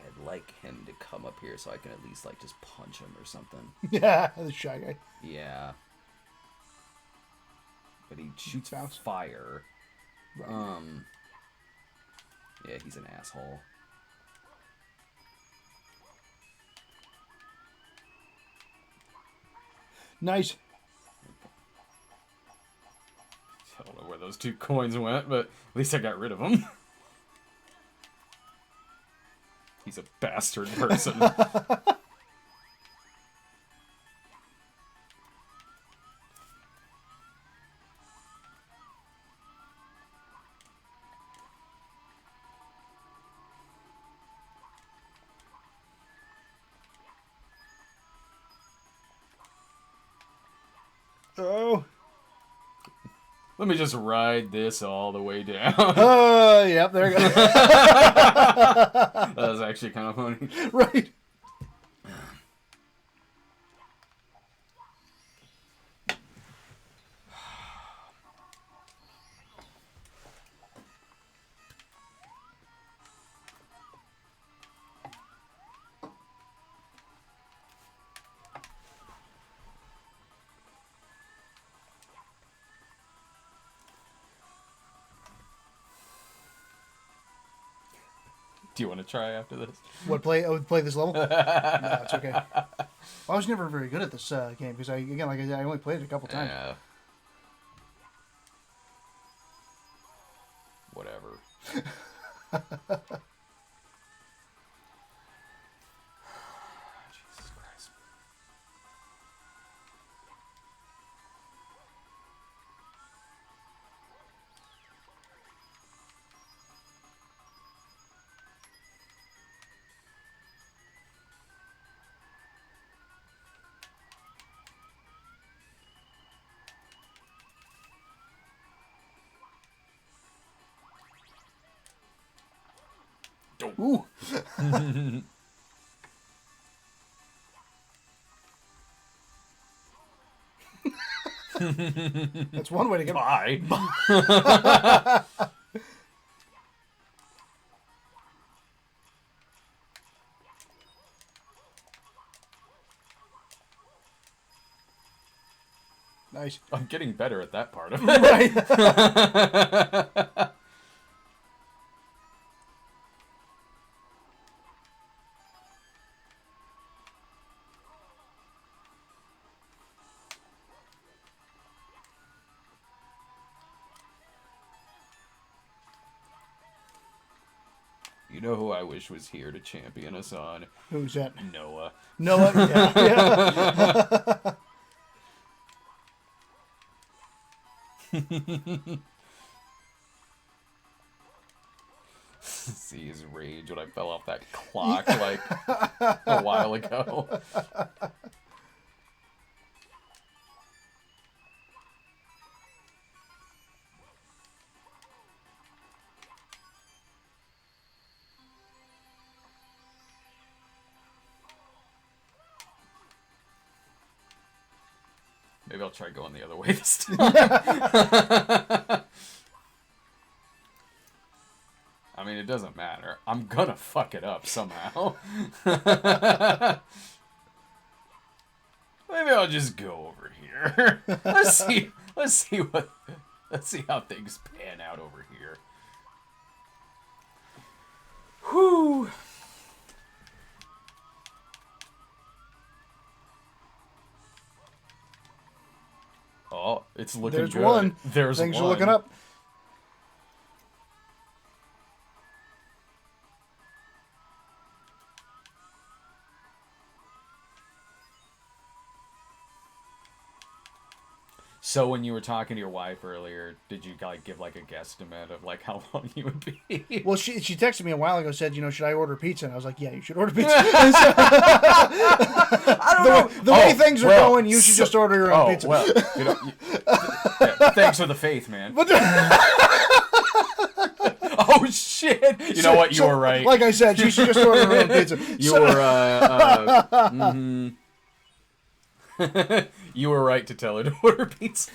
I'd like him to come up here so I can at least like just punch him or something. Yeah, the shy guy. Yeah. But he shoots Bounce. fire. Right. Yeah, he's an asshole. Nice. I don't know where those 2 coins went, but at least I got rid of them. He's a bastard person. Oh. Let me just ride this all the way down. Oh, yep, there you go. That was actually kind of funny. Right. Do you want to try after this? What, play this level? No, it's okay. I was never very good at this game because like I said, I only played it a couple times. Yeah. Whatever. Jesus Christ. Ooh. That's one way to get Bye. Nice. I'm getting better at that part of it. Right. You know who I wish was here to champion us on? Who's that? Noah. Noah? Yeah. see his rage when I fell off that clock like a while ago. Maybe I'll try going the other way this time. I mean, it doesn't matter. I'm gonna fuck it up somehow. Maybe I'll just go over here. Let's see how things pan out over here. Whew. Oh, it's looking There's good. one. There's Things one. are looking up. So when you were talking to your wife earlier, did you like give like a guesstimate of like how long you would be? Well, she texted me a while ago, said, should I order pizza? And I was like, yeah, you should order pizza. I don't know. The way things are going, you should just order your own pizza. Well, thanks for the faith, man. Oh shit! You know what? You were right. Like I said, she should just order her own pizza. You were right to tell her to order pizza.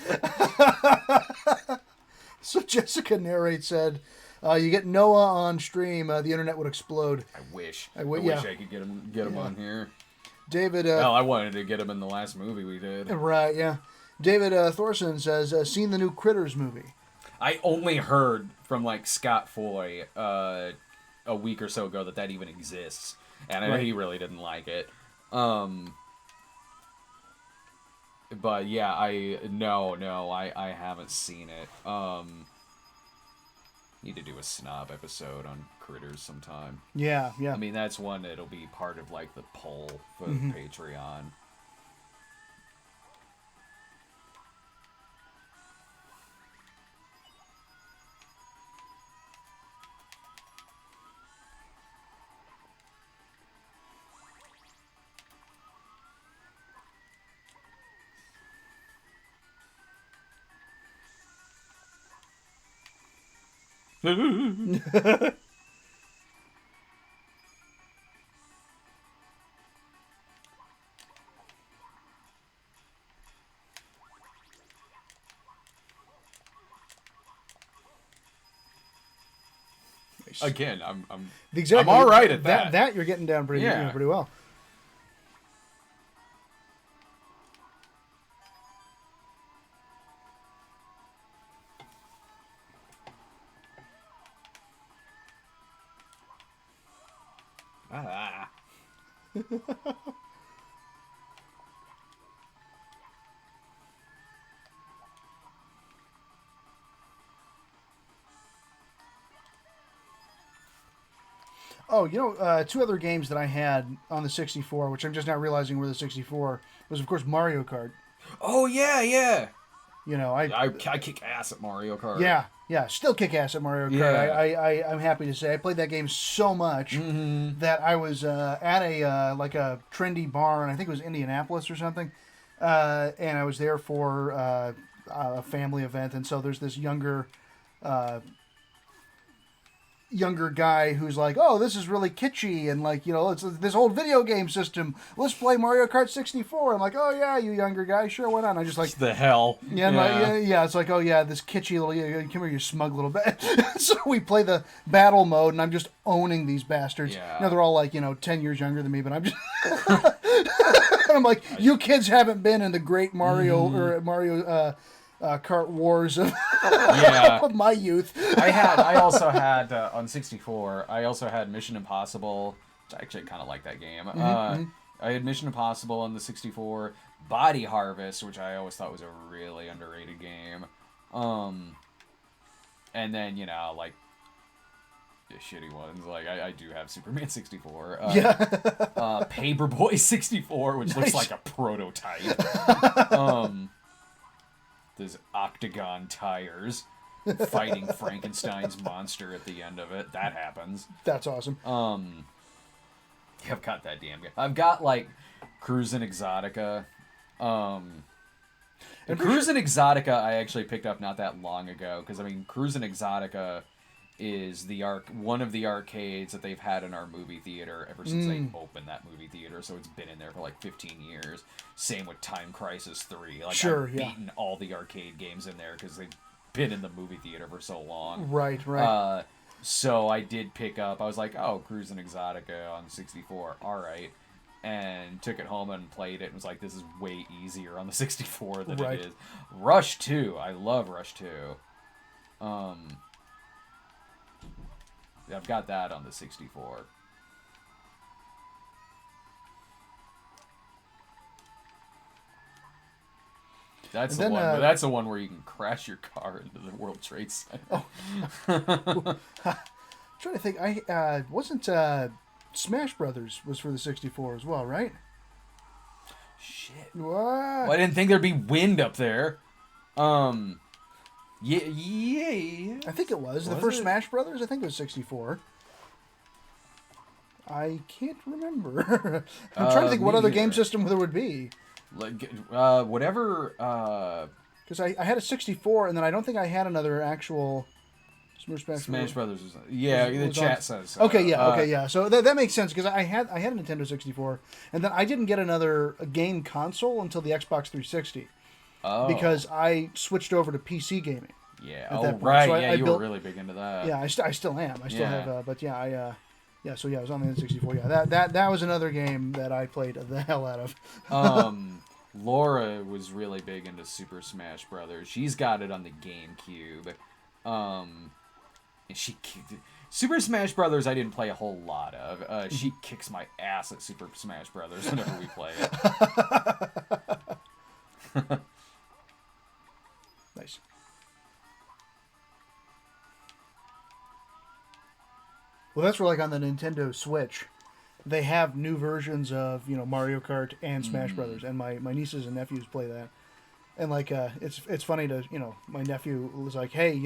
So Jessica Narrate said, you get Noah on stream, the internet would explode. I wish I yeah. could get him on here. David... Hell, I wanted to get him in the last movie we did. Right, yeah. David Thorson says, seen the new Critters movie. I only heard from like Scott Foy a week or so ago that even exists, and I know he really didn't like it. But yeah, I haven't seen it. Need to do a snob episode on Critters sometime. Yeah. I mean, that's one that'll be part of like the poll for Patreon. Again, I'm all right at that. That you're getting down pretty well. Oh, two other games that I had on the 64, which I'm just now realizing were the 64, was, of course, Mario Kart. Oh, yeah. I kick ass at Mario Kart. Yeah, still kick ass at Mario Kart. Yeah. I'm happy to say I played that game so much that I was at a trendy bar, and I think it was Indianapolis or something, and I was there for a family event, and so there's this younger guy who's like, oh, this is really kitschy, and it's this old video game system. Let's play Mario Kart 64. I'm like, oh yeah, you younger guy, sure, why not? And I just like, the hell. Yeah. It's like, oh yeah, this kitschy little, come here, you smug little bit. So we play the battle mode, and I'm just owning these bastards. Yeah. They're all like 10 years younger than me, but I'm just, I'm like, you kids haven't been in the great Mario or Mario Kart wars of, of my youth. I also had on 64. I also had Mission Impossible. Which I actually kind of like that game. I had Mission Impossible on the 64. Body Harvest, which I always thought was a really underrated game. And then like the shitty ones. Like I do have Superman 64. Paperboy 64, which looks like a prototype. There's Octagon Tires. fighting Frankenstein's monster at the end of it. That happens. That's awesome. Yeah, I've got that damn game. I've got like Cruisin' Exotica. The Cruisin' Exotica I actually picked up not that long ago because I mean Cruisin' Exotica is one of the arcades that they've had in our movie theater ever since they opened that movie theater, so it's been in there for like 15 years. Same with Time Crisis 3. Like I've beaten all the arcade games in there because they've been in the movie theater for so long. Right. So I did pick up, I was like, oh, Cruisin' Exotica on 64, alright. And took it home and played it and was like, this is way easier on the 64 than it is. Rush 2, I love Rush 2. I've got that on the 64. That's the one. That's the one where you can crash your car into the World Trade Center. Oh. Trying to think. I wasn't Smash Brothers was for the 64 as well, right? Shit. What? Well, I didn't think there'd be wind up there. Yeah. I think it was. The first Smash Brothers, I think it was 64. I can't remember. I'm trying to think what other game system there would be. Like, whatever. Because I had a 64, and then I don't think I had another actual Smash Brothers. The chat says. Okay, yeah. So that makes sense because I had a Nintendo 64, and then I didn't get another game console until the Xbox 360. Oh. Because I switched over to PC gaming. Yeah. Oh, right. So you were really big into that. Yeah, I still am. I still have. But yeah, So yeah, I was on the N64. Yeah, that was another game that I played the hell out of. Laura was really big into Super Smash Brothers. She's got it on the GameCube. And Super Smash Brothers I didn't play a whole lot of. She kicks my ass at Super Smash Brothers whenever we play it. Nice. Well, that's where, like, on the Nintendo Switch, they have new versions of, Mario Kart and Smash Brothers, and my nieces and nephews play that. And, like, it's funny to, my nephew was like, hey,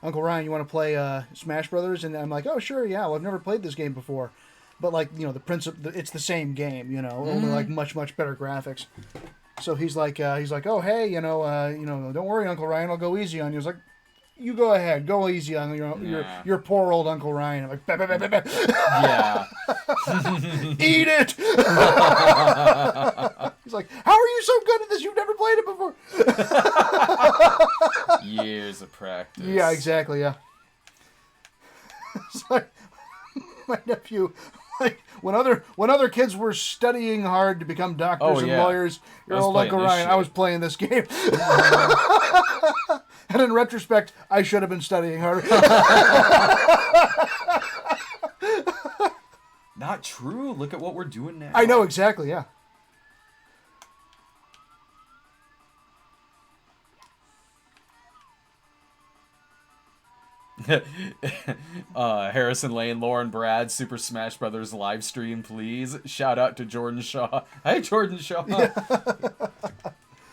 Uncle Ryan, you want to play Smash Brothers? And I'm like, oh, sure, yeah, well, I've never played this game before. But, like, the principle, it's the same game, only, like, much, much better graphics. So he's like, oh, hey, don't worry, Uncle Ryan, I'll go easy on you. I was like, you go ahead, go easy on your poor old Uncle Ryan. I'm like, bah, bah, bah, bah, bah. Yeah. Eat it. He's like, how are you so good at this? You've never played it before. Years of practice. Yeah, exactly. Yeah. It's like my nephew. Like when other kids were studying hard to become doctors and lawyers, your old Uncle Ryan, I was playing this game. And in retrospect, I should have been studying harder. Not true. Look at what we're doing now. I know, exactly, yeah. Harrison Lane, Lauren Brad, Super Smash Brothers live stream, please. Shout out to Jordan Shaw. Hi, Jordan Shaw. Yeah.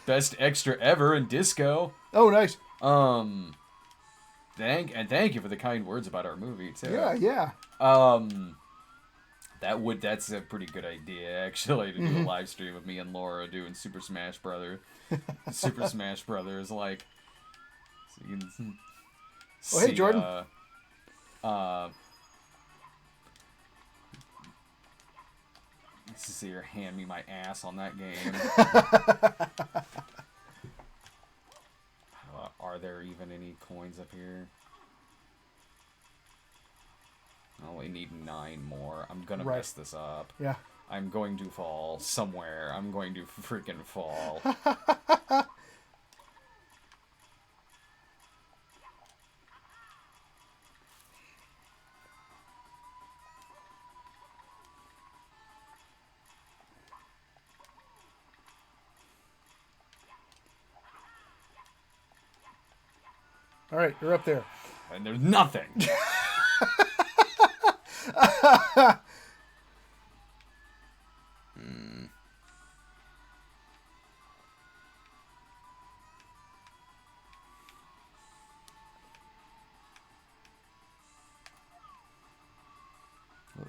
Best extra ever in disco. Oh, nice. Thank you for the kind words about our movie too. Yeah. That's a pretty good idea actually, to do a live stream of me and Laura doing Super Smash Brothers. Super Smash Brothers, like, so you can see, hey Jordan. Let's see her hand me my ass on that game. Are there even any coins up here? I only need 9 more. I'm gonna mess this up. Yeah. I'm going to fall somewhere. I'm going to freaking fall. All right, you're up there. And there's nothing.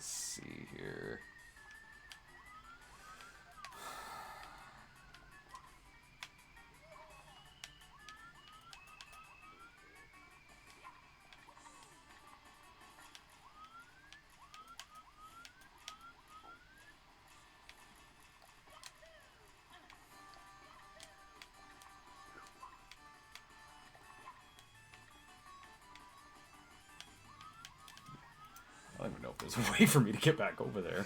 let's see here. I don't even know if there's a way for me to get back over there.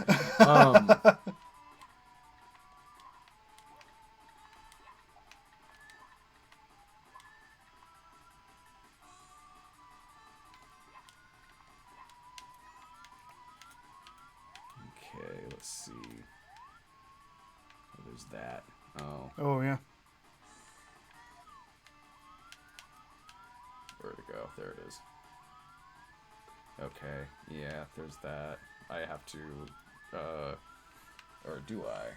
Okay, let's see. Oh, there's that. Oh. Oh, yeah. Where'd it go? There it is. Okay, yeah, there's that. I have to, or do I?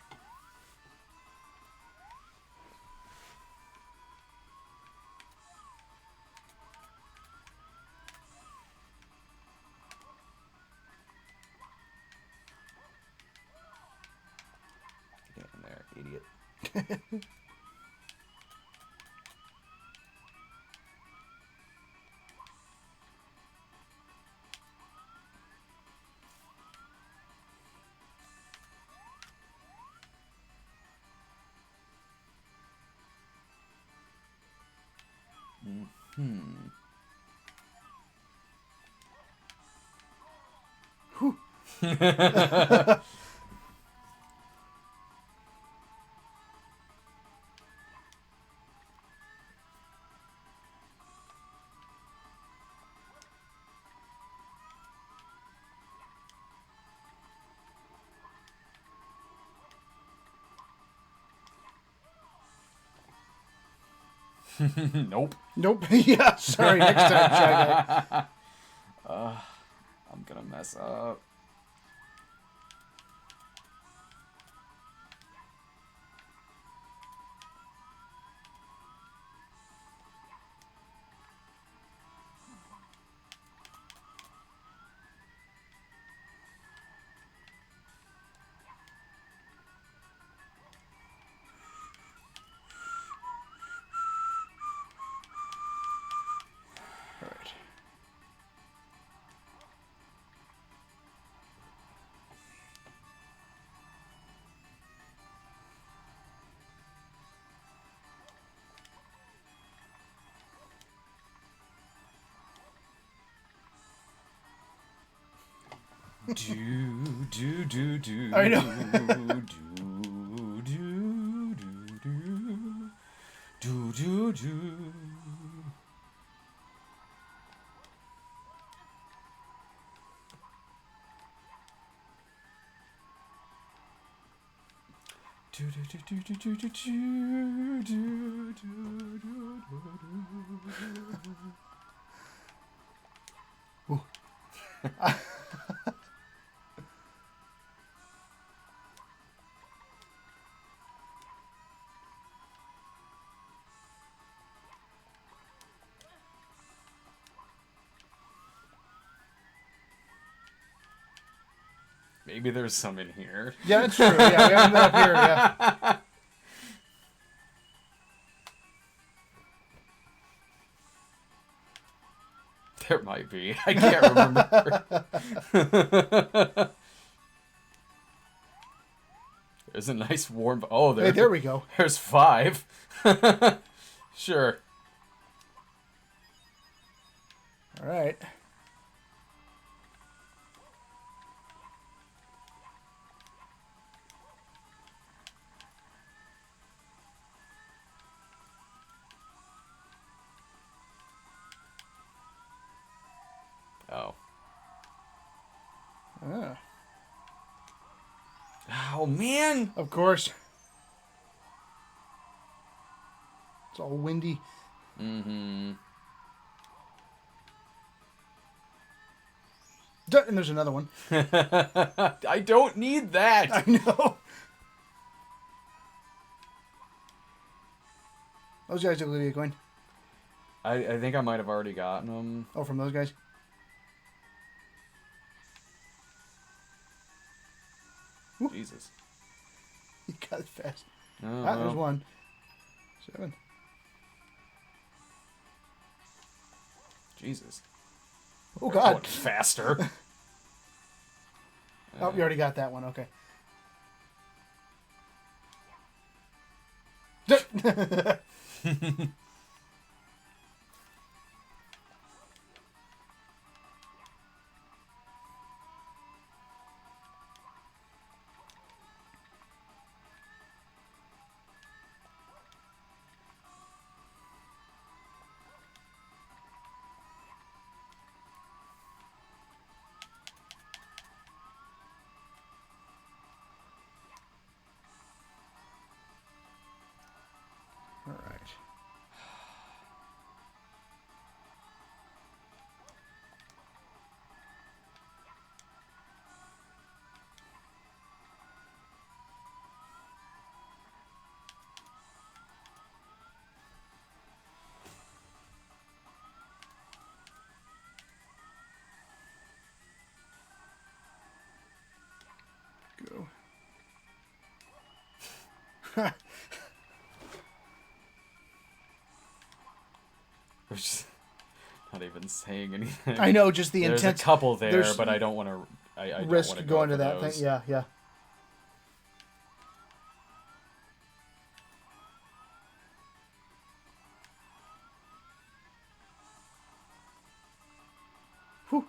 Get in there, idiot. Whew. Nope. Nope. Yeah, sorry. Next time, Shy Guy. I'm gonna mess up. All right. Do. I know. Do. Ooh. Maybe there's some in here. Yeah, that's true. Yeah, we haven't been up here. Yeah. There might be. I can't remember. There's a nice warm... Oh, Hey, there we go. There's 5. Sure. All right. Oh. Ah, Oh, man! of course. It's all windy. Mm-hmm. And there's another one. I don't need that! I know. Those guys are going to be going. I think I might have already gotten them. Oh, from those guys? Jesus. You got it fast. Oh, There's well. 1. 7. Jesus. Oh, We're God. going faster. Oh, you already got that one. Okay. All right. Go. We're just not even saying anything. I know, just the There's intense. a couple there, there's but I don't want to. I don't risk want to going go to for that those. thing. Yeah, yeah. Whew.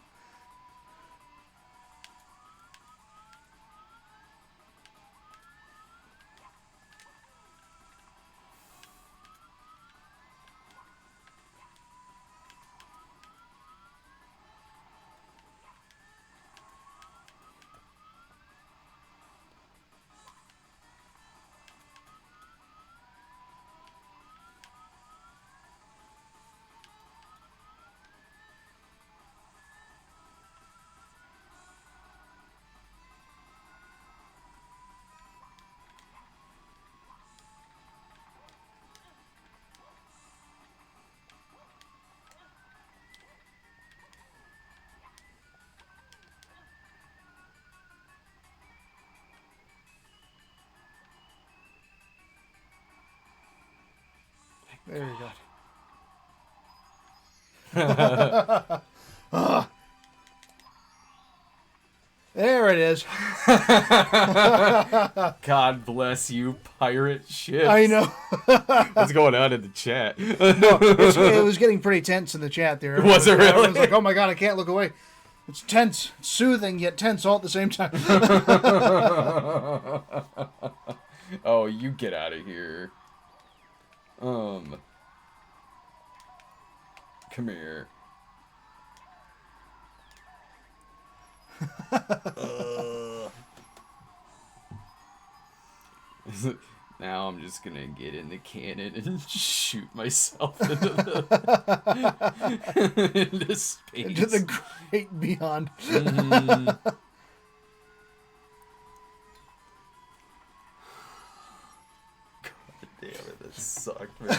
There you go. There it is. God bless you, pirate ships. I know. What's going on in the chat? It was getting pretty tense in the chat there. Was it really? Everyone's like, oh my God, I can't look away. It's tense, soothing, yet tense all at the same time. Oh, you get out of here. Come here. Now I'm just gonna get in the cannon and shoot myself into the into space. Into the great beyond. Damn it, that sucked, man.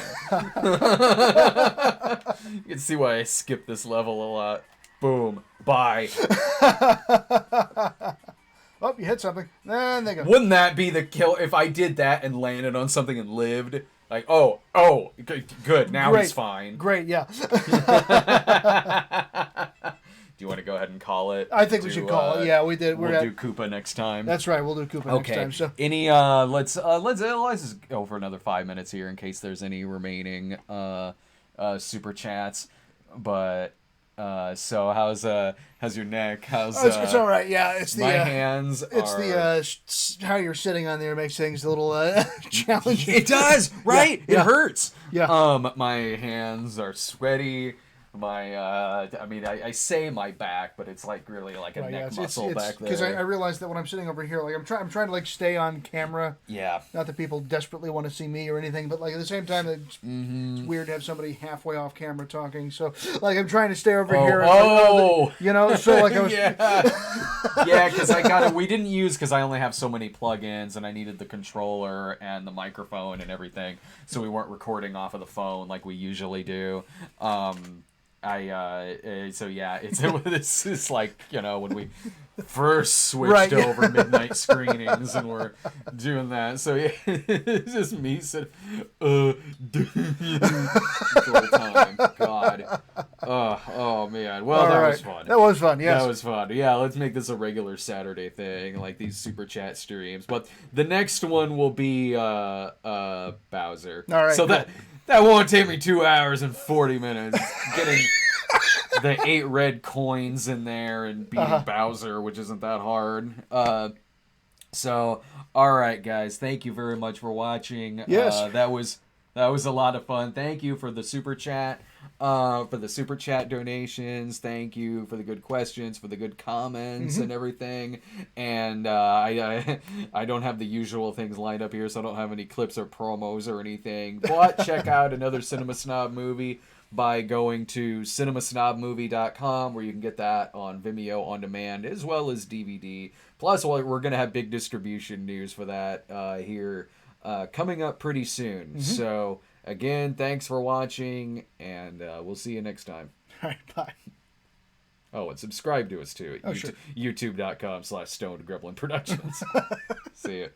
You can see why I skipped this level a lot. Boom. Bye. Oh, you hit something. And they go. Wouldn't that be the kill if I did that and landed on something and lived? Like, oh, good. Now Great. he's fine. Great, yeah. Do you want to go ahead and call it? I think we should call it. Yeah, we did. We'll do Koopa next time. That's right. We'll do Koopa next time. So Any let's just go for another 5 minutes here in case there's any remaining super chats. But so how's your neck? How's it's all right. Yeah, it's the my hands. It's the how you're sitting on there makes things a little challenging. It does, right? Yeah. It hurts. Yeah. My hands are sweaty. My I say my back, but it's like really like a neck muscle back there. Because I realized that when I'm sitting over here, like I'm trying to like stay on camera. Yeah. Not that people desperately want to see me or anything, but like at the same time, it's weird to have somebody halfway off camera talking. So like I'm trying to stay over here. And so like I was. Yeah, because we didn't use because I only have so many plugins and I needed the controller and the microphone and everything, so we weren't recording off of the phone like we usually do. So yeah, it's this is like, you know, when we first switched over midnight screenings and we're doing that. So yeah, it's just me sitting the whole time. God. Oh man. Well, that was fun. That was fun. Yes. That was fun. Yeah, let's make this a regular Saturday thing, like these super chat streams. But the next one will be Bowser. All right. So that won't take me 2 hours and 40 minutes. Getting the 8 red coins in there and beating Bowser, which isn't that hard. So, all right, guys, thank you very much for watching. Yes. That was a lot of fun. Thank you for the super chat. For the super chat donations. Thank you for the good questions, for the good comments and everything. And I don't have the usual things lined up here, so I don't have any clips or promos or anything. But check out another Cinema Snob movie by going to cinemasnobmovie.com, where you can get that on Vimeo on demand as well as DVD. Plus, we're going to have big distribution news for that here coming up pretty soon. So, again, thanks for watching, and we'll see you next time. All right, bye. Oh, and subscribe to us, too, at Sure. youtube.com/stonedgremlin productions. See ya.